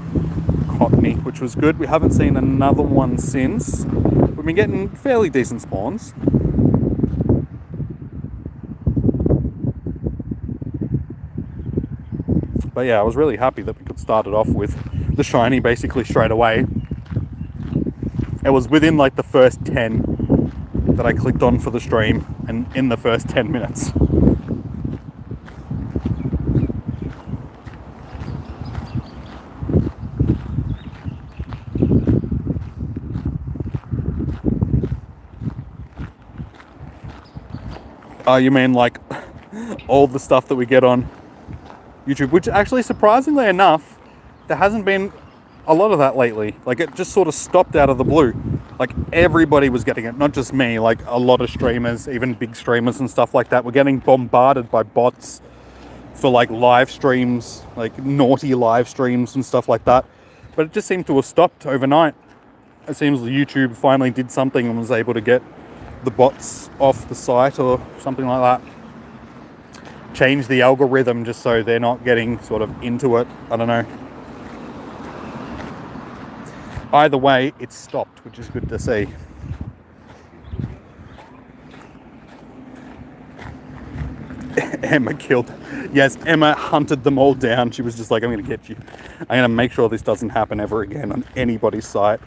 Cottony, which was good. We haven't seen another one since. We've been getting fairly decent spawns. But yeah, I was really happy that we could start it off with the shiny basically straight away. It was within like the first 10 that I clicked on for the stream, and in the first 10 minutes. You mean like all the stuff that we get on YouTube, which actually, surprisingly enough, there hasn't been a lot of that lately. Like, it just sort of stopped out of the blue. Like, everybody was getting it, not just me. Like, a lot of streamers, even big streamers and stuff like that, were getting bombarded by bots for like live streams, like naughty live streams and stuff like that. But it just seemed to have stopped overnight. It seems YouTube finally did something and was able to get the bots off the site or something like that. Change the algorithm just so they're not getting sort of into it. I don't know. Either way, it stopped, which is good to see. Emma killed. Yes, Emma hunted them all down. She was just like, I'm going to get you. I'm going to make sure this doesn't happen ever again on anybody's site.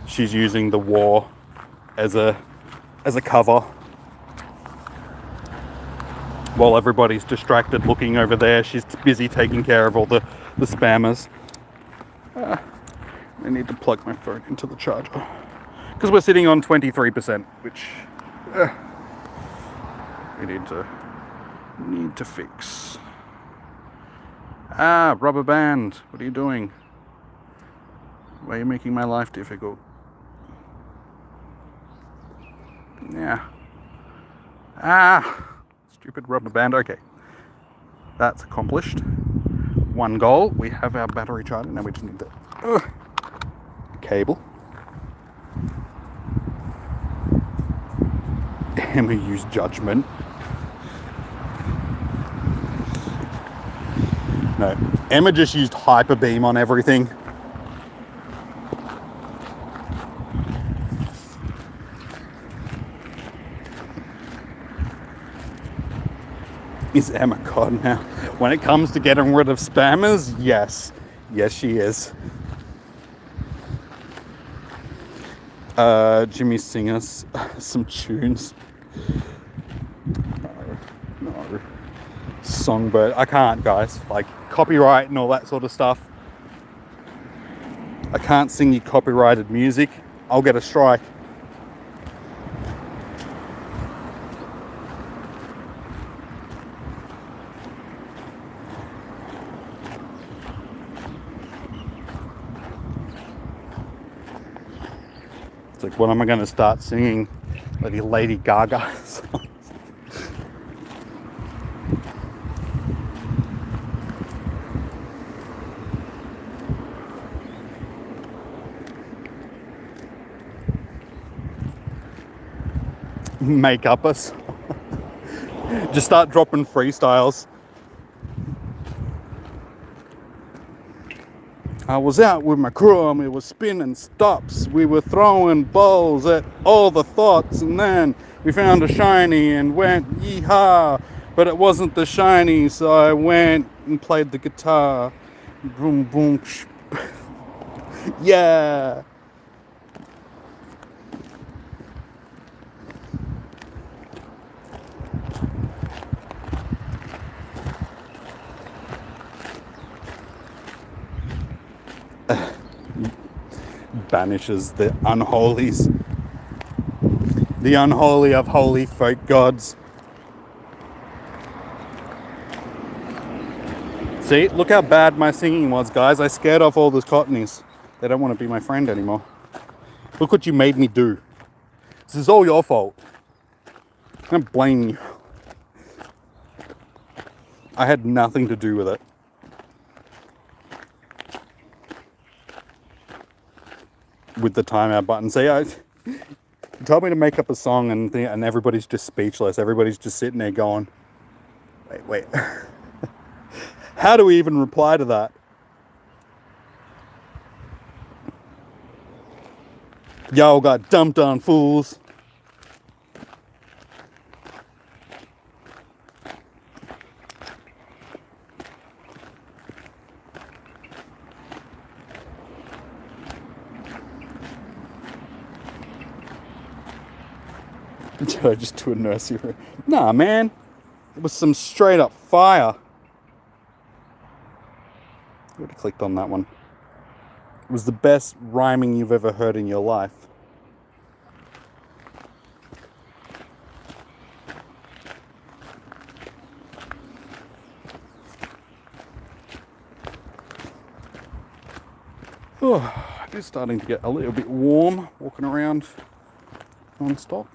She's using the war as a cover. While everybody's distracted looking over there, she's busy taking care of all the spammers. I need to plug my phone into the charger because we're sitting on 23%, which we need to fix. Rubber band, what are you doing? Why are you making my life difficult? Yeah. Stupid rubber band. Okay. That's accomplished. One goal. We have our battery charger. Now we just need the cable. Emma used judgment. No. Emma just used hyper beam on everything. Is Emma God now? When it comes to getting rid of spammers, yes. Yes, she is. Jimmy, sing us some tunes. No. Songbird. I can't, guys. Like, copyright and all that sort of stuff. I can't sing you copyrighted music. I'll get a strike. It's like, when am I going to start singing Lady Gaga songs? Make up a song. Just start dropping freestyles. I was out with my crew and we were spinning stops. We were throwing balls at all the thoughts, and then we found a shiny and went yee-haw. But it wasn't the shiny, so I went and played the guitar. Boom, boom, yeah. Banishes the unholies. The unholy of holy folk gods. See, look how bad my singing was, guys. I scared off all those Cottonies. They don't want to be my friend anymore. Look what you made me do. This is all your fault. I don't blame you. I had nothing to do with it. With the timeout button. See, you told me to make up a song and everybody's just speechless. Everybody's just sitting there going, wait. How do we even reply to that? Y'all got dumped on, fools. Just to a nursery. Nah, man. It was some straight up fire. I would have clicked on that one. It was the best rhyming you've ever heard in your life. Oh, it's starting to get a little bit warm walking around non-stop.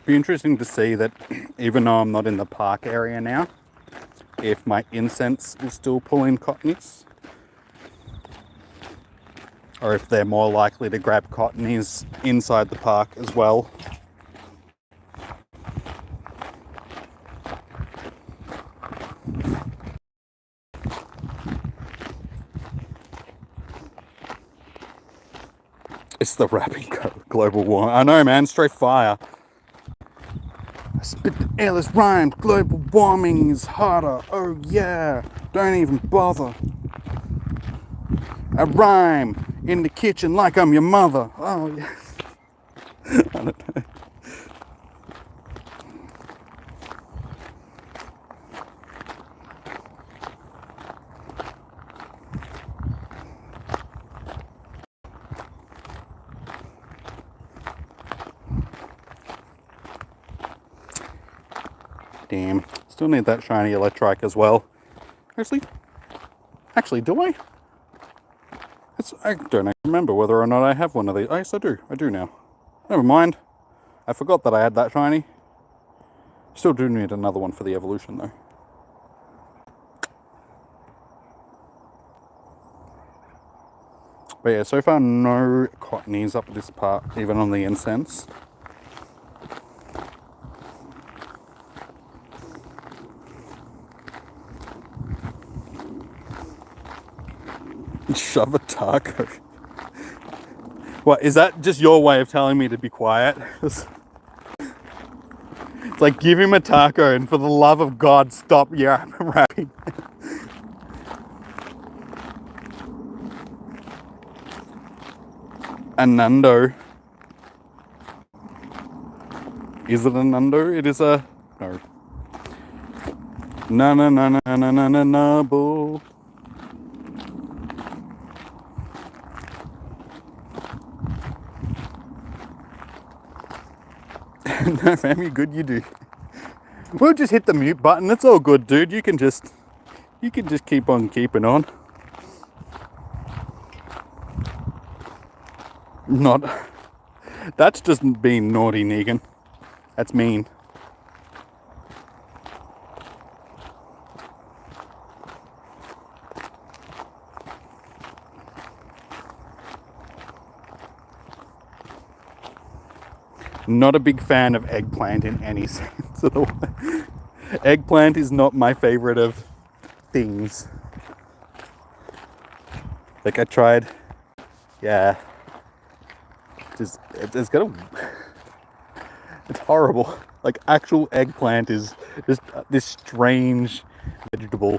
Be interesting to see that even though I'm not in the park area now, if my incense is still pulling Cottonies, or if they're more likely to grab Cottonies inside the park as well. It's the rapping global warming. I know, man, straight fire. I spit the airless rhymes. Global warming is harder. Oh yeah. Don't even bother. I rhyme in the kitchen like I'm your mother. Oh, yeah. I don't know. Damn. Still need that shiny Electrike as well. Actually, do I? I don't remember whether or not I have one of these. Oh, yes, I do. I do now. Never mind. I forgot that I had that shiny. Still do need another one for the evolution, though. But yeah, so far no Cottonees up this part, even on the incense. Shove a taco. What, is that just your way of telling me to be quiet? It's like, give him a taco and for the love of God, stop rapping. A Nando. Is it a Nando? It is a... No. Na bull. No, fam, you good, you do. We'll just hit the mute button. It's all good, dude. You can just keep on keeping on. Not. That's just being naughty, Negan. That's mean. Not a big fan of eggplant in any sense of the word. Eggplant is not my favorite of things. Like I tried, yeah. It's horrible. Like actual eggplant is just this strange vegetable.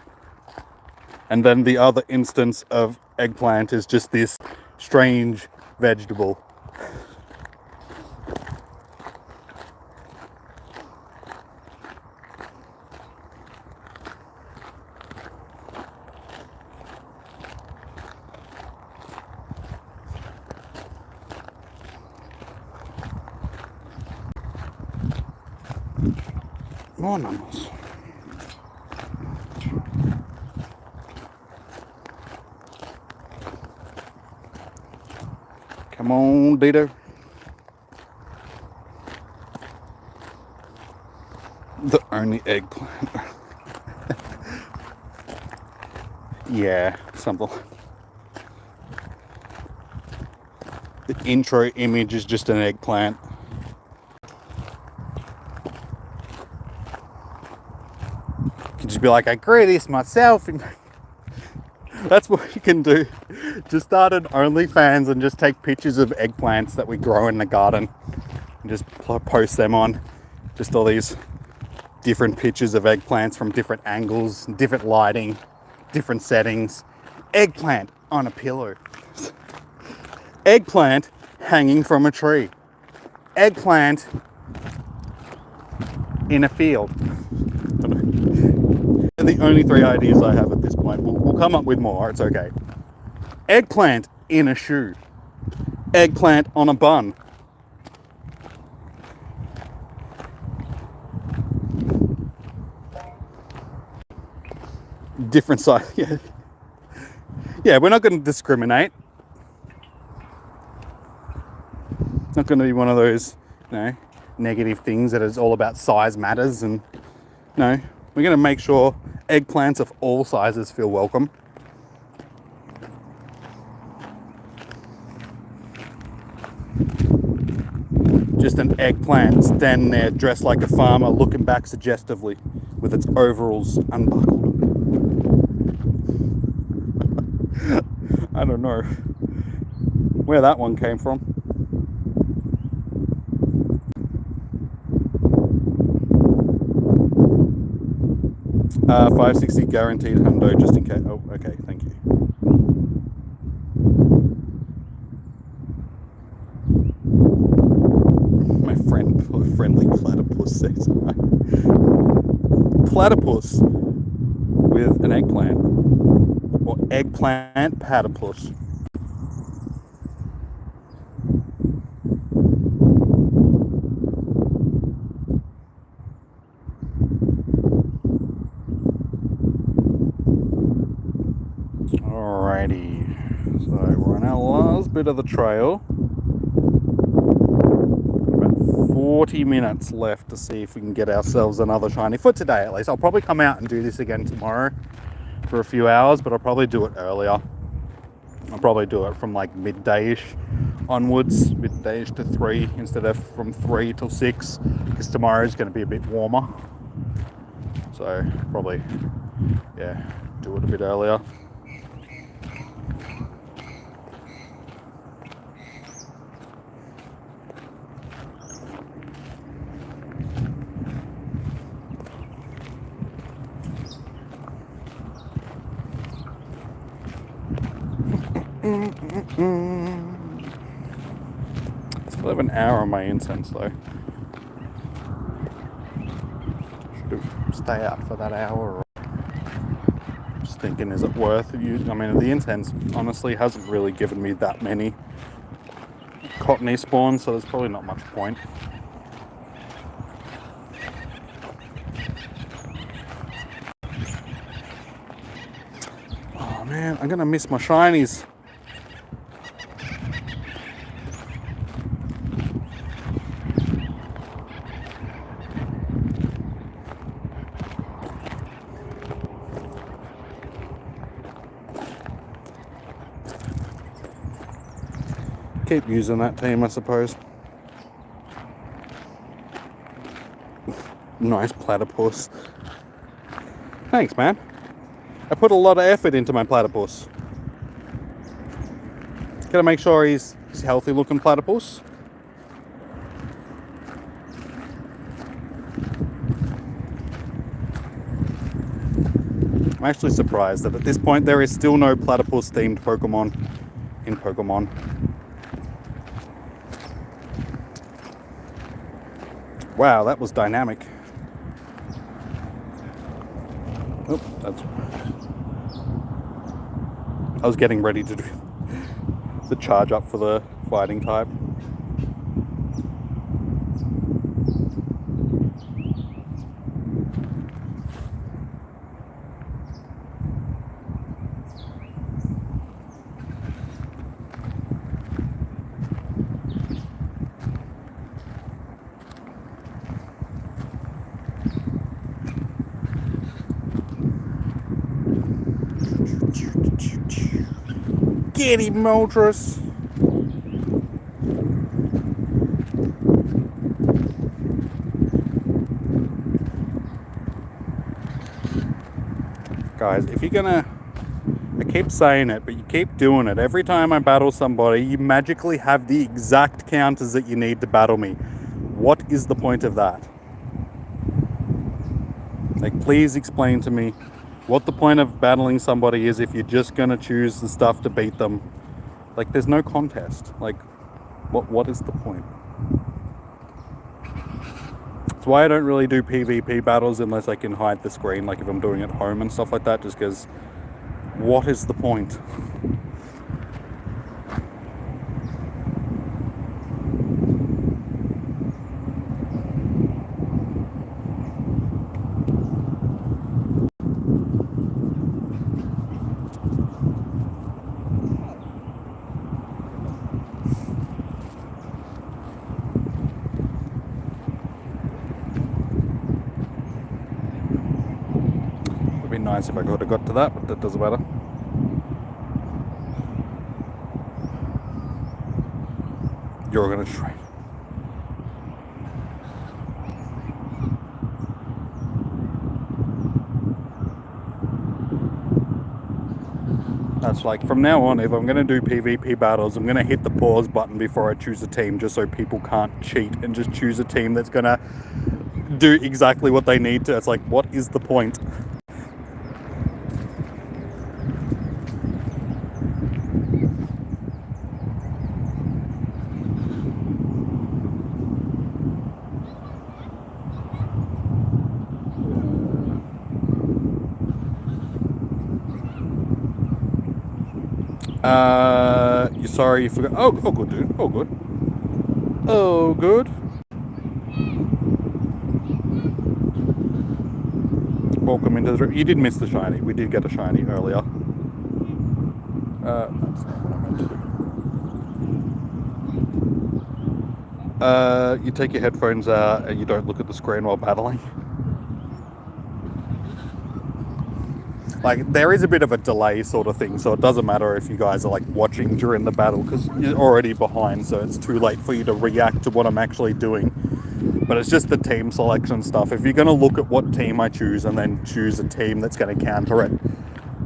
And then the other instance of eggplant is just this strange vegetable. More numbers. Come on, Dito. The only eggplant. Yeah, something. The intro image is just an eggplant. Just be like, I grew this myself, and that's what you can do. Just start an OnlyFans and just take pictures of eggplants that we grow in the garden and just post them on. Just all these different pictures of eggplants from different angles, different lighting, different settings. Eggplant on a pillow. Eggplant hanging from a tree. Eggplant in a field. The only 3 ideas I have at this point. We'll come up with more, it's okay. Eggplant in a shoe. Eggplant on a bun. Different size, yeah. Yeah, we're not going to discriminate. Not going to be one of those, negative things that is all about size matters, and no. We're going to make sure eggplants of all sizes feel welcome. Just an eggplant standing there dressed like a farmer, looking back suggestively with its overalls unbuckled. I don't know where that one came from. 560 guaranteed hundo just in case. Oh, okay, thank you. My friendly platypus says platypus with an eggplant. Or eggplant platypus. Alrighty, so we're on our last bit of the trail. About 40 minutes left to see if we can get ourselves another shiny for today at least. I'll probably come out and do this again tomorrow for a few hours, but I'll probably do it earlier. I'll probably do it from like midday-ish onwards, midday-ish to 3 instead of from 3 till 6, because tomorrow's going to be a bit warmer. So probably, yeah, do it a bit earlier. Still have an hour on my incense though. Should stay out for that hour. Or just thinking, is it worth it? I mean, the incense honestly hasn't really given me that many Cottonee spawns, so there's probably not much point. Oh man, I'm gonna miss my shinies. Keep using that team, I suppose. Nice platypus. Thanks, man. I put a lot of effort into my platypus. Gotta make sure he's healthy looking platypus. I'm actually surprised that at this point there is still no platypus themed Pokemon in Pokemon. Wow, that was dynamic. Oh, that's... I was getting ready to do the charge up for the fighting type. Get him, Moltres! Guys, if you're gonna... I keep saying it, but you keep doing it. Every time I battle somebody, you magically have the exact counters that you need to battle me. What is the point of that? Like, please explain to me what the point of battling somebody is if you're just gonna choose the stuff to beat them. Like, there's no contest. Like, what is the point? That's why I don't really do PvP battles unless I can hide the screen, like if I'm doing it at home and stuff like that, just because what is the point? Nice if I could have got to that, but that doesn't matter. You're gonna try. That's like, from now on, if I'm gonna do PvP battles, I'm gonna hit the pause button before I choose a team, just so people can't cheat and just choose a team that's gonna do exactly what they need to. It's like, what is the point? You sorry you forgot. Oh, good, dude. Oh, good. Oh, good. Welcome into the... You did miss the shiny. We did get a shiny earlier. That's not what I meant to do. You take your headphones out and you don't look at the screen while battling. Like, there is a bit of a delay sort of thing, so it doesn't matter if you guys are, like, watching during the battle, because you're already behind, so it's too late for you to react to what I'm actually doing. But it's just the team selection stuff. If you're going to look at what team I choose and then choose a team that's going to counter it,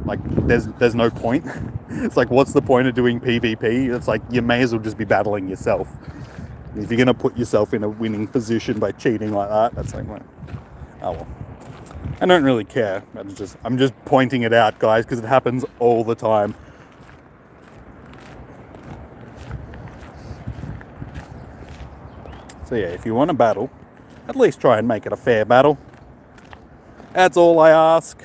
like, there's no point. It's like, what's the point of doing PvP? It's like, you may as well just be battling yourself. If you're going to put yourself in a winning position by cheating like that, that's like, well, oh well. I don't really care. I'm just pointing it out, guys, because it happens all the time. So yeah, if you want to battle, at least try and make it a fair battle. That's all I ask.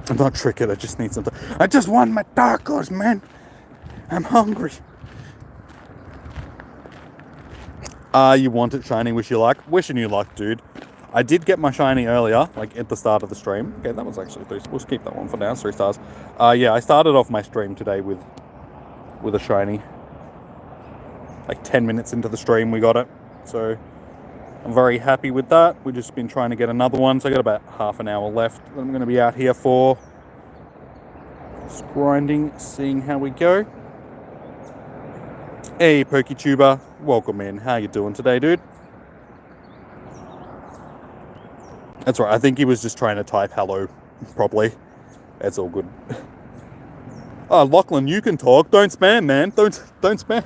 I'm not triggered, I just need something. I just want my tacos, man. I'm hungry. You want it shiny, wish you luck. Wishing you luck, dude. I did get my shiny earlier, like at the start of the stream. Okay, that was actually 3. We'll keep that one for now, 3 stars. Yeah, I started off my stream today with a shiny. Like 10 minutes into the stream, we got it. So I'm very happy with that. We've just been trying to get another one, so I got about half an hour left that I'm going to be out here for. Just grinding, seeing how we go. Hey, PokeTuber, welcome in. How you doing today, dude? That's right, I think he was just trying to type hello properly. That's all good. Oh, Lachlan, you can talk. Don't spam, man. Don't spam.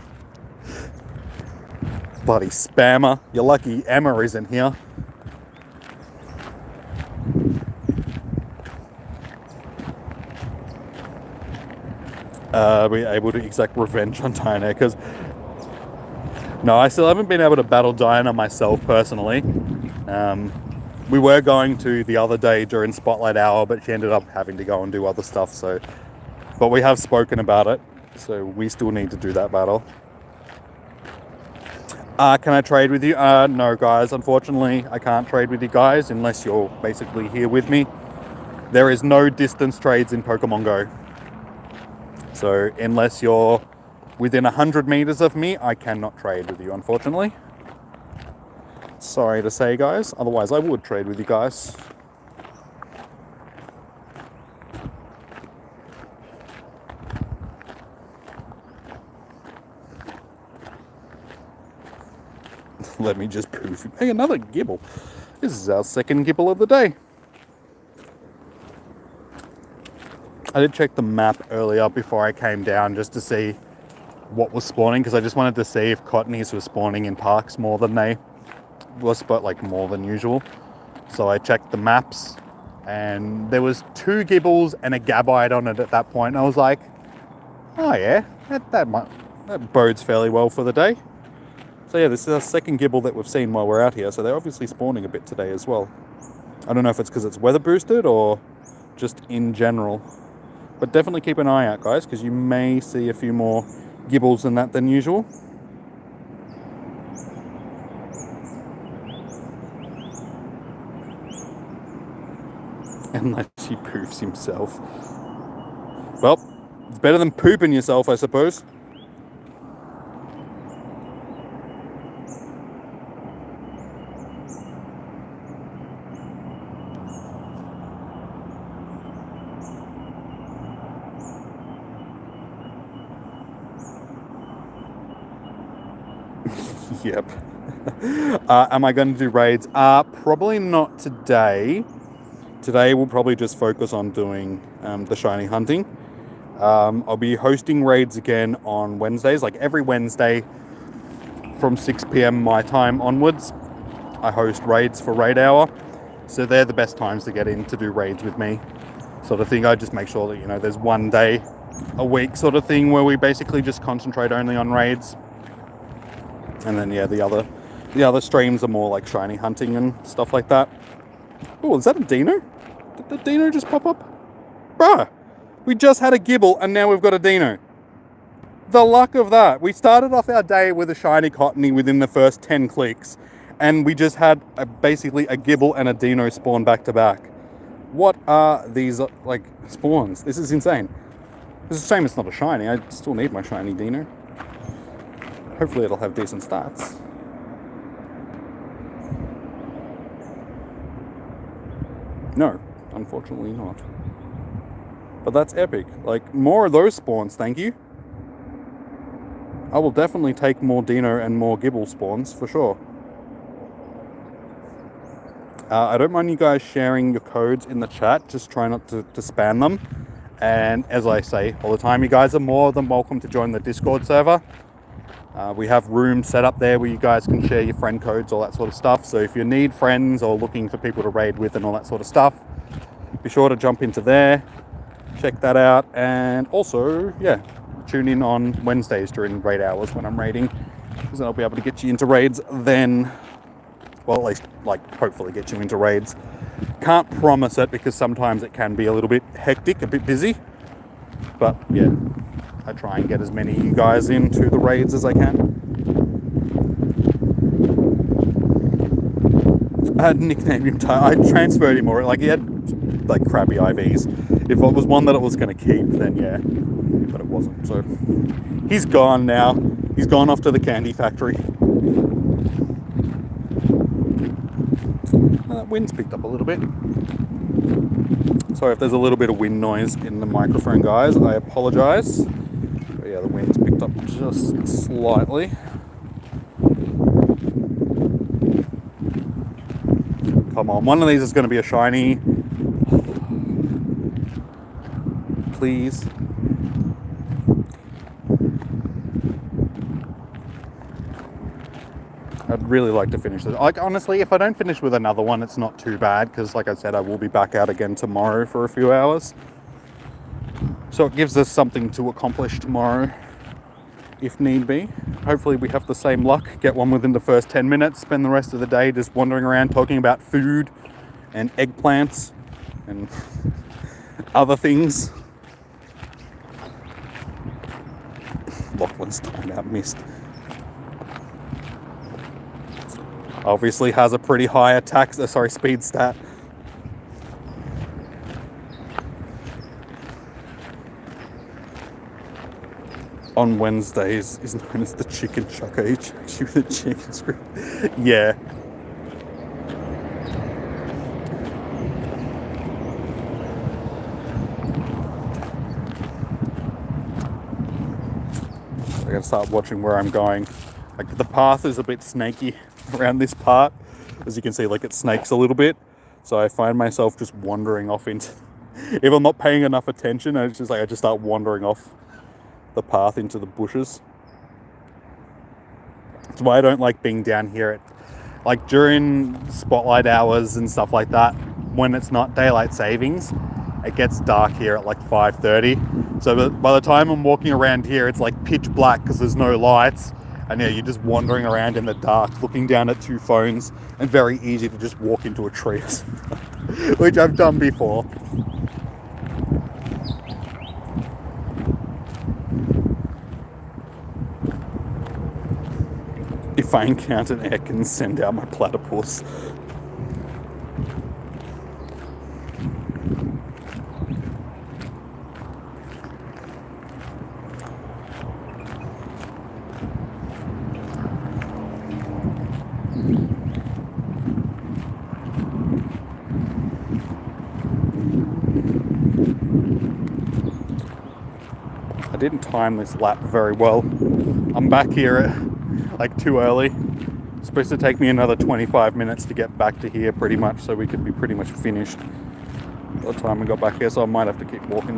Bloody spammer. You're lucky Emma isn't here. We're able to exact revenge on Diana, because no, I still haven't been able to battle Diana myself personally. We were going to the other day during Spotlight Hour, but she ended up having to go and do other stuff, so... But we have spoken about it, so we still need to do that battle. Can I trade with you? No, guys, unfortunately, I can't trade with you guys unless you're basically here with me. There is no distance trades in Pokemon Go. So unless you're within 100 meters of me, I cannot trade with you, unfortunately. Sorry to say, guys. Otherwise, I would trade with you guys. Let me just poof. Hey, another Gibble. This is our second Gibble of the day. I did check the map earlier before I came down just to see what was spawning, because I just wanted to see if Cottonees were spawning in parks more than they was, but like more than usual. So I checked the maps, and there was 2 Gibbles and a Gabite on it at that point. And I was like, oh yeah, that bodes fairly well for the day. So yeah, this is our second Gibble that we've seen while we're out here. So they're obviously spawning a bit today as well. I don't know if it's because it's weather boosted or just in general. But definitely keep an eye out, guys, because you may see a few more Gibbles than usual. Unless he poofs himself. Well, it's better than pooping yourself, I suppose. Yep. Am I going to do raids? Probably not today. Today we'll probably just focus on doing the shiny hunting. I'll be hosting raids again on Wednesdays, like every Wednesday from 6 p.m. my time onwards. I host raids for raid hour. So they're the best times to get in to do raids with me. Sort of thing. I just make sure that, you know, there's one day a week sort of thing where we basically just concentrate only on raids. And then yeah, the other streams are more like shiny hunting and stuff like that. Oh, is that a Dino? Did the Dino just pop up? Bruh, we just had a Gibble and now we've got a Dino. The luck of that. We started off our day with a shiny Cottony within the first 10 clicks, and we just had basically a Gibble and a Dino spawn back to back. What are these, like, spawns? This is insane. It's a shame it's not a shiny. I still need my shiny Dino. Hopefully it'll have decent stats. No, unfortunately not. But that's epic. Like, more of those spawns, thank you. I will definitely take more Dino and more Gibble spawns, for sure. I don't mind you guys sharing your codes in the chat, just try not to spam them. And as I say all the time, you guys are more than welcome to join the Discord server. We have rooms set up there where you guys can share your friend codes, all that sort of stuff. So if you need friends or looking for people to raid with and all that sort of stuff, be sure to jump into there, check that out. And also, yeah, tune in on Wednesdays during raid hours when I'm raiding, because I'll be able to get you into raids then. Well, at least, like, hopefully get you into raids. Can't promise it because sometimes it can be a little bit hectic, a bit busy. But yeah, I try and get as many of you guys into the raids as I can. I had nicknamed him I transferred him, or like, he had like crappy IVs. If it was one that it was going to keep, then yeah, but it wasn't. So he's gone now. He's gone off to the candy factory. That wind's picked up a little bit. Sorry if there's a little bit of wind noise in the microphone, guys. I apologise. But yeah, the wind's picked up just slightly. Come on, one of these is going to be a shiny. Please. I'd really like to finish this. Like, honestly, if I don't finish with another one, it's not too bad, because like I said, I will be back out again tomorrow for a few hours. So it gives us something to accomplish tomorrow, if need be. Hopefully we have the same luck, get one within the first 10 minutes, spend the rest of the day just wandering around talking about food and eggplants and other things. Lachlan's timeout missed. Obviously has a pretty high speed stat. On Wednesdays is known as the chicken chucker. He chucks you with a chicken screw. Yeah. I gotta start watching where I'm going. Like, the path is a bit snaky around this part. As you can see, like, it snakes a little bit. So I find myself just wandering off into... If I'm not paying enough attention, it's just like I just start wandering off the path into the bushes. That's why I don't like being down here at, like, during spotlight hours and stuff like that. When it's not daylight savings, it gets dark here at like 5:30. So by the time I'm walking around here, it's like pitch black because there's no lights. And yeah, you're just wandering around in the dark, looking down at two phones, and very easy to just walk into a tree, which I've done before. If I encounter an egg, I can send out my platypus. I didn't time this lap very well. I'm back here at like too early. It's supposed to take me another 25 minutes to get back to here pretty much, so we could be pretty much finished by the time we got back here, so I might have to keep walking.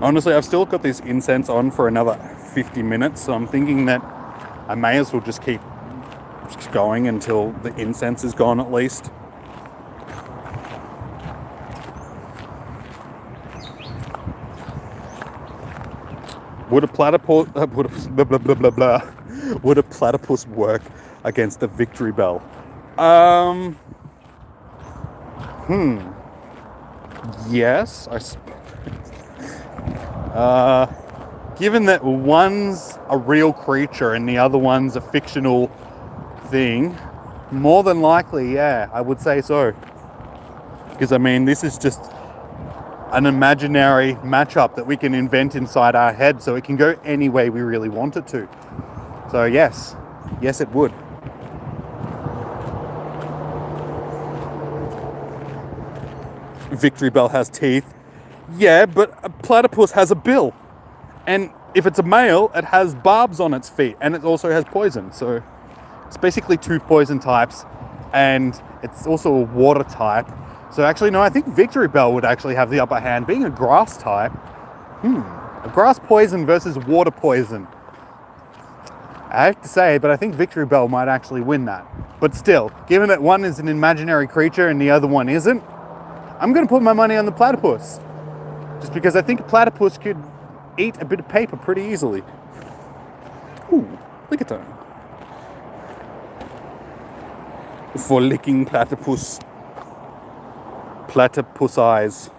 Honestly, I've still got this incense on for another 50 minutes, so I'm thinking that I may as well just keep going until the incense is gone at least. Would a platypus would a platypus work against the victory bell? Yes, given that one's a real creature and the other one's a fictional thing, more than likely, yeah, I would say so. Because, I mean, this is just an imaginary matchup that we can invent inside our head, so it can go any way we really want it to. So, yes, it would. Victory Bell has teeth. Yeah, but a platypus has a bill. And if it's a male, it has barbs on its feet, and it also has poison. So it's basically two poison types, and it's also a water type. So actually, no, I think Victory Bell would actually have the upper hand, being a grass type. A grass poison versus water poison. I have to say, but I think Victory Bell might actually win that. But still, given that one is an imaginary creature and the other one isn't, I'm going to put my money on the platypus. Just because I think a platypus could eat a bit of paper pretty easily. Ooh, lick it time. For licking platypus. Platypus eyes.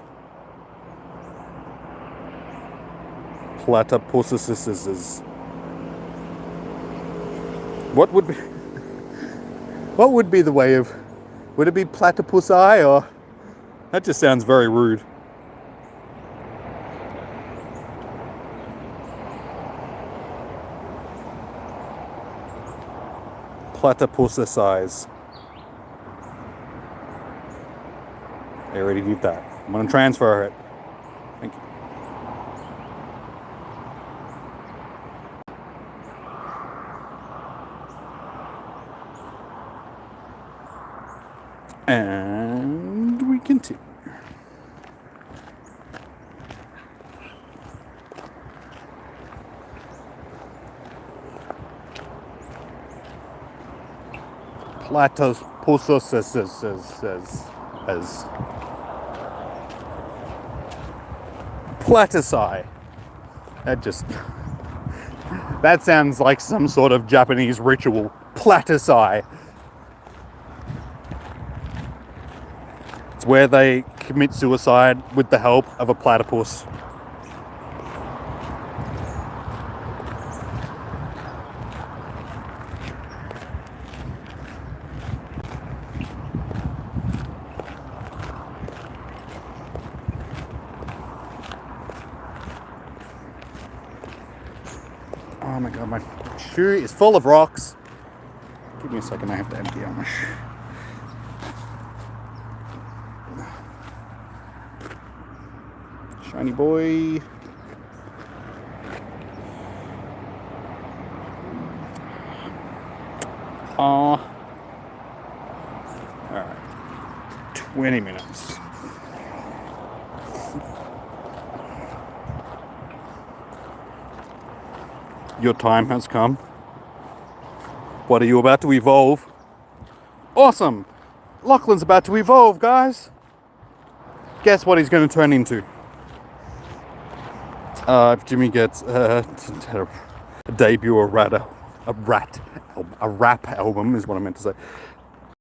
Platypuses. What would be the way of... Would it be platypus eye, or... That just sounds very rude. Platypus eyes. I already did that. I'm going to transfer it. Thank you. And we continue. Platypus as Platysi. That sounds like some sort of Japanese ritual. Platysi. It's where they commit suicide with the help of a platypus. Oh my god, my shoe is full of rocks. Give me a second, I have to empty out my shoe. Shiny boy. Alright. 20 minutes. Your time has come. What are you about to evolve? Awesome! Lachlan's about to evolve, guys! Guess what he's going to turn into? If Jimmy gets a debut a rap album is what I meant to say.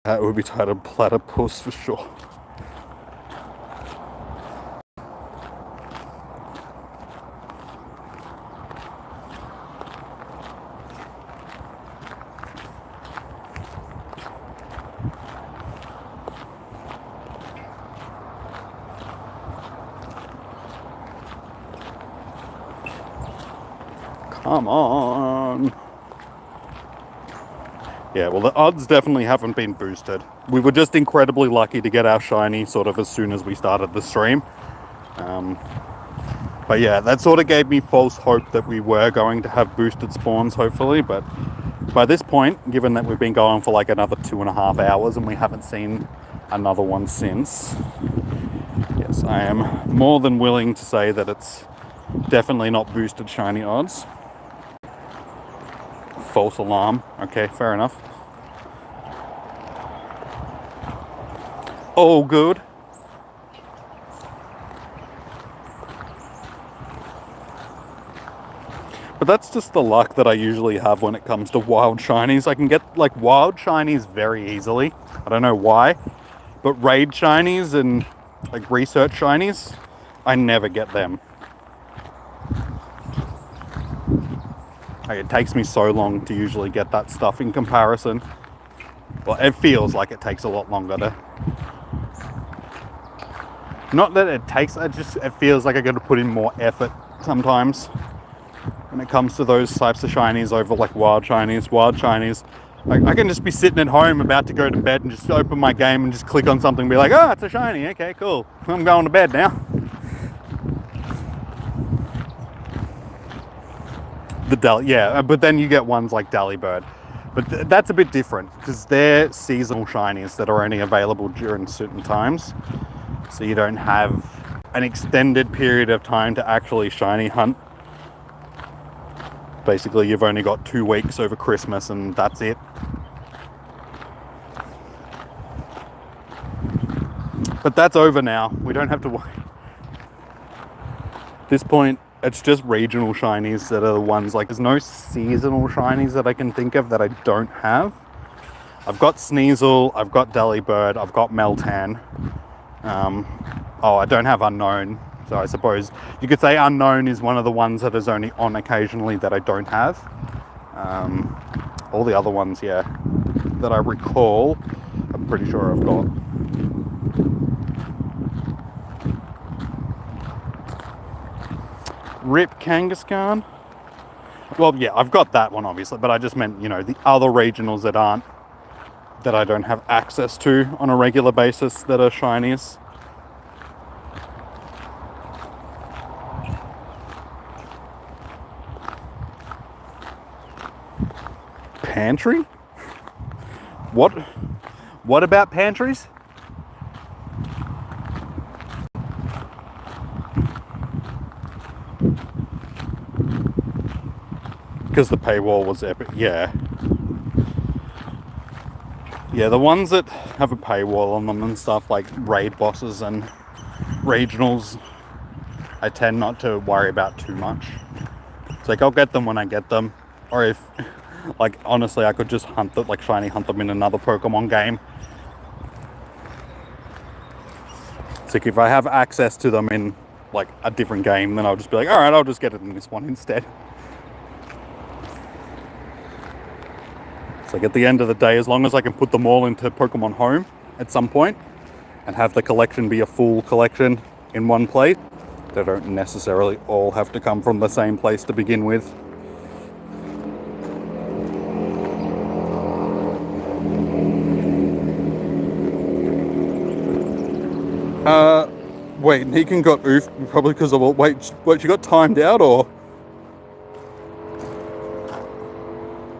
It would be titled Platypus for sure. Come on. Yeah, well, the odds definitely haven't been boosted. We were just incredibly lucky to get our shiny sort of as soon as we started the stream. But yeah, that sort of gave me false hope that we were going to have boosted spawns, hopefully. But by this point, given that we've been going for like another 2.5 hours and we haven't seen another one since, yes, I am more than willing to say that it's definitely not boosted shiny odds. False alarm. Okay, fair enough. Oh, good. But that's just the luck that I usually have when it comes to wild shinies. I can get like wild shinies very easily. I don't know why. But raid shinies and like research shinies, I never get them. Like, it takes me so long to usually get that stuff in comparison. Well, it feels like it takes a lot longer to... Not that it takes, it feels like I gotta put in more effort sometimes when it comes to those types of shinies over like wild shinies. I can just be sitting at home about to go to bed and just open my game and just click on something and be like, oh, it's a shiny, okay, cool. I'm going to bed now. Yeah, but then you get ones like Delibird. But that's a bit different because they're seasonal shinies that are only available during certain times. So you don't have an extended period of time to actually shiny hunt. Basically, you've only got 2 weeks over Christmas and that's it. But that's over now. We don't have to worry. At this point, it's just regional shinies that are the ones, like, there's no seasonal shinies that I can think of that I don't have. I've got Sneasel, I've got Delibird, I've got Meltan. I don't have Unknown. So I suppose you could say Unknown is one of the ones that is only on occasionally that I don't have. All the other ones, yeah, that I recall, I'm pretty sure I've got. Rip Kangaskhan. Well, yeah, I've got that one obviously, but I just meant, you know, the other regionals that I don't have access to on a regular basis that are shinies. Pantry? What about pantries? Because the paywall was epic, yeah. Yeah, the ones that have a paywall on them and stuff, like raid bosses and regionals, I tend not to worry about too much. It's like, I'll get them when I get them. Or if, like, honestly, I could just hunt them, like shiny hunt them in another Pokemon game. It's like, if I have access to them in, like, a different game, then I'll just be like, alright, I'll just get it in this one instead. It's like, at the end of the day, as long as I can put them all into Pokemon Home at some point and have the collection be a full collection in one place, they don't necessarily all have to come from the same place to begin with. Wait, Negan got oofed probably because of, wait, she got timed out, or?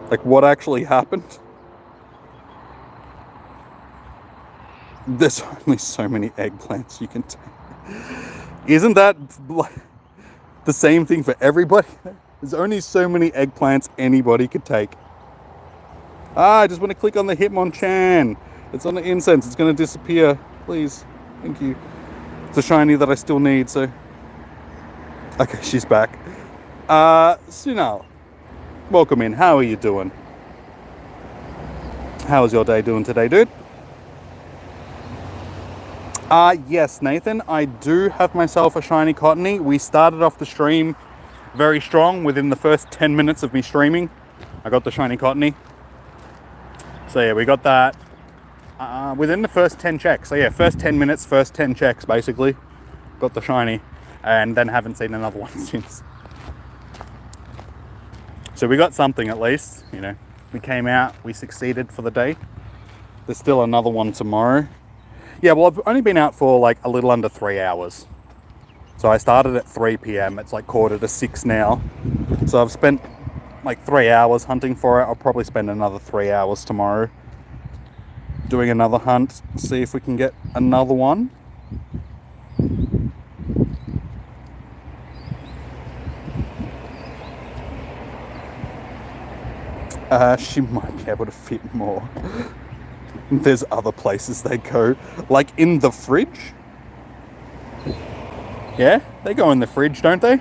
Like, what actually happened? There's only so many eggplants you can take. Isn't that like the same thing for everybody? There's only so many eggplants anybody could take. I just want to click on the Hitmonchan. It's on the incense. It's going to disappear. Please. Thank you. It's a shiny that I still need, so... Okay, she's back. Sunal. Welcome in. How are you doing? How's your day doing today, dude? Yes, Nathan, I do have myself a shiny Cottony. We started off the stream very strong. Within the first 10 minutes of me streaming, I got the shiny Cottony. So yeah, we got that within the first 10 checks. So yeah, first 10 minutes, first 10 checks, basically. Got the shiny, and then haven't seen another one since. So we got something at least, you know. We came out, we succeeded for the day. There's still another one tomorrow. Yeah, well, I've only been out for like a little under 3 hours. So I started at 3 p.m. It's like 5:45 now. So I've spent like 3 hours hunting for it. I'll probably spend another 3 hours tomorrow doing another hunt, see if we can get another one. She might be able to fit more. There's other places they go, like in the fridge. Yeah, they go in the fridge, don't they?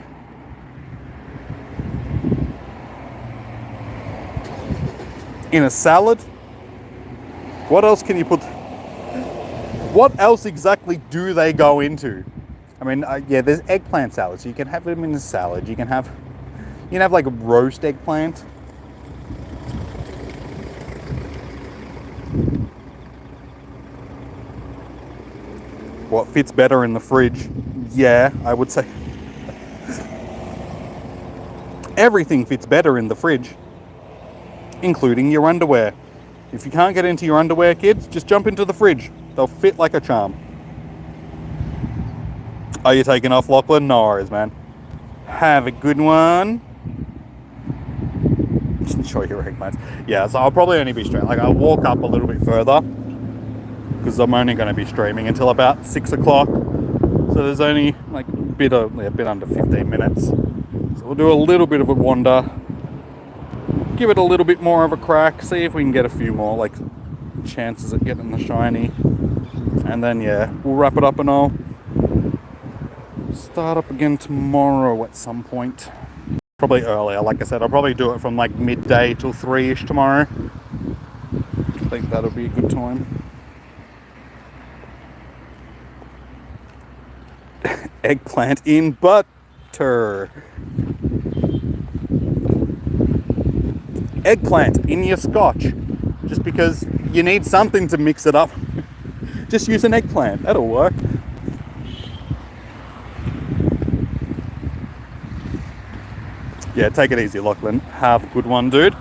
In a salad? What else can you put? What else exactly do they go into? I mean, yeah, there's eggplant salad, so you can have them in a salad. You can have like a roast eggplant. What fits better in the fridge? Yeah, I would say everything fits better in the fridge, including your underwear. If you can't get into your underwear, kids, just jump into the fridge. They'll fit like a charm. Are you taking off, Lachlan? No worries, man. Have a good one. Enjoy your eggplants. Yeah, so I'll probably only be streaming. Like, I'll walk up a little bit further because I'm only going to be streaming until about 6 o'clock. So there's only like a bit under 15 minutes. So we'll do a little bit of a wander, give it a little bit more of a crack, see if we can get a few more like chances at getting the shiny, and then yeah, we'll wrap it up and I'll start up again tomorrow at some point. Probably earlier, like I said, I'll probably do it from like midday till 3-ish tomorrow. I think that'll be a good time. Eggplant in butter. Eggplant in your scotch. Just because you need something to mix it up. Just use an eggplant, that'll work. Yeah, take it easy, Lachlan. Have a good one, dude.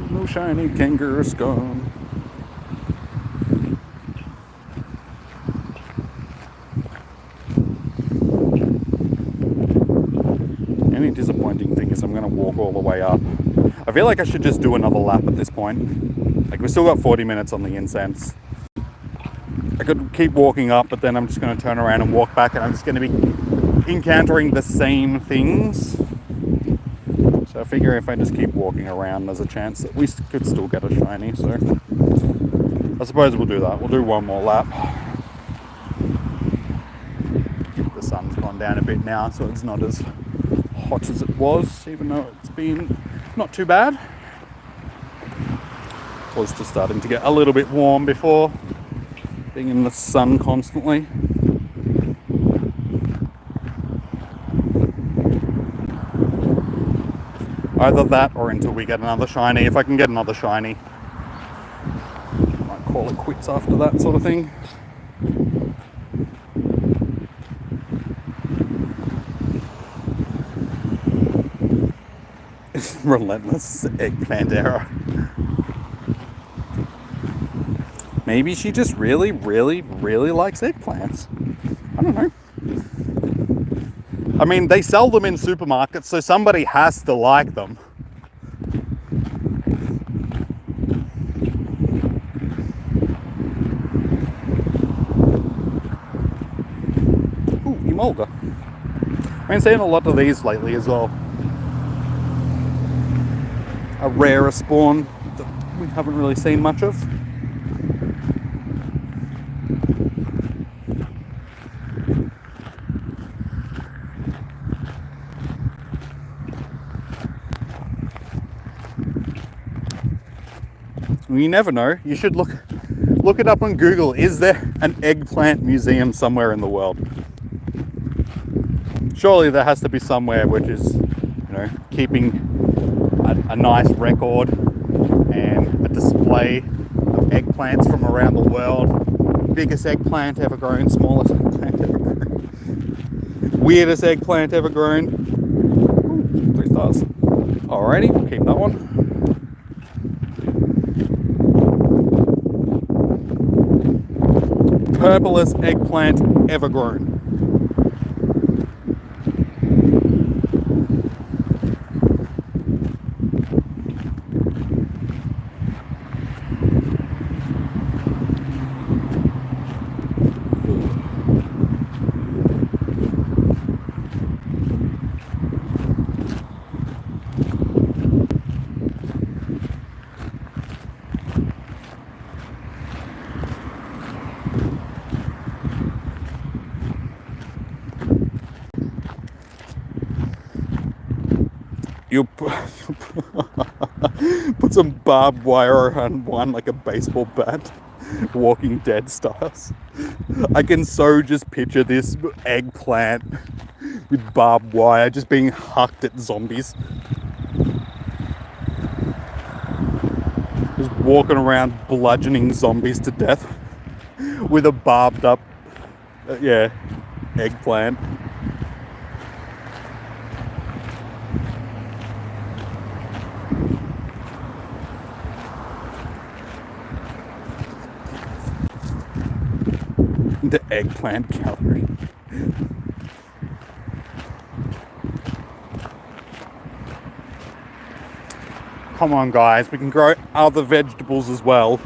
No shiny kangaroo scum. Any disappointing thing is I'm going to walk all the way up. I feel like I should just do another lap at this point. Like, we've still got 40 minutes on the incense. I could keep walking up, but then I'm just going to turn around and walk back, and I'm just going to be encountering the same things. So I figure if I just keep walking around, there's a chance that we could still get a shiny. So I suppose we'll do that. We'll do one more lap. The sun's gone down a bit now, so it's not as hot as it was, even though it's been not too bad. It was just starting to get a little bit warm before being in the sun constantly. Either that or until we get another shiny. If I can get another shiny, I might call it quits after that sort of thing. Relentless eggplant error. Maybe she just really, really, really likes eggplants. I don't know. I mean, they sell them in supermarkets, so somebody has to like them. Ooh, Emolga. I've been seeing a lot of these lately as well. A rarer spawn that we haven't really seen much of. You never know. You should look it up on Google. Is there an eggplant museum somewhere in the world? Surely there has to be somewhere which is, keeping a nice record and a display of eggplants from around the world. Biggest eggplant ever grown, smallest eggplant ever grown, weirdest eggplant ever grown. Ooh, 3 stars. Alrighty, we'll keep that one. Purplest eggplant ever grown. You put some barbed wire around one like a baseball bat, Walking Dead styles. I can so just picture this eggplant with barbed wire just being hucked at zombies. Just walking around bludgeoning zombies to death with a barbed up, eggplant. The eggplant gallery. Come on, guys, we can grow other vegetables as well.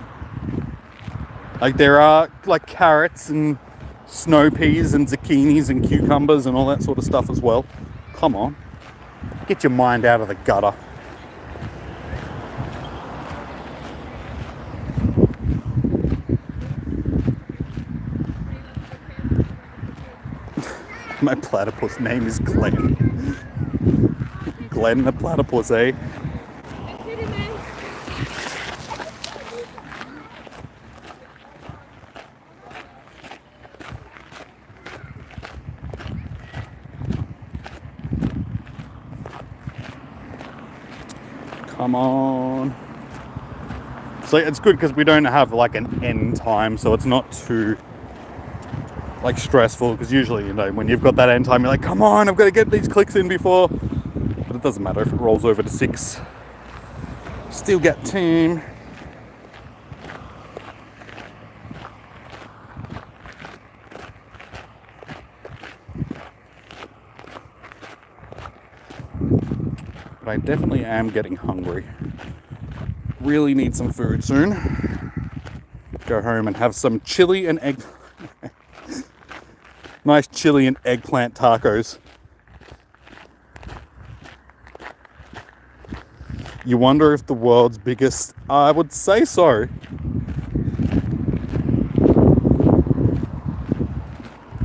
Like there are like carrots and snow peas and zucchinis and cucumbers and all that sort of stuff as well. Come on, get your mind out of the gutter. My platypus name is Glenn. Glenn the platypus, eh? Come on. So it's good because we don't have like an end time, so it's not too like stressful, because usually, you know, when you've got that end time, you're like, come on, I've got to get these clicks in before. But it doesn't matter if it rolls over to 6. Still get team. But I definitely am getting hungry. Really need some food soon. Go home and have some chili and egg. Nice chili and eggplant tacos. You wonder if the world's biggest... I would say so.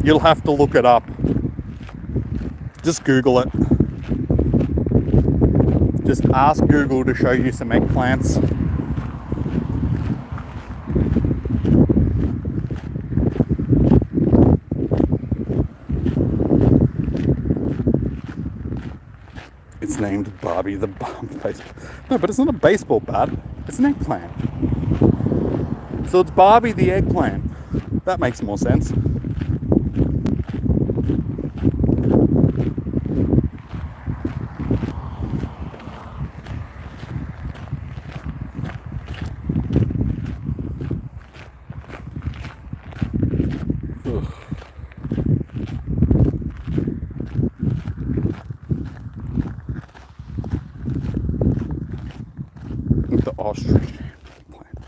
You'll have to look it up. Just Google it. Just ask Google to show you some eggplants. It's named Barbie the baseball. No, but it's not a baseball bat. It's an eggplant. So it's Barbie the eggplant. That makes more sense. The ostrich plant.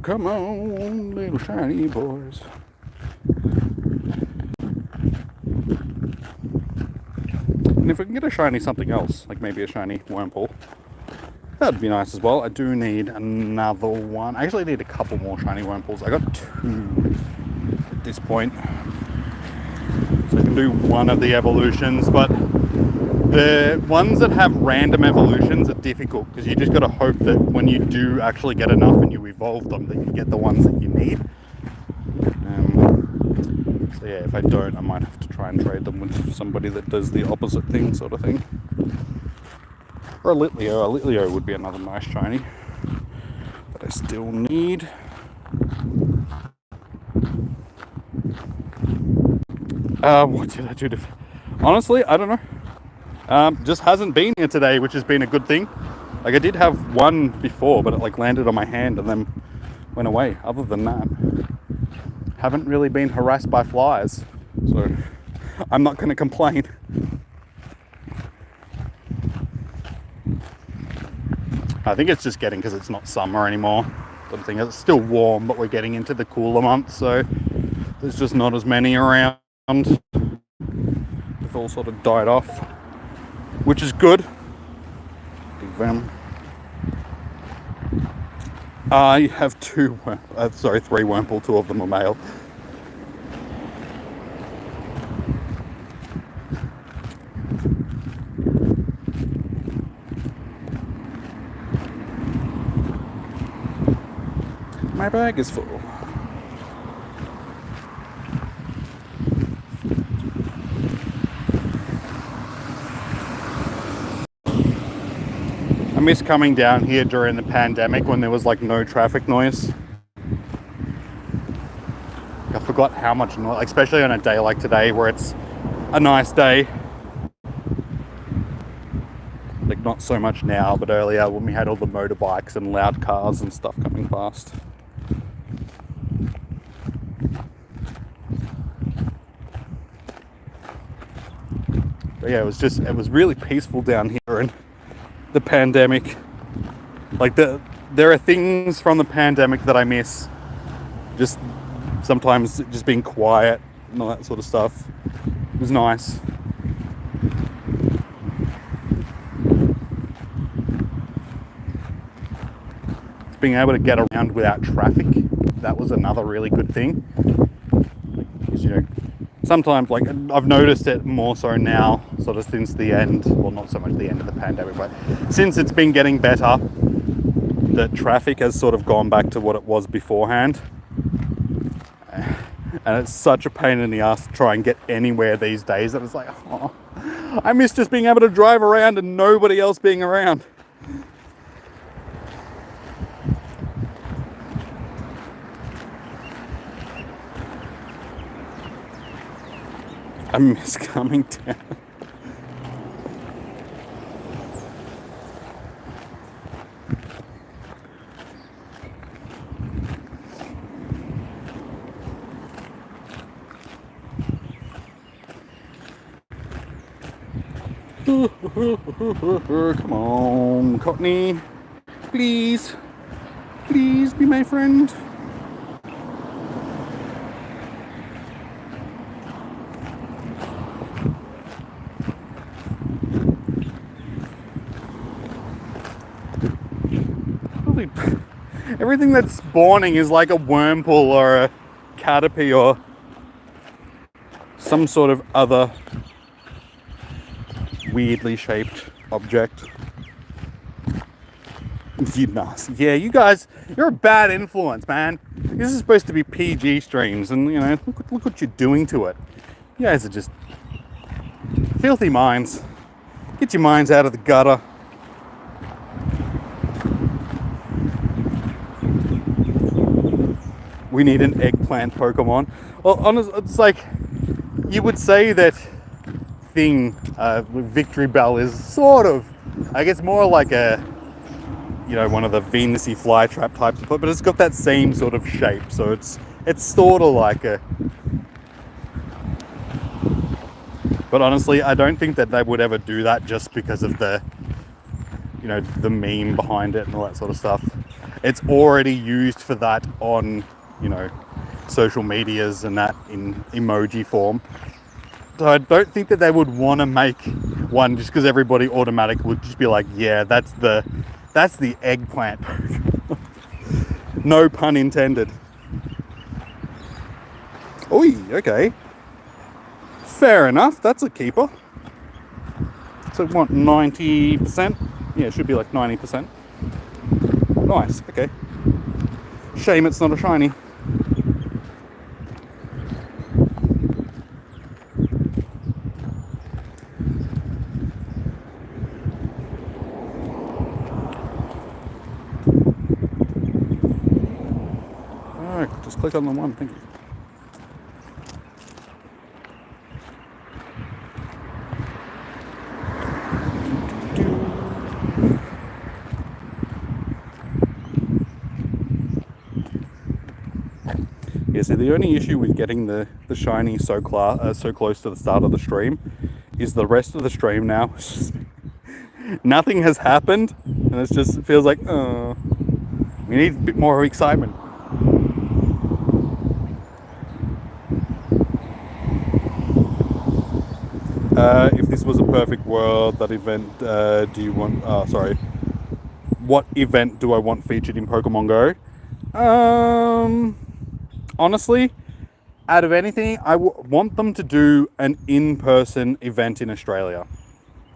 Come on, little shiny boys. And if we can get a shiny something else, like maybe a shiny Wurmple, that'd be nice as well. I do need another one. I actually need a couple more shiny Wurmples. I got 2 at this point. So I can do one of the evolutions, but the ones that have random evolutions are difficult, because you just got to hope that when you do actually get enough and you evolve them, that you get the ones that you need. So yeah, if I don't, I might have to try and trade them with somebody that does the opposite thing, sort of thing. Or a Litleo. A Litleo would be another nice shiny that I still need. What did I do to... Honestly, I don't know. Just hasn't been here today, which has been a good thing. Like, I did have one before, but it like landed on my hand and then went away. Other than that, haven't really been harassed by flies. So I'm not going to complain. I think it's just getting, because it's not summer anymore. I think it's still warm, but we're getting into the cooler months, so there's just not as many around. They've all sort of died off, which is good. Big venom. I have three Wurmple, two of them are male. My bag is full. I miss coming down here during the pandemic when there was like no traffic noise. I forgot how much noise, especially on a day like today where it's a nice day. Like not so much now, but earlier when we had all the motorbikes and loud cars and stuff coming past. But yeah, it was really peaceful down here in the pandemic. Like there are things from the pandemic that I miss. Just sometimes just being quiet and all that sort of stuff. It was nice. Being able to get around without traffic, that was another really good thing. Because, you know, sometimes, like, I've noticed it more so now, sort of since the end, well, not so much the end of the pandemic, but since it's been getting better, that traffic has sort of gone back to what it was beforehand. And it's such a pain in the ass to try and get anywhere these days that it's like, oh, I miss just being able to drive around and nobody else being around. I miss coming down. Come on, Cottony. Please. Please be my friend. Everything that's spawning is like a Wurmple or a Caterpie or some sort of other weirdly shaped object. You nasty. Yeah, you guys, you're a bad influence, man. This is supposed to be PG streams, and you know, look what you're doing to it. You guys are just filthy minds. Get your minds out of the gutter. We need an eggplant Pokemon. Well, honestly, it's like you would say that thing, Victory Bell, is sort of, I guess, more like a, you know, one of the Venusy flytrap types, but it's got that same sort of shape. So it's sort of like a. But honestly, I don't think that they would ever do that just because of the, you know, the meme behind it and all that sort of stuff. It's already used for that on, you know, social medias and that in emoji form. So I don't think that they would want to make one just because everybody automatically would just be like, yeah, that's the eggplant. No pun intended. Oi, okay. Fair enough, that's a keeper. So what, 90%? Yeah, it should be like 90%. Nice, okay. Shame it's not a shiny. Alright, just click on the one, thank you. Yeah, so the only issue with getting the shiny so close to the start of the stream is the rest of the stream now. Nothing has happened, and it feels like, oh, we need a bit more excitement. If this was a perfect world, that event, do you want, what event do I want featured in Pokemon Go? Honestly, out of anything, I want them to do an in-person event in Australia.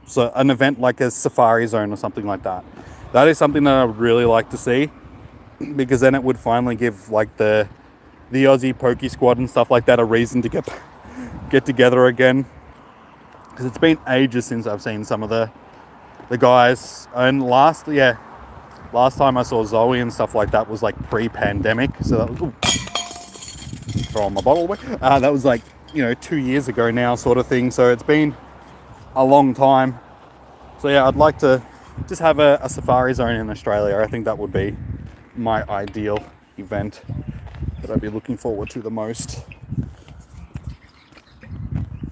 So an event like a Safari Zone or something like that. That is something that I would really like to see, because then it would finally give like the Aussie Poke Squad and stuff like that a reason to get together again. Because it's been ages since I've seen some of the guys. And last time I saw Zoe and stuff like that was like pre-pandemic. So that was throwing my bottle away. That was like 2 years ago now, sort of thing. So it's been a long time. So yeah, I'd like to just have a Safari Zone in Australia. I think that would be my ideal event that I'd be looking forward to the most.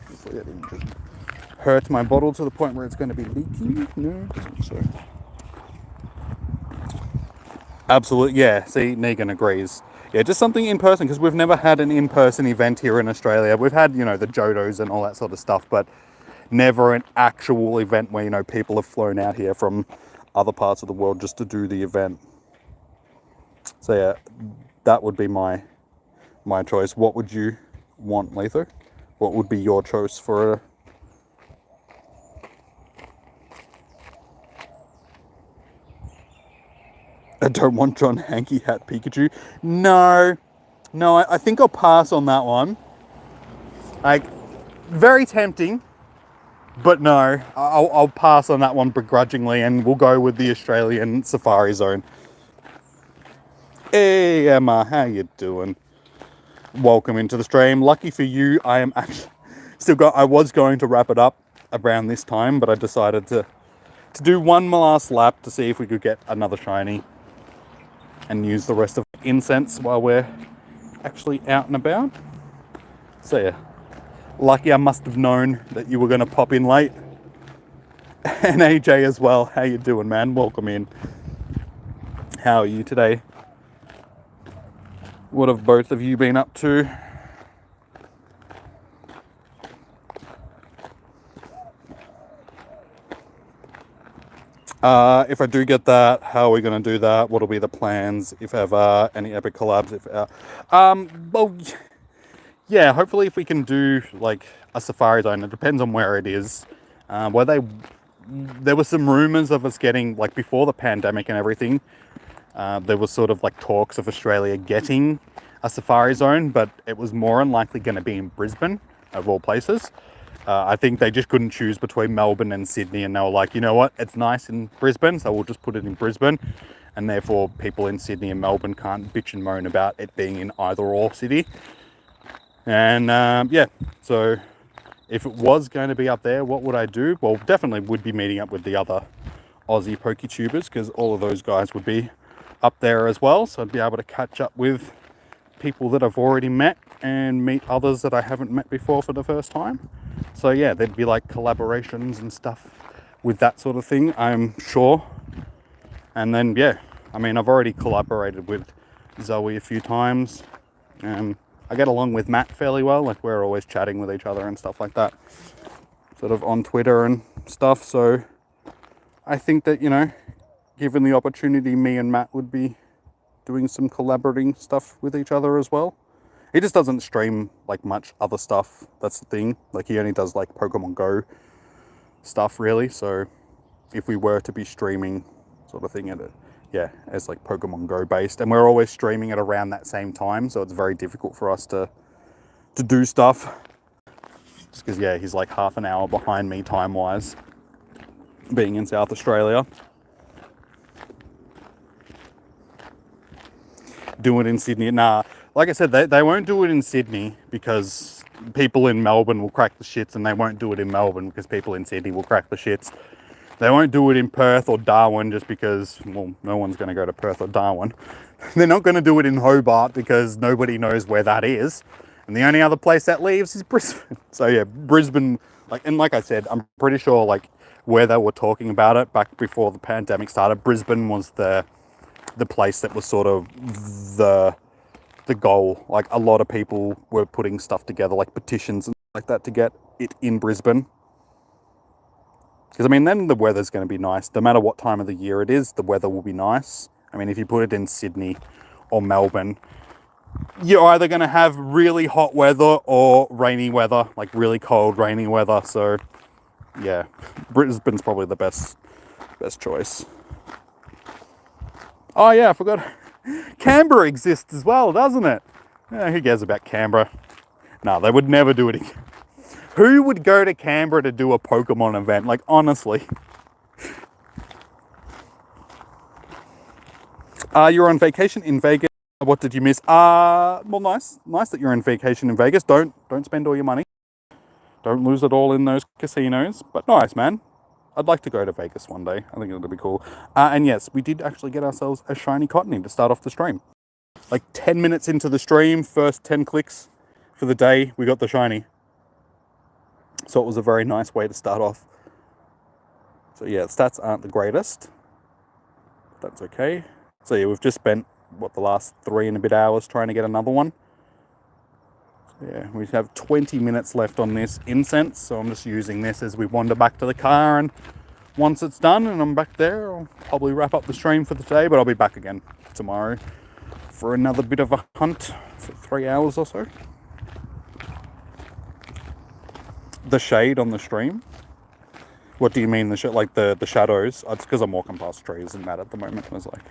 Hopefully I didn't just hurt my bottle to the point where it's going to be leaking. No, doesn't so. Absolutely, yeah. See, Negan agrees. Yeah, just something in person, because we've never had an in-person event here in Australia. We've had, the Jodos and all that sort of stuff, but never an actual event where, people have flown out here from other parts of the world just to do the event. So yeah, that would be my choice. What would you want, Letho? What would be your choice for a... I don't want John Hanky Hat Pikachu. No, I think I'll pass on that one. Like, very tempting, but no, I'll pass on that one begrudgingly, and we'll go with the Australian Safari Zone. Hey Emma, how you doing? Welcome into the stream. Lucky for you, I am actually I was going to wrap it up around this time, but I decided to do one last lap to see if we could get another shiny and use the rest of the incense while we're actually out and about. So yeah, lucky I must have known that you were going to pop in late. And AJ as well, how you doing, man? Welcome in. How are you today? What have both of you been up to? If I do get that, how are we going to do that? What will be the plans, if ever? Any epic collabs, if ever? Well, yeah, hopefully if we can do like a Safari Zone, it depends on where it is. There were some rumors of us getting, like before the pandemic and everything, there was sort of like talks of Australia getting a Safari Zone, but it was more than likely going to be in Brisbane, of all places. I think they just couldn't choose between Melbourne and Sydney, and they were like, you know what, it's nice in Brisbane, so we'll just put it in Brisbane. And therefore, people in Sydney and Melbourne can't bitch and moan about it being in either or city. And yeah, so if it was going to be up there, what would I do? Well, definitely would be meeting up with the other Aussie PokeTubers, because all of those guys would be up there as well. So I'd be able to catch up with people that I've already met and meet others that I haven't met before for the first time. So yeah, there'd be like collaborations and stuff with that sort of thing, I'm sure. And then yeah, I mean, I've already collaborated with Zoe a few times. I get along with Matt fairly well, like we're always chatting with each other and stuff like that, sort of on Twitter and stuff. So I think that, given the opportunity, me and Matt would be doing some collaborating stuff with each other as well. He just doesn't stream like much other stuff. That's the thing. Like he only does like Pokemon Go stuff really. So if we were to be streaming sort of thing it's like Pokemon Go based, and we're always streaming at around that same time. So it's very difficult for us to do stuff. Just because, yeah, he's like half an hour behind me time wise, being in South Australia. Do it in Sydney. Nah, like I said, they won't do it in Sydney because people in Melbourne will crack the shits, and they won't do it in Melbourne because people in Sydney will crack the shits. They won't do it in Perth or Darwin just because, well, no one's going to go to Perth or Darwin. They're not going to do it in Hobart because nobody knows where that is. And the only other place that leaves is Brisbane. So yeah, Brisbane, like I said, I'm pretty sure like where they were talking about it back before the pandemic started, Brisbane was the place that was sort of the goal. Like a lot of people were putting stuff together, like petitions and like that, to get it in Brisbane. Because, I mean, then the weather's going to be nice. No matter what time of the year it is, the weather will be nice. I mean, if you put it in Sydney or Melbourne, you're either going to have really hot weather or rainy weather, like really cold, rainy weather. So, yeah, Brisbane's probably the best choice. Oh, yeah, I forgot. Canberra exists as well, doesn't it? Yeah, who cares about Canberra? No, they would never do it again. Who would go to Canberra to do a Pokemon event? Like, honestly. You're on vacation in Vegas. What did you miss? Well, nice that you're on vacation in Vegas. Don't spend all your money. Don't lose it all in those casinos. But nice, man. I'd like to go to Vegas one day. I think it'll be cool. And yes, we did actually get ourselves a shiny Cottony to start off the stream. Like 10 minutes into the stream, first 10 clicks for the day, we got the shiny. So it was a very nice way to start off. So yeah, stats aren't the greatest. But that's okay. So yeah, we've just spent, the last 3 and a bit hours trying to get another one. So yeah, we have 20 minutes left on this incense. So I'm just using this as we wander back to the car. And once it's done and I'm back there, I'll probably wrap up the stream for the day. But I'll be back again tomorrow for another bit of a hunt for 3 hours or so. The shade on the stream? What do you mean, like the shadows? It's because I'm walking past trees and that at the moment. I was like...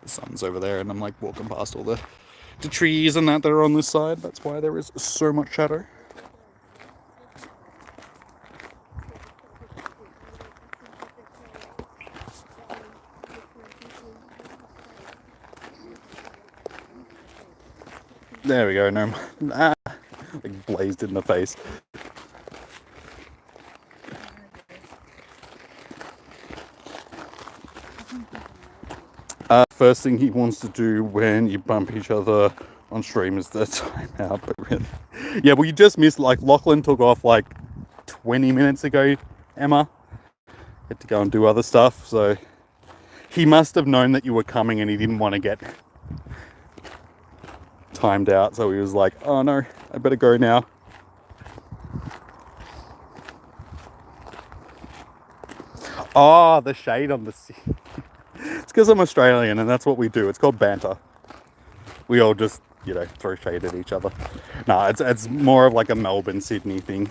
The sun's over there and I'm like walking past all the trees and that are on this side. That's why there is so much shadow. There we go, no. Like blazed in the face. First thing he wants to do when you bump each other on stream is the timeout, but really. Yeah, well, you just missed, like, Lachlan took off like 20 minutes ago, Emma. Had to go and do other stuff, so he must have known that you were coming and he didn't want to get timed out, so he was like, oh no, I better go now. Oh, the shade on the sea. It's because I'm Australian and that's what we do. It's called banter. We all just, throw shade at each other. No, it's more of like a Melbourne, Sydney thing.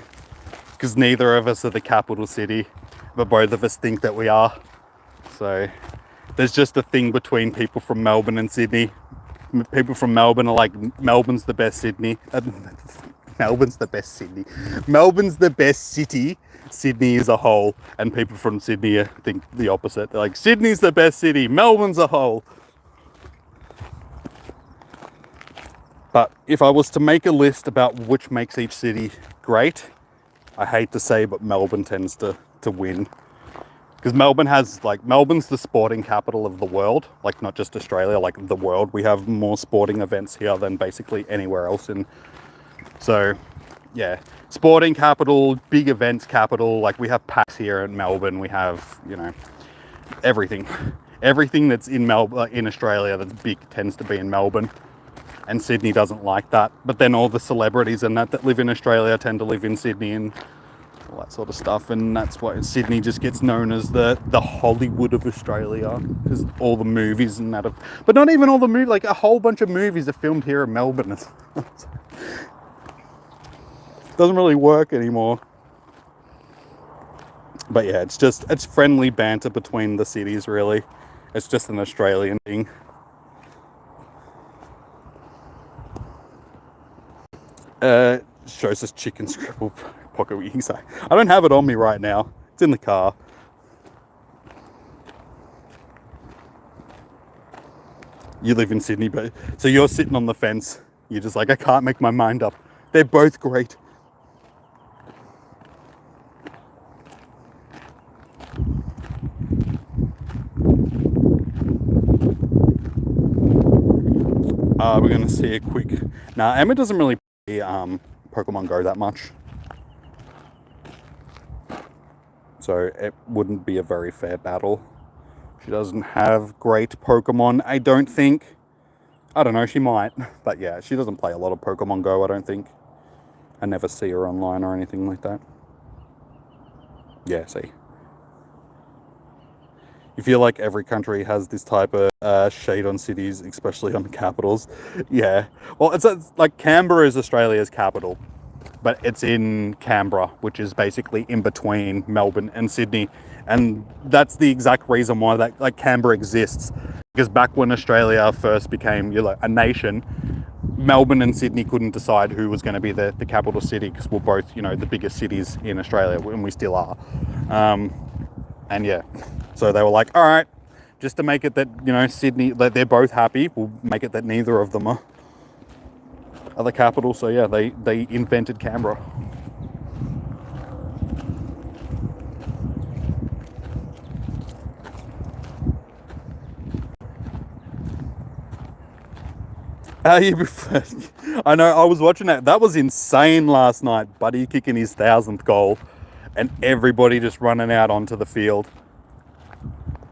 Because neither of us are the capital city, but both of us think that we are. So there's just a thing between people from Melbourne and Sydney. People from Melbourne are like, Melbourne's the best Sydney. Melbourne's the best Sydney. Melbourne's the best city. Sydney is a whole. And people from Sydney think the opposite. They're like, Sydney's the best city. Melbourne's a whole. But if I was to make a list about which makes each city great, I hate to say, but Melbourne tends to win. Because Melbourne's the sporting capital of the world, like not just Australia, like the world. We have more sporting events here than basically anywhere else so yeah, sporting capital, big events capital, like we have PAX here in Melbourne, we have, everything. Everything that's in Australia that's big tends to be in Melbourne. And Sydney doesn't like that. But then all the celebrities and that live in Australia tend to live in Sydney and all that sort of stuff, and that's why Sydney just gets known as the Hollywood of Australia, because all the movies and that but not even all the movies, like a whole bunch of movies are filmed here in Melbourne. Doesn't really work anymore. But yeah, it's friendly banter between the cities, really. It's just an Australian thing. Shows us chicken scribble pocket wings. I don't have it on me right now. It's in the car. You live in Sydney, but so you're sitting on the fence. You're just like, I can't make my mind up. They're both great. We're gonna see a quick. Nah, Emma doesn't really play Pokemon Go that much, so it wouldn't be a very fair battle. She doesn't have great Pokemon, I don't think. I don't know, she might. But yeah, she doesn't play a lot of Pokemon Go, I don't think. I never see her online or anything like that. Yeah, see. You feel like every country has this type of shade on cities, especially on capitals. Yeah. Well, it's like Canberra is Australia's capital, but it's in Canberra, which is basically in between Melbourne and Sydney. And that's the exact reason why that like Canberra exists. Because back when Australia first became a nation, Melbourne and Sydney couldn't decide who was going to be the capital city because we're both, the biggest cities in Australia, and we still are. And yeah, so they were like, all right, just to make it that, Sydney, that they're both happy, we'll make it that neither of them are the capital. So yeah, they invented Canberra. I know, I was watching that. That was insane last night. Buddy kicking his 1,000th goal and everybody just running out onto the field.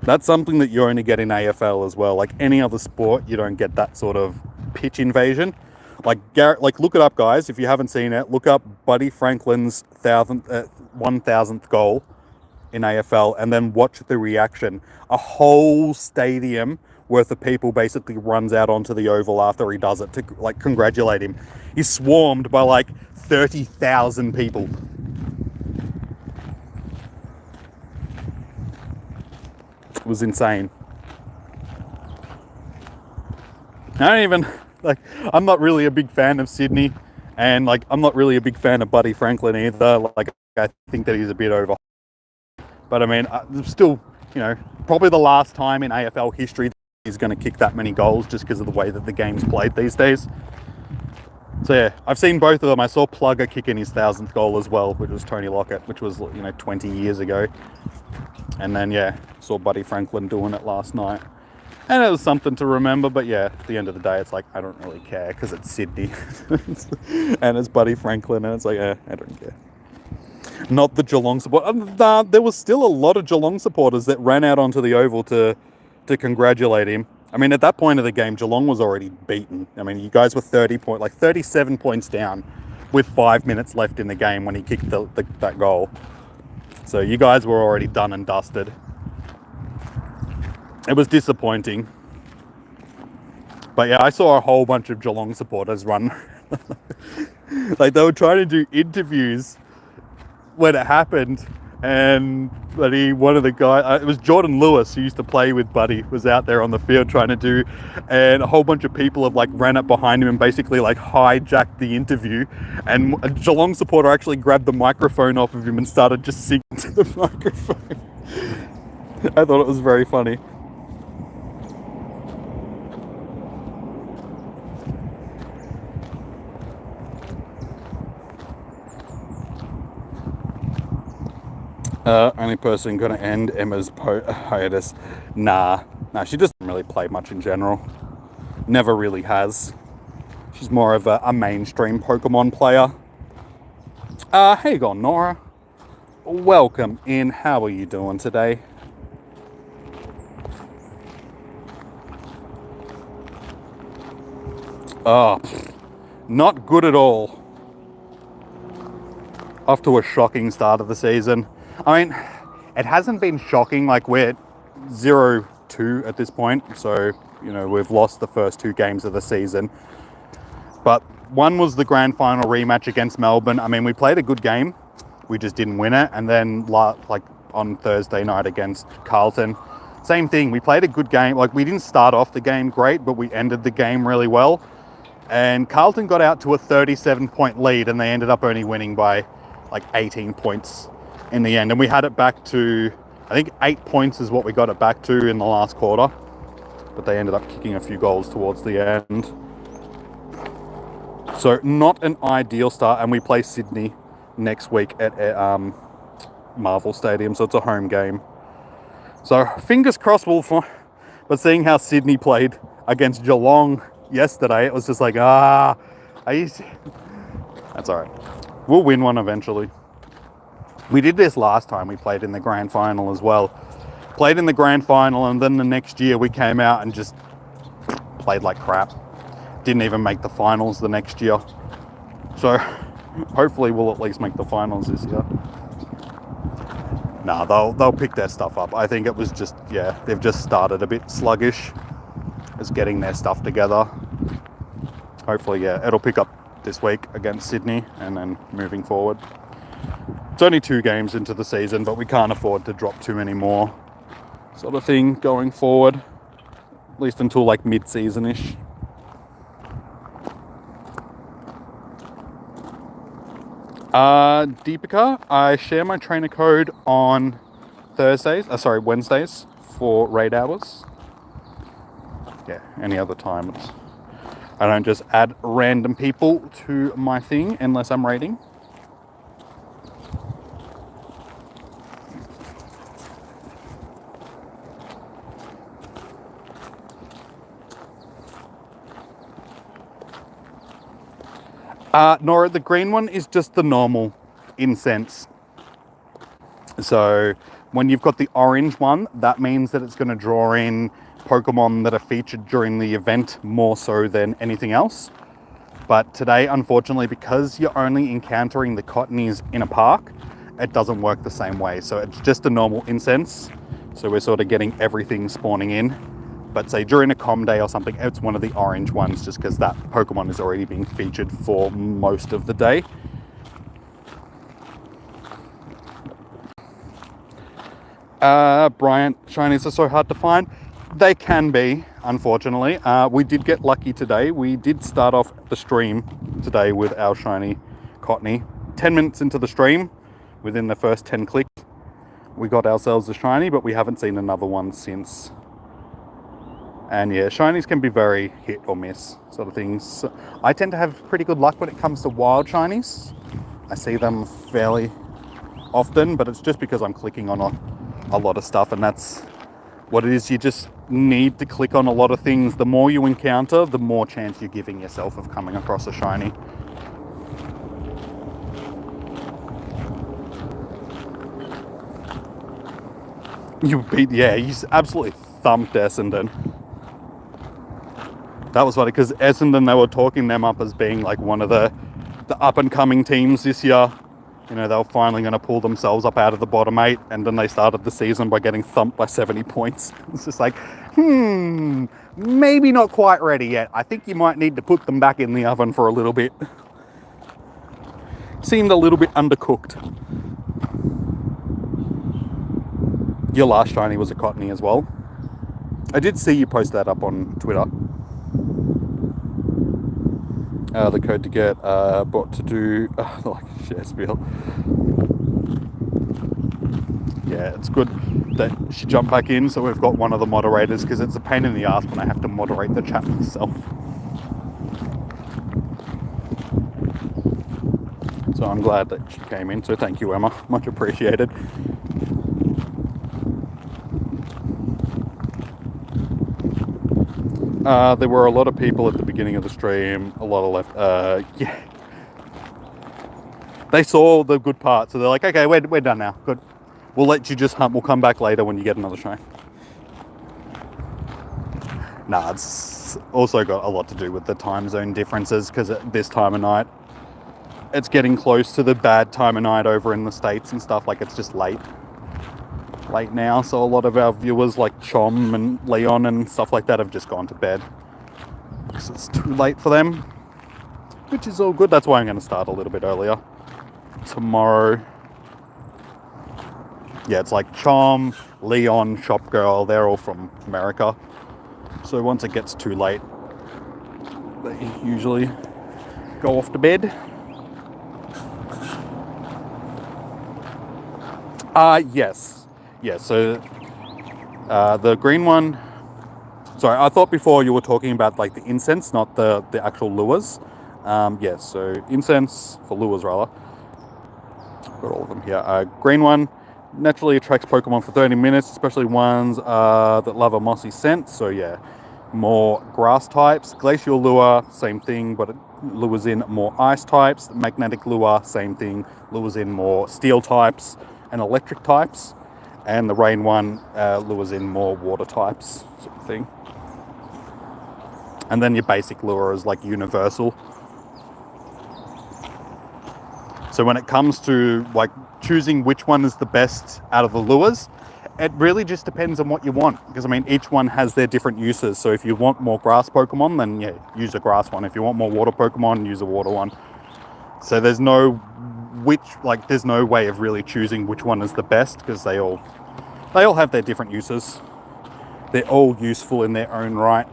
That's something that you only get in AFL as well. Like any other sport, you don't get that sort of pitch invasion. Like look it up, guys. If you haven't seen it, look up Buddy Franklin's 1,000th goal in AFL and then watch the reaction. A whole stadium worth of people basically runs out onto the oval after he does it to like congratulate him. He's swarmed by like 30,000 people. It was insane. I don't even I'm not really a big fan of Sydney, and I'm not really a big fan of Buddy Franklin either. Like I think that he's a bit over. But I mean, still, probably the last time in AFL history he's going to kick that many goals just because of the way that the game's played these days. So yeah, I've seen both of them. I saw Plugger kicking his 1,000th goal as well, which was Tony Lockett, which was 20 years ago. And then yeah, saw Buddy Franklin doing it last night. And it was something to remember, but yeah, at the end of the day, it's like, I don't really care because it's Sydney. And it's Buddy Franklin, and it's like, I don't care. Not the Geelong support. There was still a lot of Geelong supporters that ran out onto the oval to congratulate him. I mean, at that point of the game, Geelong was already beaten. I mean, you guys were 37 points down with 5 minutes left in the game when he kicked that goal. So you guys were already done and dusted. It was disappointing. But yeah, I saw a whole bunch of Geelong supporters run. Like they were trying to do interviews when it happened, and one of the guys, it was Jordan Lewis who used to play with Buddy, was out there on the field trying to do, and a whole bunch of people have ran up behind him and basically hijacked the interview, and a Geelong supporter actually grabbed the microphone off of him and started just singing to the microphone. I thought it was very funny. Only person going to end Emma's hiatus. Nah, she doesn't really play much in general. Never really has. She's more of a mainstream Pokemon player. How you going, Nora? Welcome in. How are you doing today? Oh, not good at all. Off to a shocking start of the season. I mean, it hasn't been shocking. We're 0-2 at this point. So, we've lost the first 2 games of the season. But one was the grand final rematch against Melbourne. I mean, we played a good game. We just didn't win it. And then, on Thursday night against Carlton, same thing. We played a good game. We didn't start off the game great, but we ended the game really well. And Carlton got out to a 37-point lead, and they ended up only winning by 18 points in the end. And we had it back to, I think 8 points is what we got it back to in the last quarter. But they ended up kicking a few goals towards the end. So not an ideal start. And we play Sydney next week at Marvel Stadium. So it's a home game. So fingers crossed but seeing how Sydney played against Geelong yesterday, it was just that's all right. We'll win one eventually. We did this last time. We played in the grand final as well. Played in the grand final, and then the next year we came out and just played like crap. didn't even make the finals the next year. So hopefully we'll at least make the finals this year. Nah, they'll pick their stuff up. I think it was just, yeah, they've just started a bit sluggish as getting their stuff together. Hopefully, yeah, it'll pick up this week against Sydney and then moving forward. It's only 2 games into the season, but we can't afford to drop too many more, sort of thing, going forward. At least until like mid-season-ish. Deepika, I share my trainer code on Wednesdays for raid hours. Yeah, any other time. I don't just add random people to my thing unless I'm raiding. Nora, the green one is just the normal incense. So when you've got the orange one, that means that it's going to draw in Pokemon that are featured during the event more so than anything else. But today, unfortunately, because you're only encountering the Cottonees in a park, it doesn't work the same way. So it's just a normal incense. So we're sort of getting everything spawning in. But say during a comm day or something, it's one of the orange ones just because that Pokemon is already being featured for most of the day. Bryant, shinies are so hard to find. They can be, unfortunately. We did get lucky today. We did start off the stream today with our shiny Cottony. 10 minutes into the stream, within the first 10 clicks, we got ourselves a shiny, but we haven't seen another one since. And yeah, shinies can be very hit or miss sort of things. I tend to have pretty good luck when it comes to wild shinies. I see them fairly often, but it's just because I'm clicking on a lot of stuff, and that's what it is. You just need to click on a lot of things. The more you encounter, the more chance you're giving yourself of coming across a shiny. You absolutely thumped Essendon. That was funny because Essendon, they were talking them up as being like one of the up and coming teams this year. You know, they were finally going to pull themselves up out of the bottom 8, and then they started the season by getting thumped by 70 points. It's just like, maybe not quite ready yet. I think you might need to put them back in the oven for a little bit. Seemed a little bit undercooked. Your last shiny was a Cottony as well. I did see you post that up on Twitter. The code to get bot to do like share spiel. Yeah, it's good that she jumped back in, so we've got one of the moderators, because it's a pain in the ass when I have to moderate the chat myself. So I'm glad that she came in, so thank you, Emma, much appreciated. There were a lot of people at the beginning of the stream, a lot of left, yeah. They saw the good part, so they're like, okay, we're done now, good. We'll let you just hunt, we'll come back later when you get another shine. Nah, it's also got a lot to do with the time zone differences, because at this time of night, it's getting close to the bad time of night over in the States and stuff, like it's just late now, so a lot of our viewers like Chom and Leon and stuff like that have just gone to bed because it's too late for them, which is all good. That's why I'm going to start a little bit earlier tomorrow. Yeah, it's like Chom, Leon, Shop Girl, they're all from America, so once it gets too late they usually go off to bed. Yes, so the green one, sorry, I thought before you were talking about like the incense, not the actual lures. Yes, so incense for lures rather. Got all of them here. Green one naturally attracts Pokemon for 30 minutes, especially ones that love a mossy scent. So yeah, more grass types. Glacial lure, same thing, but it lures in more ice types. Magnetic lure, same thing, lures in more steel types and electric types. And the rain one lures in more water types, sort of thing. And then your basic lure is like universal. So when it comes to like choosing which one is the best out of the lures, it really just depends on what you want. Because I mean, each one has their different uses. So if you want more grass Pokemon, then yeah, use a grass one. If you want more water Pokemon, use a water one. So there's no there's no way of really choosing which one is the best, because they all have their different uses. They're all useful in their own right.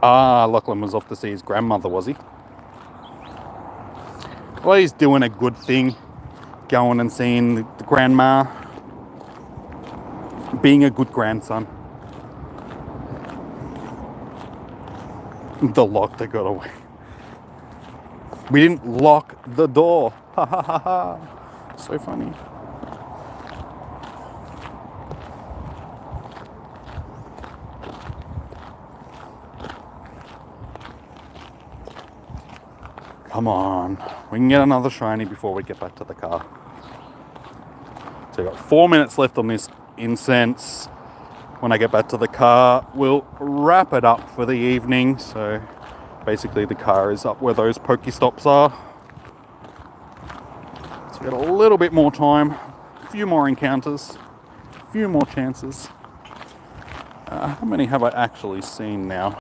Ah, Lachlan was off to see his grandmother, was he? Well, he's doing a good thing, going and seeing the grandma, being a good grandson. The lock that got away. We didn't lock the door. Ha ha ha ha. So funny. Come on. We can get another shiny before we get back to the car. So we've got 4 minutes left on this incense. When I get back to the car, we'll wrap it up for the evening. So basically the car is up where those Pokestops are. So we've got a little bit more time, a few more encounters, a few more chances. How many have I actually seen now?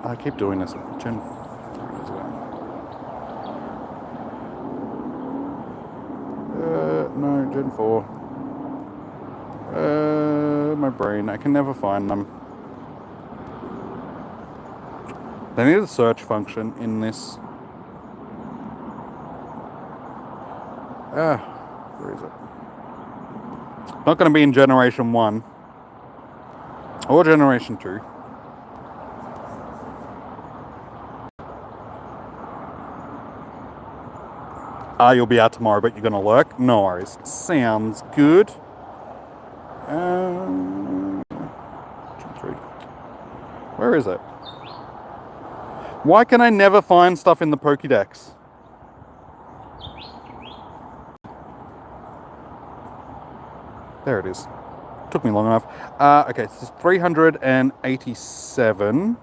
I keep doing this. Gen 3 as well. No, Gen 4. My brain. I can never find them. They need a search function in this. Where is it? Not going to be in Generation 1. Or Generation 2. You'll be out tomorrow, but you're going to lurk? No worries. Sounds good. Where is it? Why can I never find stuff in the Pokédex? There it is. Took me long enough. Okay, so it's 387.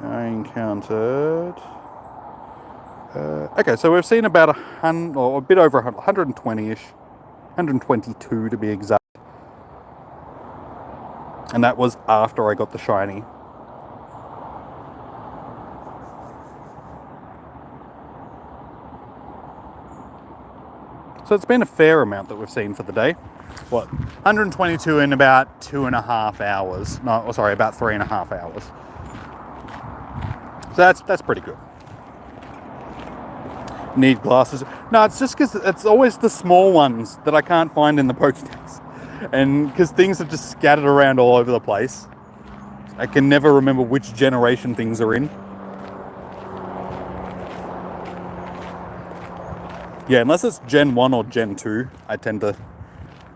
I encountered... okay, so we've seen about a bit over 120-ish, 122 to be exact. And that was after I got the shiny. So it's been a fair amount that we've seen for the day. What? 122 in about 2.5 hours. No, sorry, about 3.5 hours. So that's pretty good. Need glasses. No, it's just because it's always the small ones that I can't find in the Pokédex. And because things are just scattered around all over the place. I can never remember which generation things are in. Yeah, unless it's Gen 1 or Gen 2, I tend to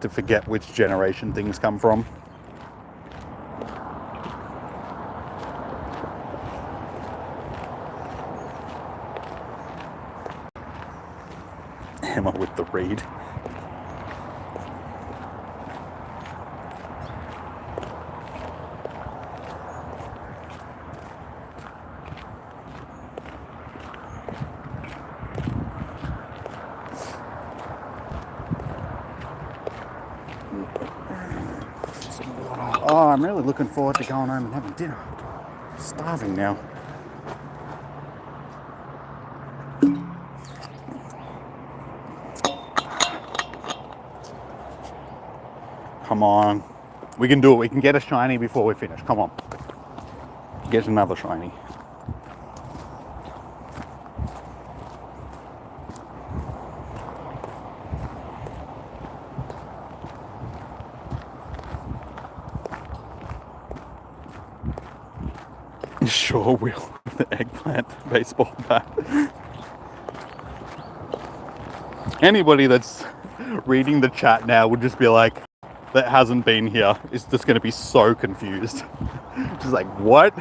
forget which generation things come from. Emma with the read. Oh, I'm really looking forward to going home and having dinner. Starving now. Come on. We can do it. We can get a shiny before we finish. Come on. Get another shiny. Sure will. The eggplant baseball bat. Anybody that's reading the chat now would just be like, that hasn't been here is just going to be so confused. Just like, what?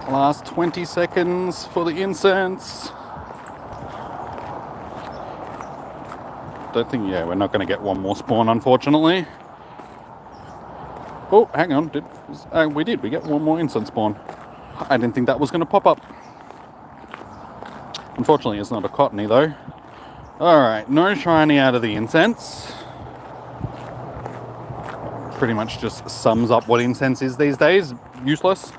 Last 20 seconds for the incense. Don't think, yeah, we're not going to get one more spawn, unfortunately. Oh, hang on. We did. We get one more incense spawn. I didn't think that was going to pop up. Unfortunately, it's not a Cottony, though. Alright, no shiny out of the incense. Pretty much just sums up what incense is these days. Useless.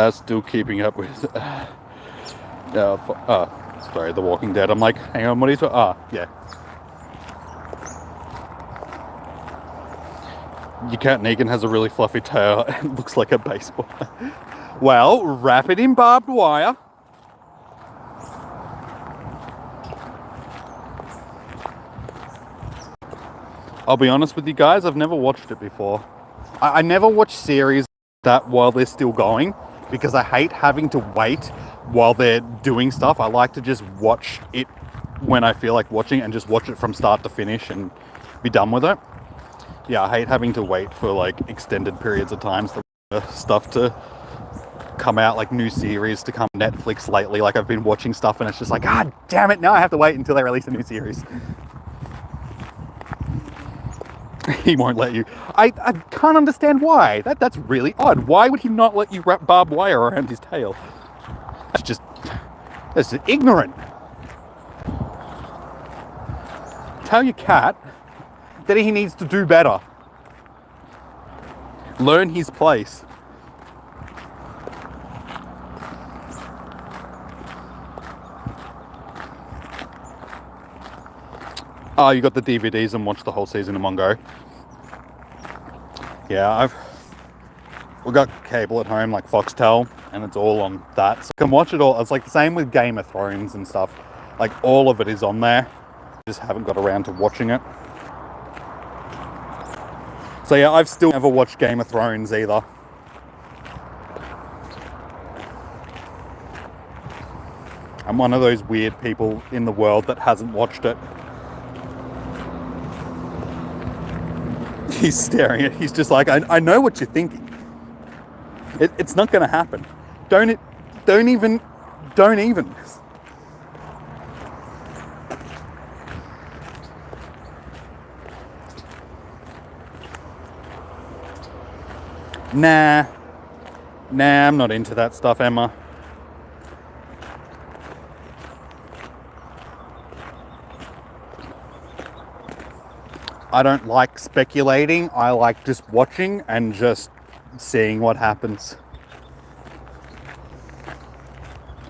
Still keeping up with... sorry, The Walking Dead. I'm like, hang on, what are you talking... yeah. Your cat Negan has a really fluffy tail and looks like a baseball. Well, wrap it in barbed wire. I'll be honest with you guys, I've never watched it before. I never watch series that while they're still going, because I hate having to wait while they're doing stuff. I like to just watch it when I feel like watching and just watch it from start to finish and be done with it. Yeah, I hate having to wait for like extended periods of times for stuff to come out, like new series to come on Netflix lately. Like I've been watching stuff and it's just like, God damn it, now I have to wait until they release a new series. He won't let you. I can't understand why. That's really odd. Why would he not let you wrap barbed wire around his tail? That's ignorant. Tell your cat that he needs to do better. Learn his place. Oh, you got the DVDs and watched the whole season in one go. Yeah, we've got cable at home, like Foxtel, and it's all on that. So I can watch it all. It's like the same with Game of Thrones and stuff. Like all of it is on there. Just haven't got around to watching it. So yeah, I've still never watched Game of Thrones either. I'm one of those weird people in the world that hasn't watched it. He's staring at. He's just like, I know what you're thinking. It's not going to happen. Don't even. Nah, I'm not into that stuff, Emma. I don't like speculating. I like just watching and just seeing what happens.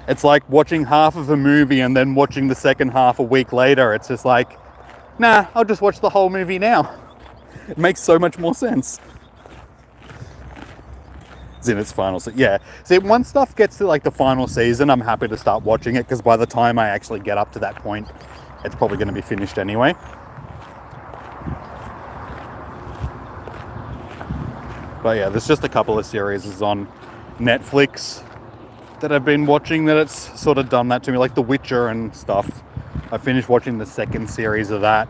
It's like watching half of a movie and then watching the second half a week later. It's just like, nah, I'll just watch the whole movie now. It makes so much more sense. It's in its final season. Yeah. See, once stuff gets to like the final season, I'm happy to start watching it because by the time I actually get up to that point, it's probably going to be finished anyway. But yeah, there's just a couple of series on Netflix that I've been watching that it's sort of done that to me, like The Witcher and stuff. I finished watching the second series of that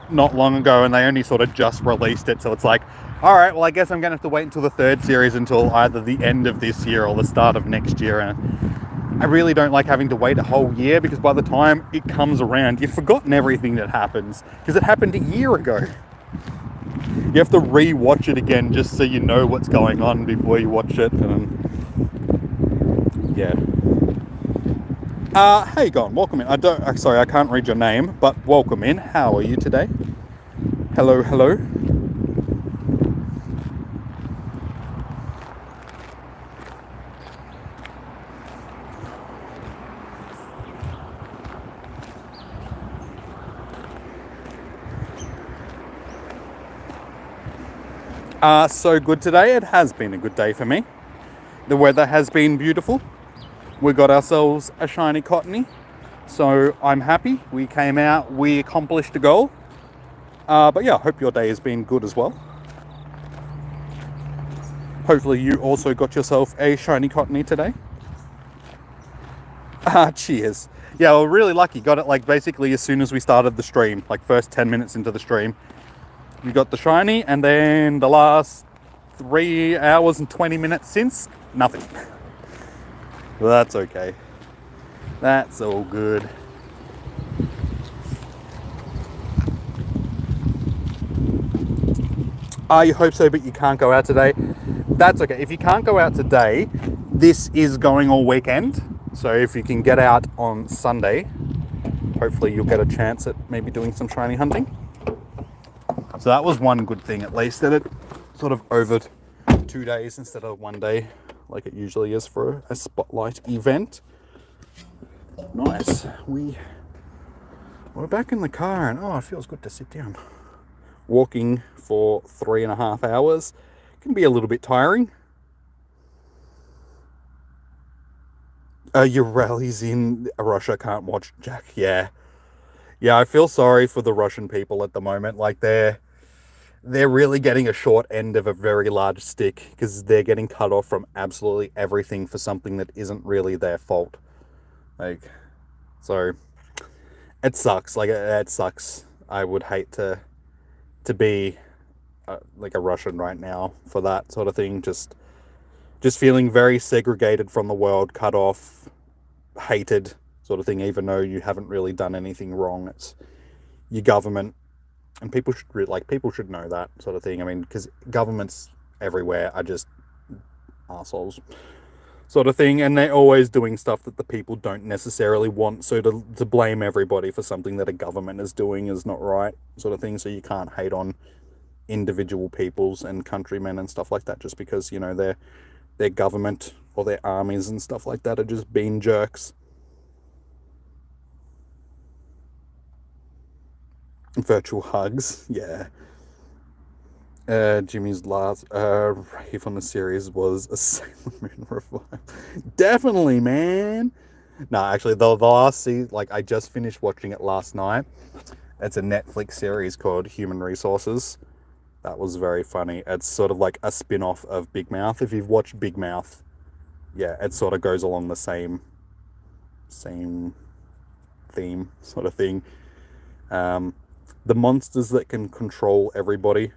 not long ago and they only sort of just released it, so it's like, all right, well I guess I'm gonna have to wait until the third series until either the end of this year or the start of next year. And I really don't like having to wait a whole year because by the time it comes around, you've forgotten everything that happens because it happened a year ago. You have to re-watch it again just so you know what's going on before you watch it. And yeah. Hey, Gon, welcome in. Sorry, I can't read your name, but welcome in. How are you today? Hello. So good today. It has been a good day for me. The weather has been beautiful. We got ourselves a shiny Cottony. So I'm happy. We came out, we accomplished a goal. But yeah, I hope your day has been good as well. Hopefully you also got yourself a shiny Cottony today. Cheers. Yeah, well, really lucky. Got it like basically as soon as we started the stream, like first 10 minutes into the stream. We got the shiny, and then the last 3 hours and 20 minutes since, nothing. Well, that's okay. That's all good. You hope so, but you can't go out today. That's okay. If you can't go out today, this is going all weekend. So if you can get out on Sunday, hopefully you'll get a chance at maybe doing some shiny hunting. So that was one good thing, at least, that it sort of over 2 days instead of 1 day, like it usually is for a spotlight event. Nice. We're back in the car, and it feels good to sit down. Walking for 3.5 hours can be a little bit tiring. Your rallies in Russia can't watch Jack. Yeah, I feel sorry for the Russian people at the moment. Like they're really getting a short end of a very large stick because they're getting cut off from absolutely everything for something that isn't really their fault. Like, so it sucks. Like it sucks. I would hate to be like a Russian right now for that sort of thing. Just feeling very segregated from the world, cut off, hated sort of thing, even though you haven't really done anything wrong. It's your government, and people should know that sort of thing. I mean, because governments everywhere are just assholes sort of thing, and they're always doing stuff that the people don't necessarily want. So to blame everybody for something that a government is doing is not right, sort of thing. So you can't hate on individual peoples and countrymen and stuff like that just because, you know, their government or their armies and stuff like that are just being jerks. Virtual hugs, yeah. Jimmy's last rave on the series was a Sailor Moon revival. Definitely, man. No, actually, the last season, like, I just finished watching it last night. It's a Netflix series called Human Resources. That was very funny. It's sort of like a spin-off of Big Mouth. If you've watched Big Mouth, yeah, it sort of goes along the same theme sort of thing. The monsters that can control everybody,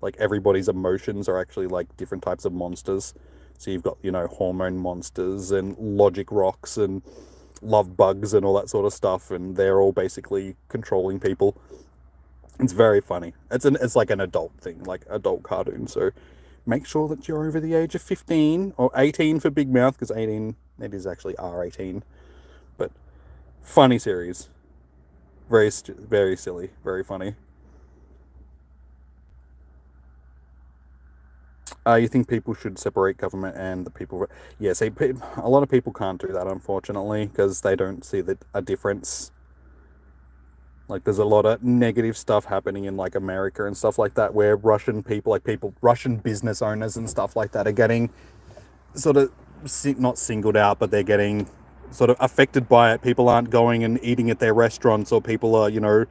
like everybody's emotions, are actually like different types of monsters. So you've got, you know, hormone monsters and logic rocks and love bugs and all that sort of stuff, and they're all basically controlling people. It's very funny. It's like an adult thing, like adult cartoon. So make sure that you're over the age of 15 or 18 for Big Mouth, because 18, it is actually R18. But funny series. Very, very silly. Very funny. You think people should separate government and the people? Yeah, see, a lot of people can't do that, unfortunately, because they don't see a difference. Like, there's a lot of negative stuff happening in, like, America and stuff like that, where Russian people, Russian business owners and stuff like that are getting sort of, not singled out, but they're getting sort of affected by it. People aren't going and eating at their restaurants, or people are, you know,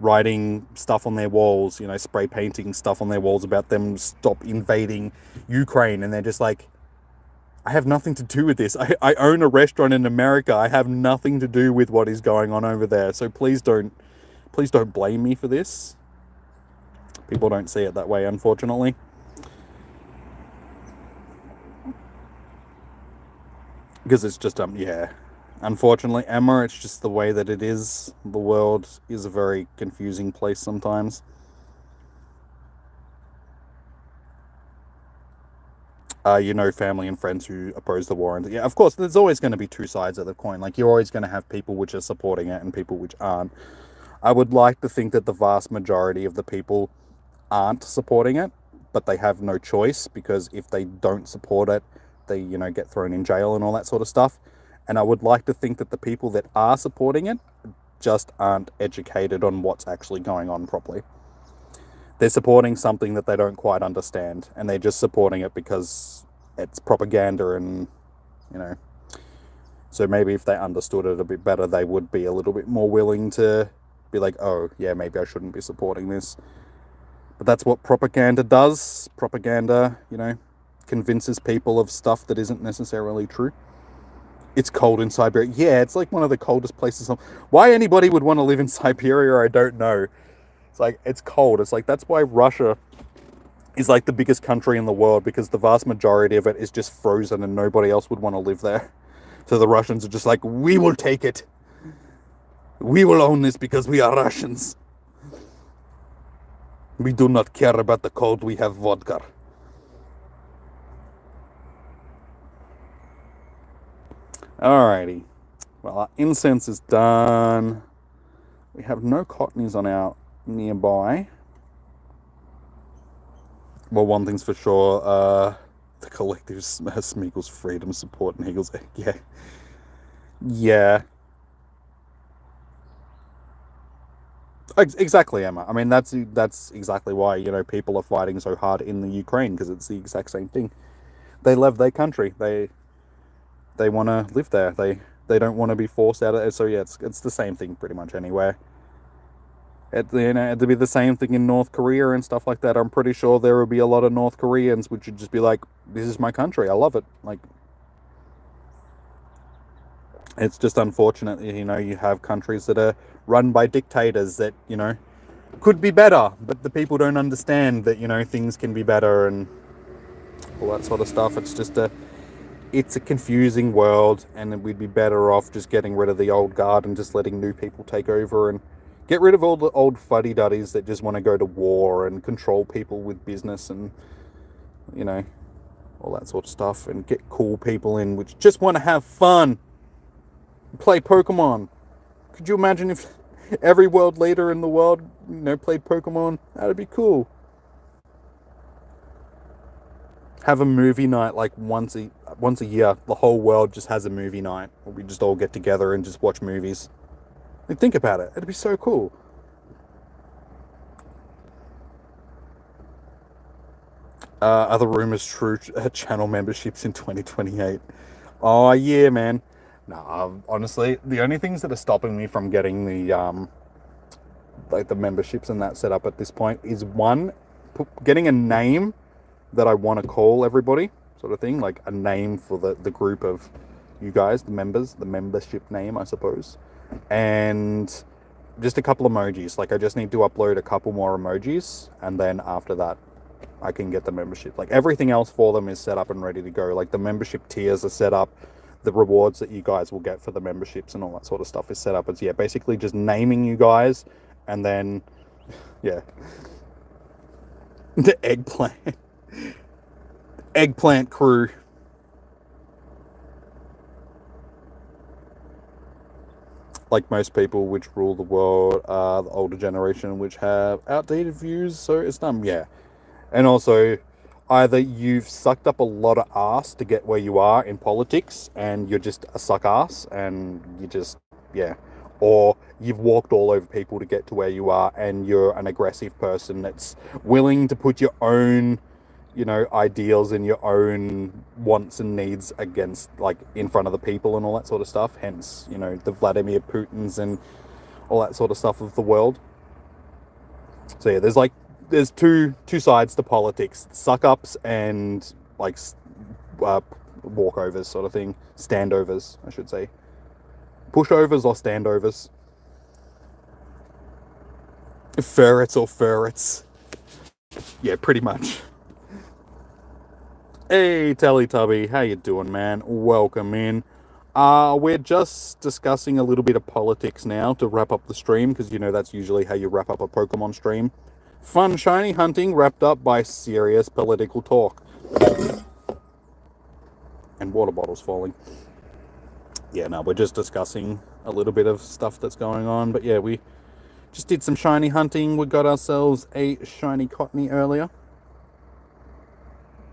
writing stuff on their walls, you know, spray painting stuff on their walls about them stop invading Ukraine, and they're just like, I have nothing to do with this. I own a restaurant in America. I have nothing to do with what is going on over there. So please don't blame me for this. People don't see it that way, unfortunately. Because it's just, yeah. Unfortunately, Emma, it's just the way that it is. The world is a very confusing place sometimes. You know, family and friends who oppose the war. And yeah, of course, there's always going to be two sides of the coin. Like, you're always going to have people which are supporting it and people which aren't. I would like to think that the vast majority of the people aren't supporting it, but they have no choice, because if they don't support it, they, you know, get thrown in jail and all that sort of stuff. And I would like to think that the people that are supporting it just aren't educated on what's actually going on properly. they're supporting something that they don't quite understand, and they're just supporting it because it's propaganda, and so maybe if they understood it a bit better, they would be a little bit more willing to be like, oh yeah, maybe I shouldn't be supporting this. But that's what propaganda does. Propaganda, convinces people of stuff that isn't necessarily true. It's cold in Siberia. Yeah, it's like one of the coldest places. Why anybody would want to live in Siberia, I don't know. It's like, it's cold. It's like, that's why Russia is like the biggest country in the world, because the vast majority of it is just frozen and nobody else would want to live there. So the Russians are just like, we will take it. We will own this because we are Russians. We do not care about the cold. We have vodka. Alrighty. Well, our incense is done. We have no Cottonies on our nearby. Well, one thing's for sure, the collective has Smiggles freedom support and Eagles. Yeah. Yeah. Exactly, Emma. I mean, that's exactly why, people are fighting so hard in the Ukraine, because it's the exact same thing. They love their country. They want to live there. They don't want to be forced out of it. So yeah, it's the same thing pretty much anywhere. It'd be the same thing in North Korea and stuff like that. I'm pretty sure there will be a lot of North Koreans which would just be like, this is my country. I love it. Like, it's just unfortunate, you have countries that are run by dictators that, could be better, but the people don't understand that, things can be better and all that sort of stuff. It's just it's a confusing world, and we'd be better off just getting rid of the old guard and just letting new people take over and get rid of all the old fuddy-duddies that just want to go to war and control people with business and, all that sort of stuff, and get cool people in which just want to have fun. Play Pokemon. Could you imagine if every world leader in the world, played Pokemon? That'd be cool. Have a movie night like once a year. The whole world just has a movie night where we just all get together and just watch movies. Like, think about it. It'd be so cool. Are the rumors true? Channel memberships in 2028. Oh yeah, man. No, honestly, the only things that are stopping me from getting the the memberships and that set up at this point is, one, getting a name that I want to call everybody, sort of thing, like a name for the group of you guys, the members, the membership name, I suppose, and just a couple emojis. Like, I just need to upload a couple more emojis, and then after that, I can get the membership. Like, everything else for them is set up and ready to go. Like, the membership tiers are set up. The rewards that you guys will get for the memberships and all that sort of stuff is set up. It's, yeah, basically just naming you guys, and then, yeah. The eggplant crew. Like most people which rule the world are the older generation which have outdated views, so it's dumb, yeah. And also, either you've sucked up a lot of ass to get where you are in politics, and you're just a suck ass, and you just, yeah. Or you've walked all over people to get to where you are, and you're an aggressive person that's willing to put your own, ideals and your own wants and needs against, like, in front of the people and all that sort of stuff. Hence, the Vladimir Putins and all that sort of stuff of the world. So yeah, there's two sides to politics: suck-ups and, like, walkovers sort of thing. Standovers, I should say. Pushovers or standovers. Ferrets or ferrets. Yeah, pretty much. Hey, Teletubby, how you doing, man? Welcome in. We're just discussing a little bit of politics now to wrap up the stream, because, that's usually how you wrap up a Pokemon stream. Fun shiny hunting wrapped up by serious political talk. And water bottles falling. Yeah, no, we're just discussing a little bit of stuff that's going on. But yeah, we just did some shiny hunting. We got ourselves a shiny Cottony earlier.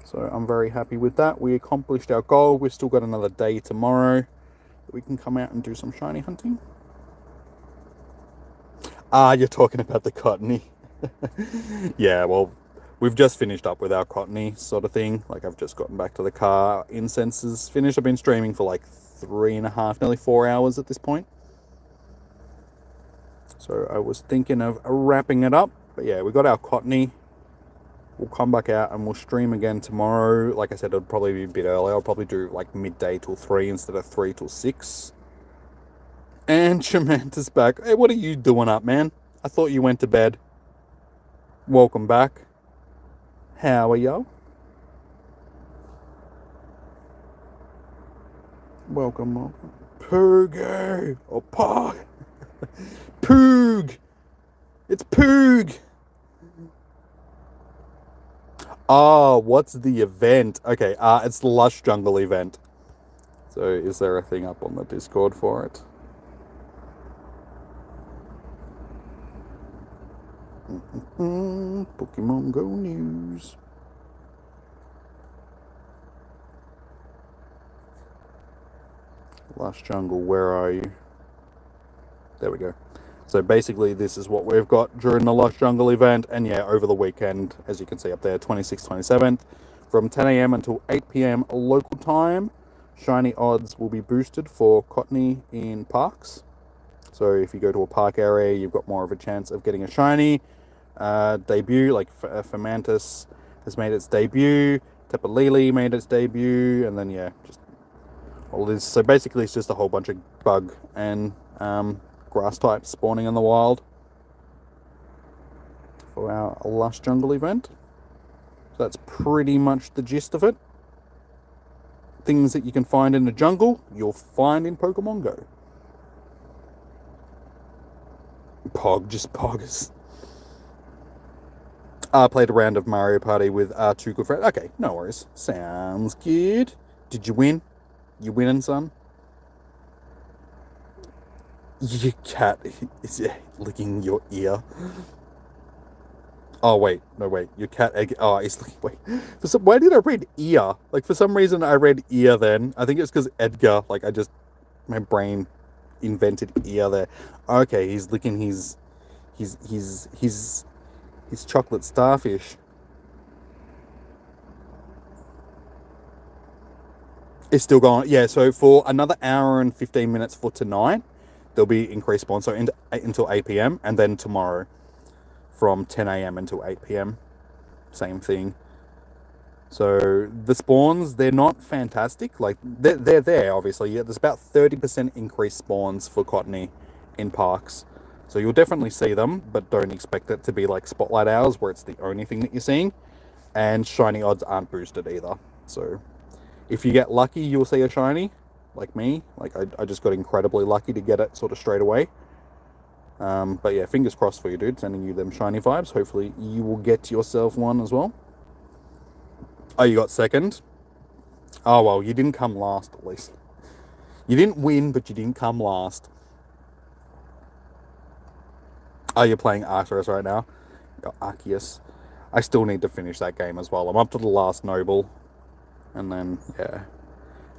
So I'm very happy with that. We accomplished our goal. We've still got another day tomorrow that we can come out and do some shiny hunting. You're talking about the Cottony. Yeah, well, we've just finished up with our Cottony sort of thing. Like, I've just gotten back to the car. Incense is finished. I've been streaming for like 3.5, nearly 4 hours at this point. So I was thinking of wrapping it up. But yeah, we got our Cottony. We'll come back out and we'll stream again tomorrow. Like I said, it'll probably be a bit early. I'll probably do like midday till 3 instead of 3 till 6. And Shamanta's back. Hey, what are you doing up, man? I thought you went to bed. Welcome back. How are you? Welcome. Poog. Oh, Pog. Poog. It's Poog. Oh, what's the event? Okay, it's the Lush Jungle event. So is there a thing up on the Discord for it? Pokemon Go news. Lush Jungle, where are you? There we go. So basically this is what we've got during the Lush Jungle event, and yeah, over the weekend, as you can see up there, 26th, 27th, from 10 a.m. until 8 p.m. local time, shiny odds will be boosted for Cottony in parks. So if you go to a park area, you've got more of a chance of getting a shiny. Debut, like Fermantis has made its debut, Tepalili made its debut, and then yeah, just all this. So basically it's just a whole bunch of bug and grass types spawning in the wild for our Lush Jungle event. So that's pretty much the gist of it. Things that you can find in the jungle, you'll find in Pokemon Go. Just poggers. Played a round of Mario Party with two good friends. Okay, no worries. Sounds good. Did you win? You winning, son? Your cat is licking your ear. Oh, wait. No, wait. Your cat... he's licking... Wait. Why did I read ear? Like, for some reason, I read ear then. I think it's because Edgar... Like, my brain invented ear there. Okay, he's licking his chocolate starfish. It's still going. Yeah, so for another hour and 15 minutes for tonight, there'll be increased spawn. So until 8 p.m. and then tomorrow from 10 a.m. until 8 p.m. Same thing. So the spawns, they're not fantastic. Like, they're there, obviously. Yeah, there's about 30% increased spawns for Cottony in parks. So you'll definitely see them, but don't expect it to be like Spotlight hours where it's the only thing that you're seeing. And shiny odds aren't boosted either. So if you get lucky, you'll see a shiny, like me. Like, I just got incredibly lucky to get it sort of straight away. But yeah, fingers crossed for you, dude. Sending you them shiny vibes. Hopefully you will get yourself one as well. Oh, you got second? Oh, well, you didn't come last, at least. You didn't win, but you didn't come last. Oh, you're playing Arceus right now? Arceus. I still need to finish that game as well. I'm up to the last Noble. And then, yeah.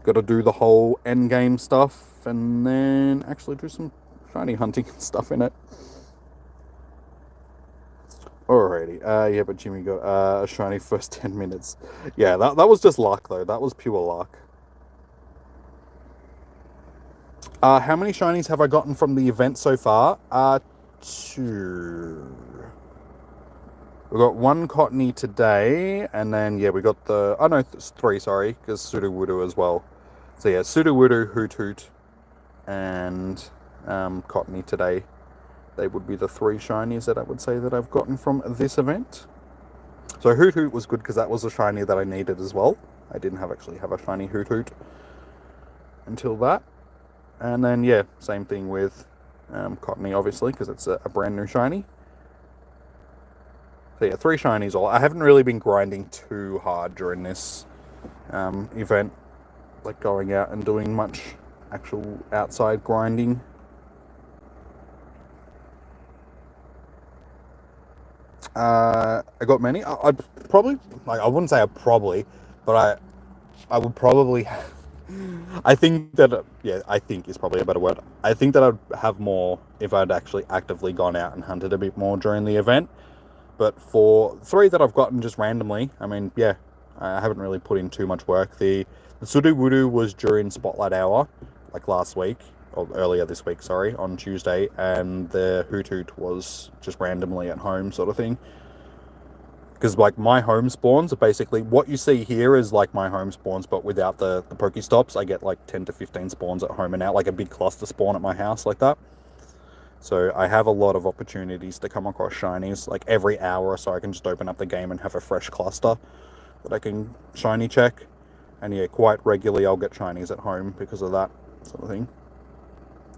Got to do the whole endgame stuff. And then actually do some shiny hunting and stuff in it. Alrighty. Yeah, but Jimmy got a shiny first 10 minutes. Yeah, that was just luck, though. That was pure luck. How many shinies have I gotten from the event so far? 2. We got 1 Cottony today, and then, yeah, we got the... Oh, no, it's 3, sorry, because Sudowoodo as well. So, yeah, Sudowoodo, Hoot Hoot, and Cottony today. They would be the 3 shinies that I would say that I've gotten from this event. So Hoot Hoot was good because that was a shiny that I needed as well. I didn't actually have a shiny Hoot Hoot until that. And then, yeah, same thing with Cottony, obviously, because it's a brand new shiny. So yeah, 3 shinies all. I haven't really been grinding too hard during this event, like going out and doing much actual outside grinding. I got many. I'd probably, like, I wouldn't say but I would probably, I think that, yeah, I think is probably a better word. I think that I'd have more if I'd actually actively gone out and hunted a bit more during the event. But for 3 that I've gotten just randomly, I mean, yeah, I haven't really put in too much work. The Sudowoodo was during Spotlight Hour, like last week, or earlier this week, sorry, on Tuesday, and the Hoothoot was just randomly at home sort of thing. Because, like, my home spawns are basically, what you see here is like my home spawns, but without the Pokestops. I get like 10 to 15 spawns at home and out, like a big cluster spawn at my house like that. So I have a lot of opportunities to come across shinies. Like every hour or so I can just open up the game and have a fresh cluster that I can shiny check. And yeah, quite regularly I'll get shinies at home because of that sort of thing.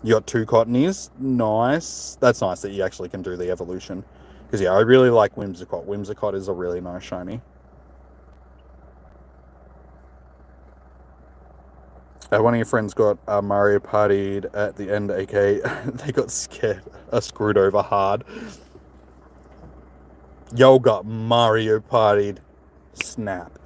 You got 2 Cottonees. Nice. That's nice that you actually can do the evolution. Because yeah, I really like Whimsicott. Whimsicott is a really nice shiny. One of your friends got Mario Partied at the end, aka they got scared, screwed over hard. Yo got Mario Partied. Snap.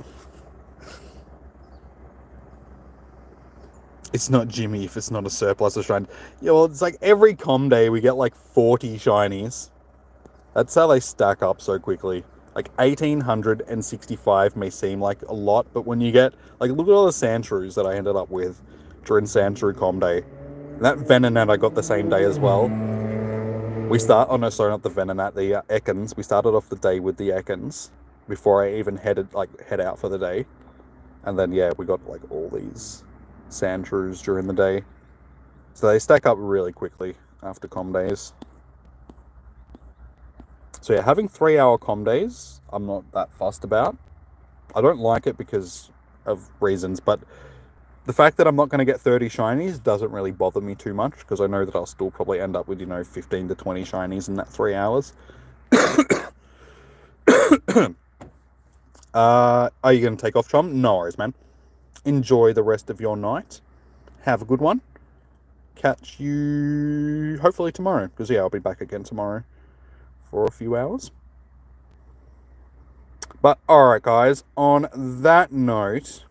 It's not Jimmy if it's not a surplus of shinies. Yeah, well, it's like every com day we get like 40 shinies. That's how they stack up so quickly. Like 1,865 may seem like a lot, but when you get, like, look at all the Sandshrews that I ended up with during Sandshrew Com Day. And that Venonat I got the same day as well. Oh no, sorry, not the Venonat, the Ekans. We started off the day with the Ekans before I even head out for the day. And then, yeah, we got, like, all these Sandshrews during the day. So they stack up really quickly after Com Days. So yeah, having 3-hour com days, I'm not that fussed about. I don't like it because of reasons, but the fact that I'm not going to get 30 shinies doesn't really bother me too much, because I know that I'll still probably end up with, 15 to 20 shinies in that 3 hours. Are you going to take off, Chom? No worries, man. Enjoy the rest of your night. Have a good one. Catch you hopefully tomorrow, because yeah, I'll be back again tomorrow for a few hours. But alright guys, on that note,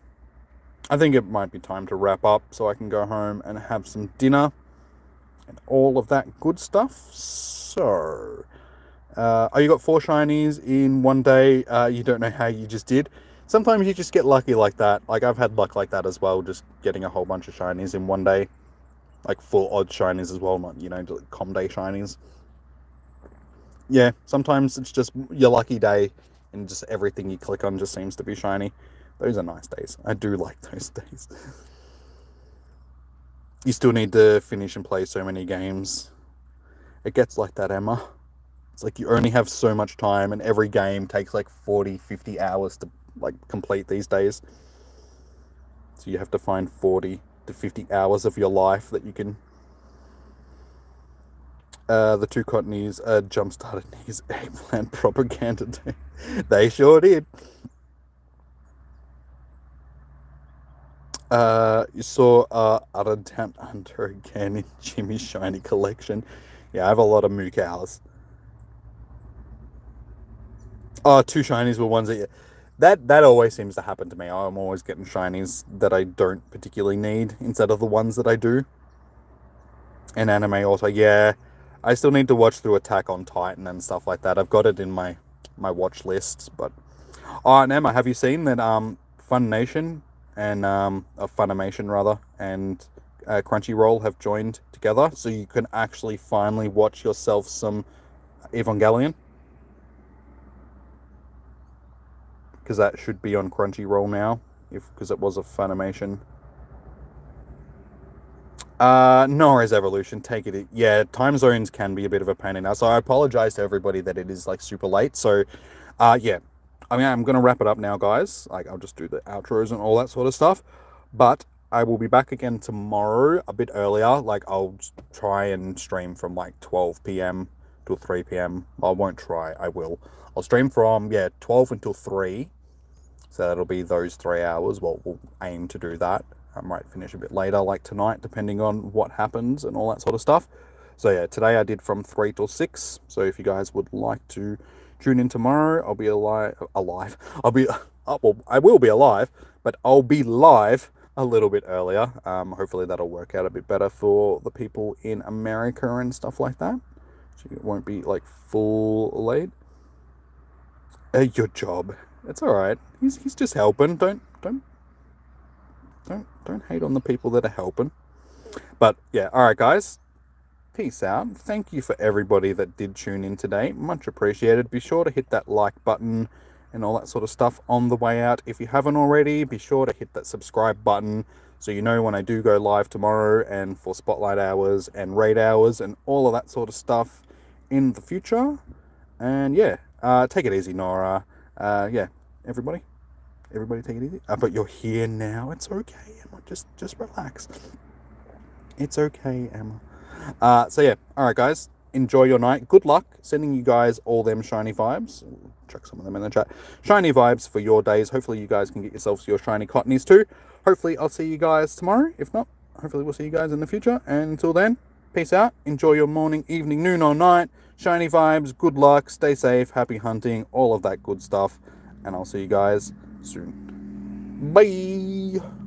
I think it might be time to wrap up so I can go home and have some dinner and all of that good stuff. So, you got 4 shinies in one day. You don't know how you just did. Sometimes you just get lucky like that. Like, I've had luck like that as well, just getting a whole bunch of shinies in one day. Like full odd shinies as well, not, com day shinies. Yeah, sometimes it's just your lucky day and just everything you click on just seems to be shiny. Those are nice days. I do like those days. You still need to finish and play so many games. It gets like that, Emma. It's like you only have so much time and every game takes like 40, 50 hours to like complete these days. So you have to find 40 to 50 hours of your life that you can... the 2 Cottonees jump-started his eggplant propaganda day. They sure did. You saw Utter Down Under again in Jimmy's shiny collection. Yeah, I have a lot of moo cows. Oh, 2 shinies were ones that always seems to happen to me. I'm always getting shinies that I don't particularly need instead of the ones that I do. And anime also, yeah. I still need to watch through Attack on Titan and stuff like that. I've got it in my watch lists, but... Oh, and Emma, have you seen that Funimation and Funimation rather, and Crunchyroll have joined together, so you can actually finally watch yourself some Evangelion? Because that should be on Crunchyroll now, because it was a Funimation. Nora's Evolution, take it. Yeah, time zones can be a bit of a pain in the ass, so I apologize to everybody that it is like super late. So, yeah, I mean, I'm gonna wrap it up now, guys. Like, I'll just do the outros and all that sort of stuff. But I will be back again tomorrow a bit earlier. Like, I'll try and stream from like 12 p.m. till 3 p.m. I won't try, I will. I'll stream from 12 until 3. So that'll be those 3 hours. Well, we'll aim to do that. I might finish a bit later, like tonight, depending on what happens and all that sort of stuff. So yeah, today I did from 3 till 6. So if you guys would like to tune in tomorrow, I'll be alive. I will be alive, but I'll be live a little bit earlier. Hopefully that'll work out a bit better for the people in America and stuff like that. So it won't be like full late. Your job. It's all right. He's just helping. Don't hate on the people that are helping. But yeah, all right, guys. Peace out. Thank you for everybody that did tune in today. Much appreciated. Be sure to hit that like button and all that sort of stuff on the way out. If you haven't already, be sure to hit that subscribe button so you know when I do go live tomorrow and for Spotlight hours and raid hours and all of that sort of stuff in the future. And yeah, take it easy, Nora. Yeah, everybody take it easy. But you're here now. It's okay, Emma. Just relax. It's okay, Emma. So yeah, alright guys, enjoy your night. Good luck. Sending you guys all them shiny vibes. Chuck some of them in the chat. Shiny vibes for your days. Hopefully you guys can get yourselves your shiny Cottonies too. Hopefully I'll see you guys tomorrow. If not, hopefully we'll see you guys in the future. And until then, peace out. Enjoy your morning, evening, noon or night. Shiny vibes, good luck, stay safe, happy hunting, all of that good stuff. And I'll see you guys soon. Bye!